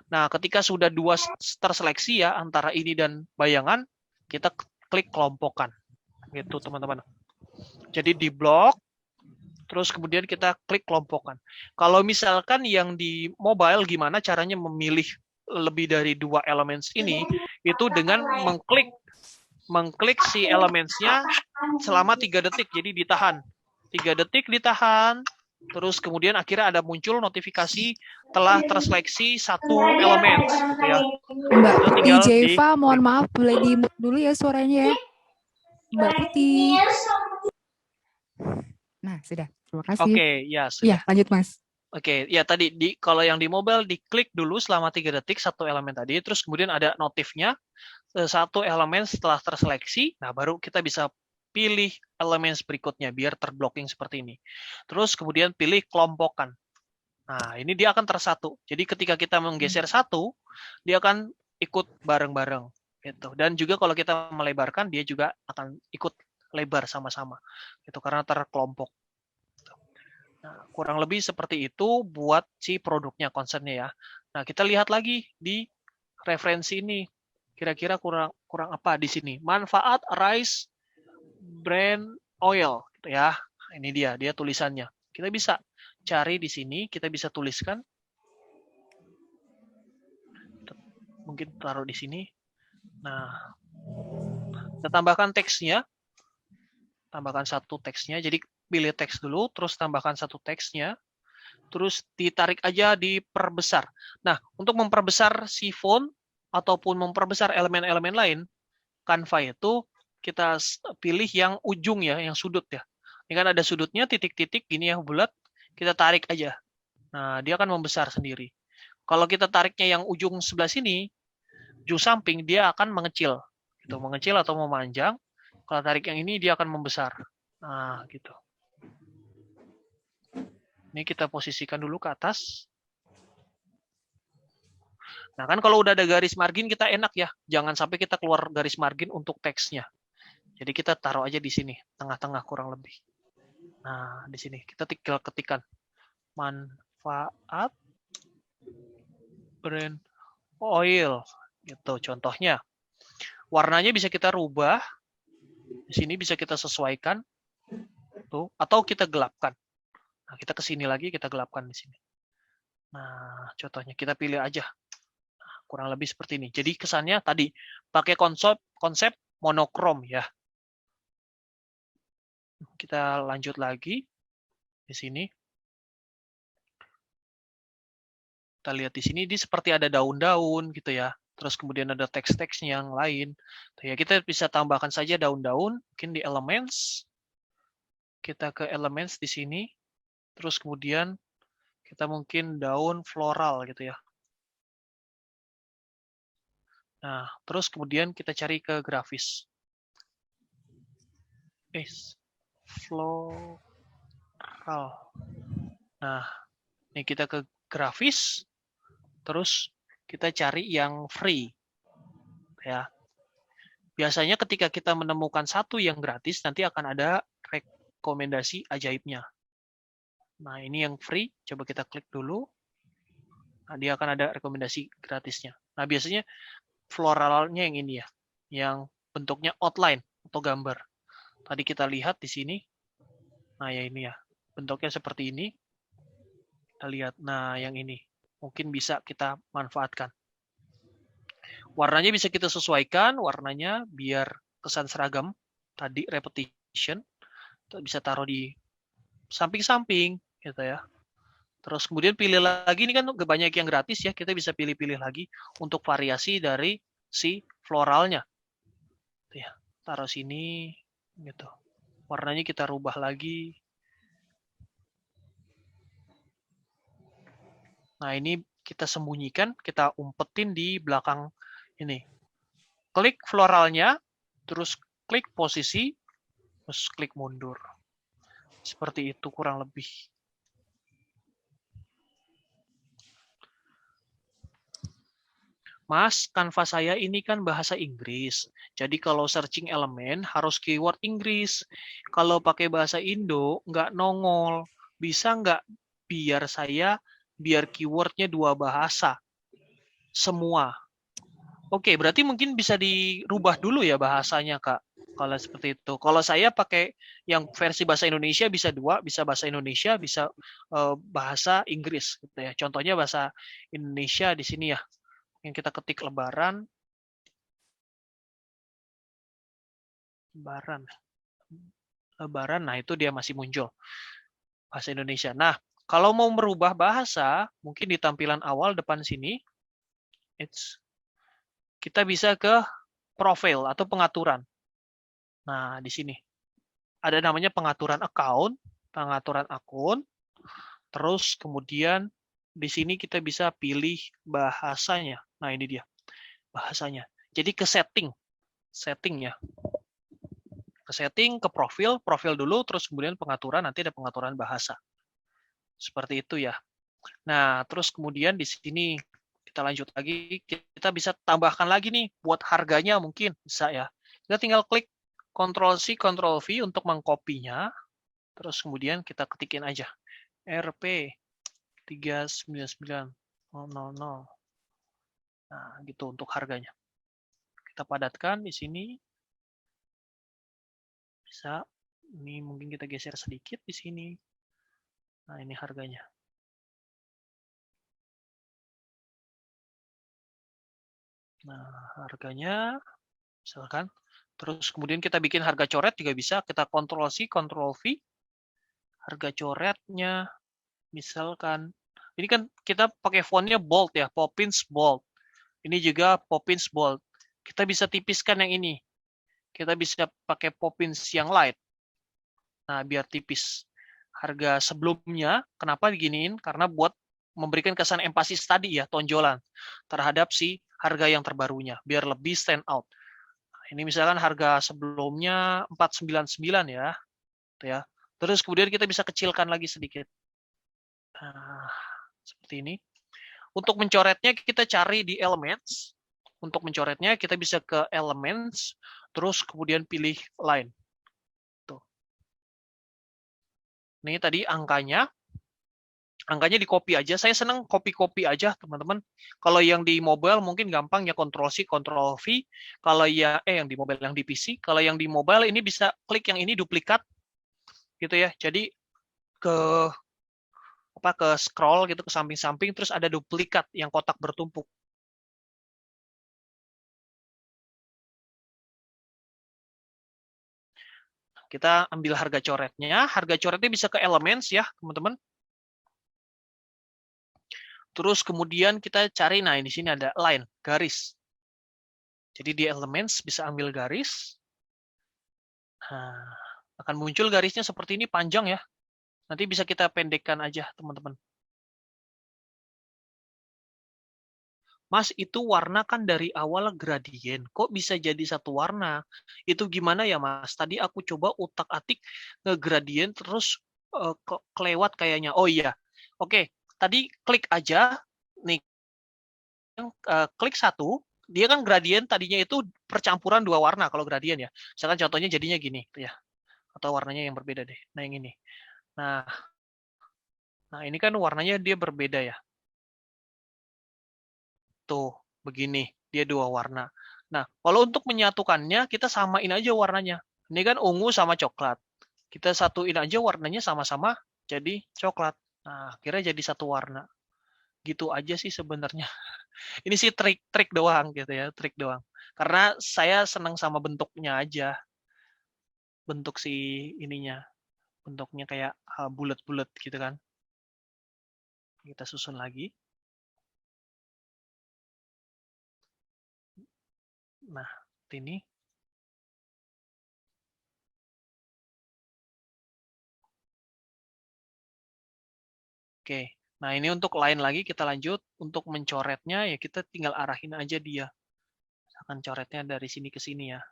Nah, ketika sudah dua terseleksi ya, antara ini dan bayangan, kita klik kelompokkan. Gitu, teman-teman. Jadi di blok, terus kemudian kita klik kelompokkan. Kalau misalkan yang di mobile, gimana caranya memilih lebih dari dua elements ini? Itu dengan mengklik si elementsnya selama 3 detik, jadi ditahan 3 detik, ditahan, terus kemudian akhirnya ada muncul notifikasi telah terseleksi satu elemen gitu ya.
Mbak Putih Jeva, mohon maaf boleh di mute dulu ya suaranya ya, Mbak Putih. Nah, sudah, terima kasih.
Oke, ya sudah.
Ya, lanjut Mas.
Oke, ya tadi kalau yang di mobile diklik dulu selama 3 detik satu elemen tadi, terus kemudian ada notifnya satu elemen setelah terseleksi, nah baru kita bisa pilih elemen berikutnya biar terblocking seperti ini. Terus kemudian pilih kelompokan. Nah, ini dia akan tersatu. Jadi ketika kita menggeser satu, dia akan ikut bareng-bareng gitu. Dan juga kalau kita melebarkan, dia juga akan ikut lebar sama-sama. Itu karena terkelompok. Nah, kurang lebih seperti itu buat si produknya, konsepnya ya. Nah, kita lihat lagi di referensi ini. Kira-kira kurang apa di sini? Manfaat rice bran oil gitu ya. Ini dia tulisannya. Kita bisa cari di sini, kita bisa tuliskan. Mungkin taruh di sini. Nah, kita tambahkan teksnya. Tambahkan satu teksnya. Jadi pilih teks dulu, terus tambahkan satu teksnya, terus ditarik aja, diperbesar. Nah, untuk memperbesar si font ataupun memperbesar elemen-elemen lain, Canva itu kita pilih yang ujung ya, yang sudut ya. Ini kan ada sudutnya, titik-titik gini yang bulat, kita tarik aja. Nah, dia akan membesar sendiri. Kalau kita tariknya yang ujung sebelah sini, ujung samping, dia akan mengecil. Gitu, mengecil atau memanjang. Kalau tarik yang ini, dia akan membesar. Nah, gitu. Ini kita posisikan dulu ke atas. Nah, kan kalau udah ada garis margin kita enak ya. Jangan sampai kita keluar garis margin untuk teksnya. Jadi kita taruh aja di sini, tengah-tengah kurang lebih. Nah, di sini kita tinggal ketikkan manfaat brand oil. Gitu contohnya. Warnanya bisa kita rubah. Di sini bisa kita sesuaikan. Tuh, atau kita gelapkan. Nah, kita ke sini lagi, kita gelapkan di sini. Nah, contohnya kita pilih aja. Nah, kurang lebih seperti ini. Jadi kesannya tadi pakai konsep monokrom ya. Kita lanjut lagi di sini. Kita lihat di sini, ini seperti ada daun-daun gitu ya. Terus kemudian ada teks-teks yang lain. Ya, kita bisa tambahkan saja daun-daun, mungkin di elements. Kita ke elements di sini. Terus kemudian kita mungkin daun floral gitu ya. Nah, terus kemudian kita cari ke grafis. Floral. Nah, ini kita ke grafis. Terus kita cari yang free. Ya. Biasanya ketika kita menemukan satu yang gratis, nanti akan ada rekomendasi ajaibnya. Nah, ini yang free. Coba kita klik dulu. Nah, dia akan ada rekomendasi gratisnya. Nah, biasanya floralnya yang ini ya. Yang bentuknya outline atau gambar. Tadi kita lihat di sini. Nah, ya ini ya. Bentuknya seperti ini. Kita lihat. Nah, yang ini. Mungkin bisa kita manfaatkan. Warnanya bisa kita sesuaikan. Warnanya biar kesan seragam. Tadi repetition. Kita bisa taruh di samping-samping. Gitu ya. Terus kemudian pilih lagi. Ini kan banyak yang gratis ya. Kita bisa pilih-pilih lagi. Untuk variasi dari si floralnya. Ya, taruh sini. Gitu. Warnanya kita rubah lagi. Nah, ini kita sembunyikan, kita umpetin di belakang ini. Klik floralnya, terus klik posisi, terus klik mundur. Seperti itu kurang lebih. Mas, Canva saya ini kan bahasa Inggris. Jadi kalau searching elemen harus keyword Inggris. Kalau pakai bahasa Indo, nggak nongol. Bisa nggak biar keywordnya dua bahasa? Semua. Oke, berarti mungkin bisa dirubah dulu ya bahasanya, Kak. Kalau seperti itu. Kalau saya pakai yang versi bahasa Indonesia bisa dua, bisa bahasa Indonesia, bisa bahasa Inggris gitu ya. Contohnya bahasa Indonesia di sini ya. Yang kita ketik lebaran. Lebaran, nah itu dia masih muncul. Bahasa Indonesia. Nah, kalau mau merubah bahasa, mungkin di tampilan awal depan sini, kita bisa ke profil atau pengaturan. Nah, di sini ada namanya pengaturan akun, terus kemudian di sini kita bisa pilih bahasanya. Nah, ini dia bahasanya. Jadi ke setting ya. Ke setting, ke profil dulu, terus kemudian pengaturan, nanti ada pengaturan bahasa. Seperti itu ya. Nah, terus kemudian di sini kita lanjut lagi, kita bisa tambahkan lagi nih buat harganya mungkin bisa ya. Kita tinggal klik Ctrl+C, Ctrl+V untuk mengkopinya. Terus kemudian kita ketikin aja Rp 399.000. Nah, gitu untuk harganya. Kita padatkan di sini. Bisa. Ini mungkin kita geser sedikit di sini. Nah, ini harganya. Nah, harganya misalkan. Terus kemudian kita bikin harga coret juga bisa. Kita Ctrl+C, Ctrl+V. Harga coretnya misalkan. Ini kan kita pakai fontnya bold ya, Poppins bold. Ini juga Poppins bold. Kita bisa tipiskan yang ini. Kita bisa pakai Poppins yang light. Nah, biar tipis. Harga sebelumnya, kenapa diginiin? Karena buat memberikan kesan empasis tadi ya, tonjolan terhadap si harga yang terbarunya, biar lebih stand out. Nah, ini misalkan harga sebelumnya 499 ya. Ya. Terus kemudian kita bisa kecilkan lagi sedikit. Nah, seperti ini. Untuk mencoretnya kita cari di Elements. Untuk mencoretnya kita bisa ke Elements, terus kemudian pilih Line. Tuh. Ini tadi angkanya di copy aja. Saya senang copy aja, teman-teman. Kalau yang di mobile mungkin gampang ya, Ctrl+C, Ctrl+V. Kalau ya yang di mobile, yang di PC. Kalau yang di mobile ini bisa klik yang ini duplikat gitu ya. Jadi ke scroll gitu ke samping-samping, terus ada duplikat yang kotak bertumpuk. kita ambil harga coretnya. Harga coretnya bisa ke elements ya, teman-teman. Terus kemudian kita cari, nah di sini ada line, garis. Jadi di elements bisa ambil garis. Nah, akan muncul garisnya seperti ini panjang ya. Nanti bisa kita pendekkan aja, teman-teman. Mas, itu warna kan dari awal gradien. Kok bisa jadi satu warna? Itu gimana ya, Mas? Tadi aku coba utak-atik ngegradien terus kelewat kayaknya. Oh iya. Oke, tadi klik aja. Nih, klik satu. Dia kan gradien tadinya itu percampuran dua warna kalau gradien ya. Misalkan contohnya jadinya gini ya. Atau warnanya yang berbeda deh. Nah, yang ini. Nah, ini kan warnanya dia berbeda ya. Tuh, begini. Dia dua warna. Nah, kalau untuk menyatukannya, kita samain aja warnanya. Ini kan ungu sama coklat. Kita satuin aja warnanya sama-sama jadi coklat. Nah, akhirnya jadi satu warna. Gitu aja sih sebenarnya. Ini sih trik doang gitu ya, trik doang. Karena saya senang sama bentuknya aja. Bentuk si ininya. Bentuknya kayak bulat-bulat gitu kan. Kita susun lagi. Nah, ini. Oke. Nah, ini untuk line lagi kita lanjut. Untuk mencoretnya ya kita tinggal arahin aja dia. Misalkan coretnya dari sini ke sini ya.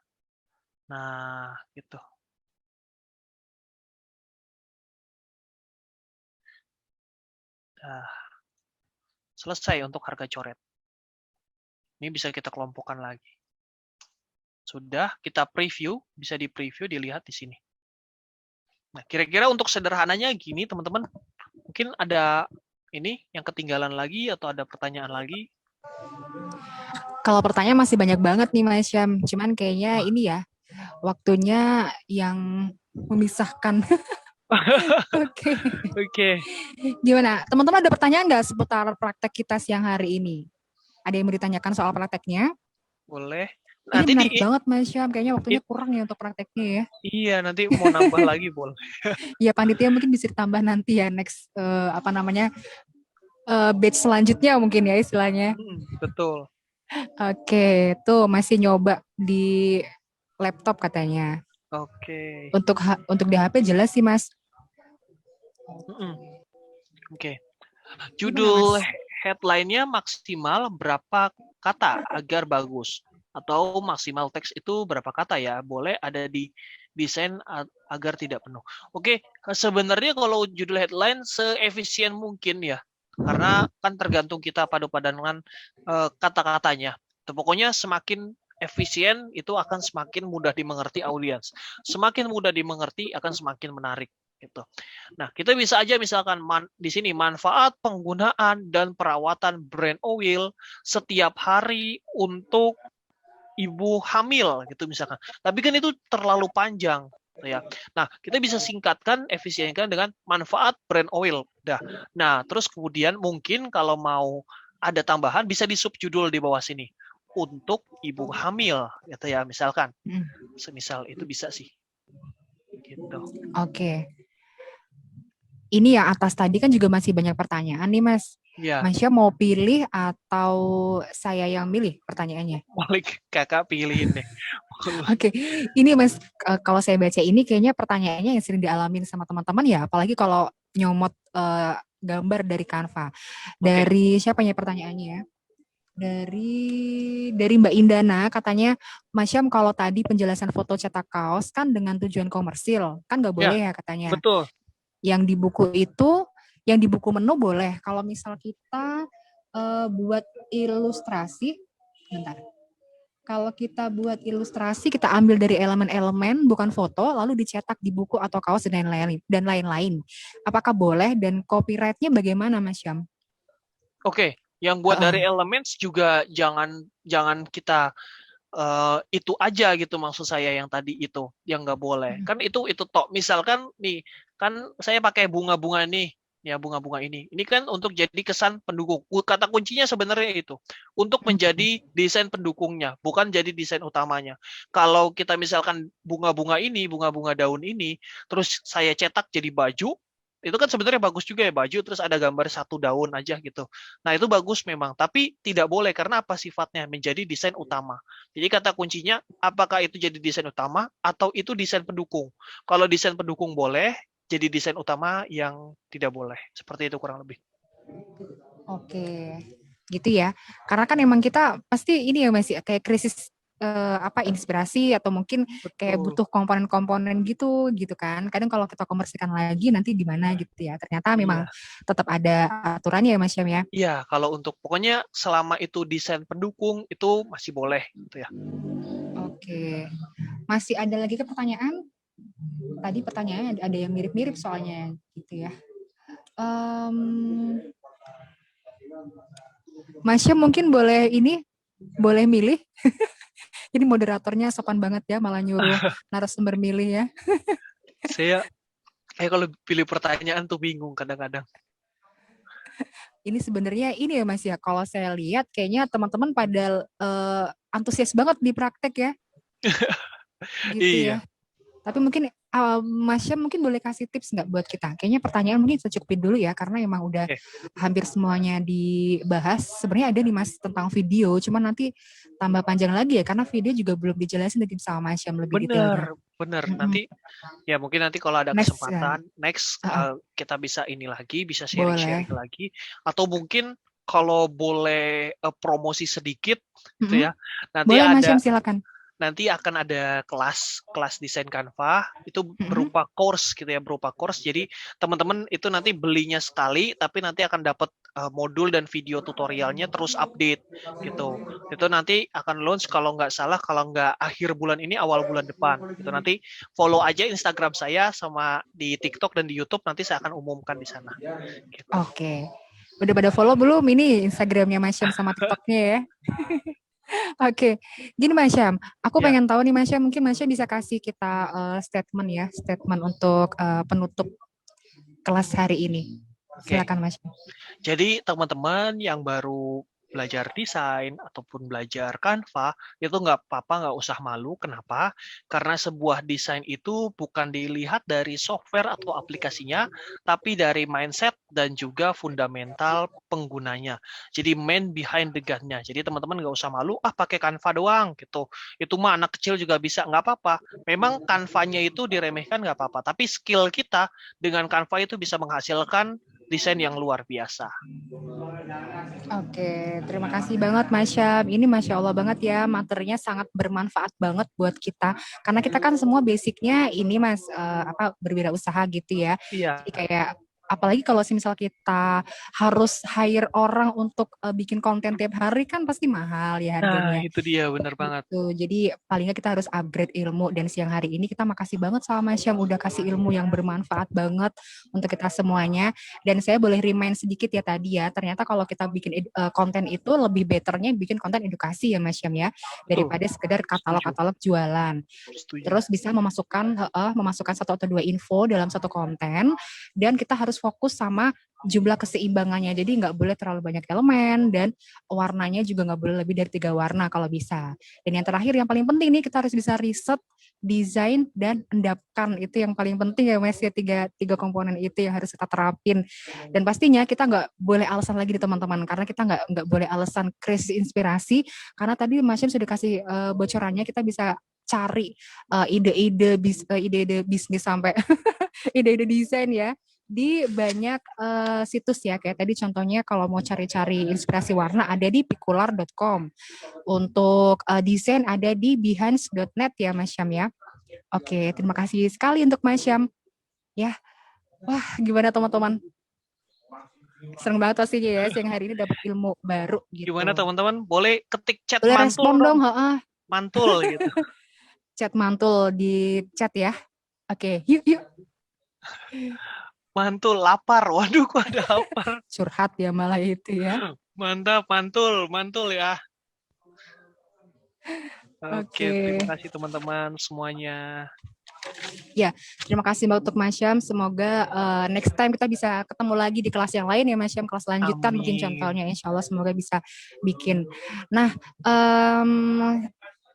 Nah, gitu. Nah, selesai untuk harga coret. Ini bisa kita kelompokkan lagi. Sudah, kita preview, bisa di-preview, dilihat di sini. Nah, kira-kira untuk sederhananya gini, teman-teman. Mungkin ada ini yang ketinggalan lagi atau ada pertanyaan lagi?
Kalau pertanyaan masih banyak banget nih Mas Syam. Cuman kayaknya ini ya, waktunya yang memisahkan. Oke. Gimana? Teman-teman ada pertanyaan nggak seputar praktek kita siang hari ini? Ada yang mau ditanyakan soal prakteknya?
Boleh.
Nanti menarik banget Mas Syam. Kayaknya waktunya kurang ya untuk prakteknya ya.
Iya, nanti mau nambah lagi boleh.
Iya, panitia mungkin bisa ditambah nanti ya next batch selanjutnya mungkin ya istilahnya.
Betul.
Oke, tuh masih nyoba di laptop katanya.
Oke.
Untuk di HP jelas sih Mas.
Oke. Judul headline-nya maksimal berapa kata agar bagus? Atau maksimal teks itu berapa kata ya? Boleh ada di desain agar tidak penuh. Oke, sebenarnya kalau judul headline seefisien mungkin ya. Karena kan tergantung kita padu-padankan kata-katanya. Pokoknya semakin efisien itu akan semakin mudah dimengerti audiens. Semakin mudah dimengerti akan semakin menarik. Gitu. Nah, kita bisa aja misalkan di sini manfaat penggunaan dan perawatan brand oil setiap hari untuk ibu hamil gitu misalkan. Tapi kan itu terlalu panjang ya. Nah, kita bisa singkatkan, efisienkan dengan manfaat brand oil. Nah, terus kemudian mungkin kalau mau ada tambahan bisa di subjudul di bawah sini untuk ibu hamil gitu ya misalkan. Semisal itu bisa sih. Gitu.
Oke. Ini yang atas tadi kan juga masih banyak pertanyaan nih Mas.
Ya.
Mas Syam mau pilih atau saya yang milih pertanyaannya?
Balik kakak pilihin deh.
Oke, ini Mas, kalau saya baca ini kayaknya pertanyaannya yang sering dialamin sama teman-teman ya, apalagi kalau nyomot gambar dari Canva. Dari siapa ya pertanyaannya ya? Dari Mbak Indana katanya, Mas Syam kalau tadi penjelasan foto cetak kaos kan dengan tujuan komersil, kan nggak boleh ya katanya.
Betul.
Yang di buku itu, yang di buku menu boleh. Kalau misal kita buat ilustrasi, bentar. Kalau kita buat ilustrasi, kita ambil dari elemen-elemen, bukan foto, lalu dicetak di buku atau kaos dan lain-lain. Apakah boleh dan copyright-nya bagaimana, Mas Syam?
Oke, yang buat dari elements juga jangan kita itu aja gitu maksud saya yang tadi itu yang nggak boleh kan itu tok misalkan nih kan saya pakai bunga-bunga nih ya bunga-bunga ini. Ini kan untuk jadi kesan pendukung. Kata kuncinya sebenarnya itu untuk menjadi desain pendukungnya, bukan jadi desain utamanya. Kalau kita misalkan bunga-bunga ini, bunga-bunga daun ini, terus saya cetak jadi baju, itu kan sebenarnya bagus juga ya baju, terus ada gambar satu daun aja gitu. Nah itu bagus memang, tapi tidak boleh karena apa sifatnya menjadi desain utama. Jadi kata kuncinya, apakah itu jadi desain utama atau itu desain pendukung? Kalau desain pendukung boleh, jadi desain utama yang tidak boleh. Seperti itu kurang lebih.
Oke, gitu ya. Karena kan emang kita pasti ini ya masih kayak krisis inspirasi atau mungkin kayak
Betul.
butuh komponen-komponen gitu kan. Kadang kalau kita komersikan lagi nanti gimana gitu ya. Ternyata memang tetap ada aturannya ya Mas Syam ya.
Iya, kalau untuk pokoknya selama itu desain pendukung itu masih boleh gitu ya.
Oke. Masih ada lagi ke pertanyaan? Tadi pertanyaannya ada yang mirip-mirip soalnya gitu ya. Mas Syam mungkin boleh milih. Jadi moderatornya sopan banget ya, malah nyuruh narasumber milih ya.
Saya kalau pilih pertanyaan tuh bingung kadang-kadang.
Ini sebenarnya ini ya Mas ya, kalau saya lihat kayaknya teman-teman pada antusias banget di praktek ya. Gitu
Iya.
ya. Tapi mungkin Mas Syam mungkin boleh kasih tips nggak buat kita? Kayaknya pertanyaan mungkin saya cukupin dulu ya, karena emang udah hampir semuanya dibahas. Sebenarnya ada nih Mas tentang video, cuman nanti tambah panjang lagi ya, karena video juga belum dijelasin tadi sama Mas Syam lebih detailnya.
Bener. Nanti ya mungkin nanti kalau ada kesempatan next kita bisa ini lagi, bisa sharing-sharing lagi, atau mungkin kalau boleh promosi sedikit gitu ya. Nanti
boleh,
ada
Mas Syam, silakan.
Nanti akan ada kelas desain Canva itu berupa course gitu ya, Jadi teman-teman itu nanti belinya sekali, tapi nanti akan dapat modul dan video tutorialnya terus update gitu. Itu nanti akan launch kalau nggak salah, kalau nggak akhir bulan ini awal bulan depan. Gitu. Nanti follow aja Instagram saya sama di TikTok dan di YouTube, nanti saya akan umumkan di sana. Gitu.
Oke. Udah pada follow belum ini Instagramnya Mas Syam sama TikToknya ya? Oke, gini Mas Syam, aku pengen tahu nih Mas Syam, mungkin Mas Syam bisa kasih kita statement untuk penutup kelas hari ini. Silakan Mas Syam.
Jadi teman-teman yang baru belajar desain ataupun belajar Canva itu nggak apa-apa, nggak usah malu. Kenapa? Karena sebuah desain itu bukan dilihat dari software atau aplikasinya, tapi dari mindset dan juga fundamental penggunanya. Jadi man behind the gun-nya. Jadi teman-teman nggak usah malu, pakai Canva doang gitu. Itu mah anak kecil juga bisa, nggak apa-apa. Memang Canva-nya itu diremehkan nggak apa-apa, tapi skill kita dengan Canva itu bisa menghasilkan desain yang luar biasa.
Oke, terima kasih banget Mas Syam. Ini Masya Allah banget ya, materinya sangat bermanfaat banget buat kita. Karena kita kan semua basicnya ini Mas, berwirausaha gitu ya.
Iya.
Jadi kayak apalagi kalau misal kita harus hire orang untuk bikin konten tiap hari kan pasti mahal ya harganya.
Nah, itu dia, benar banget.
Jadi paling nggak kita harus upgrade ilmu, dan siang hari ini kita makasih banget sama Mas Syam udah kasih ilmu yang bermanfaat banget untuk kita semuanya. Dan saya boleh remind sedikit ya tadi ya, ternyata kalau kita bikin konten itu lebih betternya bikin konten edukasi ya Mas Syam ya, daripada sekedar katalog-katalog jualan. Terus bisa memasukkan satu atau dua info dalam satu konten, dan kita harus fokus sama jumlah keseimbangannya. Jadi nggak boleh terlalu banyak elemen, dan warnanya juga nggak boleh lebih dari 3 warna kalau bisa. Dan yang terakhir yang paling penting nih, kita harus bisa riset, desain, dan endapkan. Itu yang paling penting ya Mas ya, tiga komponen itu yang harus kita terapin. Dan pastinya kita nggak boleh alasan lagi di teman-teman, karena kita nggak boleh alasan krisis inspirasi, karena tadi Mas Syam sudah kasih bocorannya, kita bisa cari ide-ide bisnis sampai ide-ide desain ya di banyak situs ya, kayak tadi contohnya kalau mau cari-cari inspirasi warna ada di pikular.com, untuk desain ada di behance.net ya Mas Syam ya. Oke, terima kasih sekali untuk Mas Syam ya. Wah, gimana teman-teman? Seneng banget pastinya ya, siang hari ini dapat ilmu baru gitu.
Gimana teman-teman? Boleh ketik chat
boleh
mantul
respon dong,
mantul gitu.
Chat mantul di chat ya. Oke, yuk.
Mantul, lapar. Waduh, kok ada lapar.
Curhat ya malah itu ya.
Mantap, mantul ya. Oke, terima kasih teman-teman semuanya.
Ya, terima kasih Mbak untuk Mas Syam. Semoga next time kita bisa ketemu lagi di kelas yang lain ya Mas Syam, kelas lanjutan mungkin contohnya. Insya Allah semoga bisa bikin. Nah,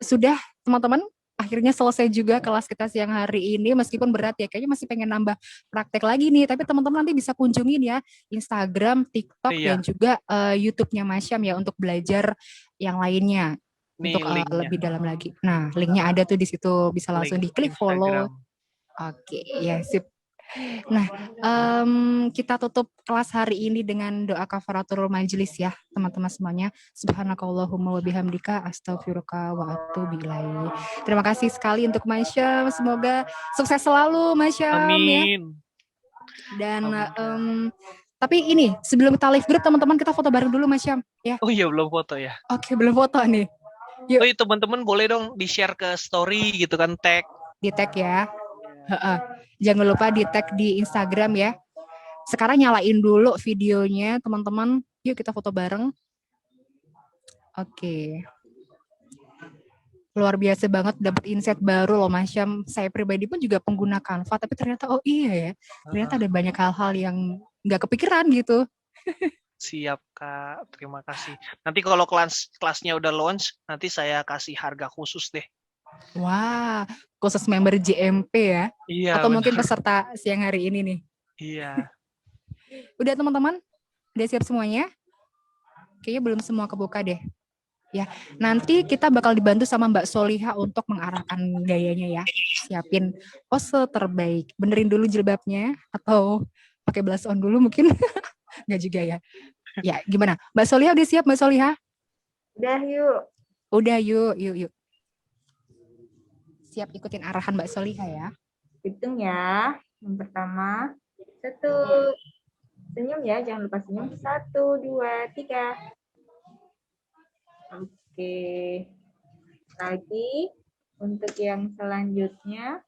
sudah teman-teman, akhirnya selesai juga kelas kita siang hari ini. Meskipun berat ya, kayaknya masih pengen nambah praktek lagi nih. Tapi teman-teman nanti bisa kunjungin ya Instagram, TikTok, dan juga YouTube-nya Mas Syam ya untuk belajar yang lainnya. Untuk lebih dalam lagi. Nah, linknya ada tuh di situ, bisa langsung diklik follow. Oke, ya sip. Nah, kita tutup kelas hari ini dengan doa kafaratul majelis ya, teman-teman semuanya. Subhanakallahumma wa bihamdika astaghfiruka wa atubu ilaik. Terima kasih sekali untuk Mas Syam. Semoga sukses selalu Mas Syam ya. Dan tapi ini sebelum kita live group teman-teman, kita foto bareng dulu Mas Syam ya.
Oh iya, belum foto ya.
Oke, belum foto nih. Yuk.
Oh iya, teman-teman boleh dong di-share ke story gitu kan, tag.
Di tag ya. Jangan lupa di tag di Instagram ya. Sekarang nyalain dulu videonya teman-teman. Yuk kita foto bareng. Oke. Luar biasa banget dapat insight baru loh Mas Syam. Saya pribadi pun juga pengguna Canva, tapi ternyata oh iya ya. Ternyata ada banyak hal-hal yang nggak kepikiran gitu.
Siap Kak, terima kasih. Nanti kalau kelasnya udah launch, nanti saya kasih harga khusus deh.
Wah, khusus member JMP ya?
Iya.
Atau bener. Mungkin peserta siang hari ini nih.
Iya.
Udah teman-teman? Udah siap semuanya? Kayaknya belum semua kebuka deh. Ya, nanti kita bakal dibantu sama Mbak Soliha untuk mengarahkan gayanya ya. Siapin pose terbaik. Benerin dulu jilbabnya atau pakai blush on dulu mungkin. Nggak juga ya. Ya, gimana? Mbak Soliha udah siap Mbak Soliha?
Udah yuk.
Udah yuk. Siap ikutin arahan Mbak Soliha ya.
Hitung ya. Yang pertama, 1. Senyum ya, jangan lupa senyum. 1, 2, 3. Oke. Lagi untuk yang selanjutnya.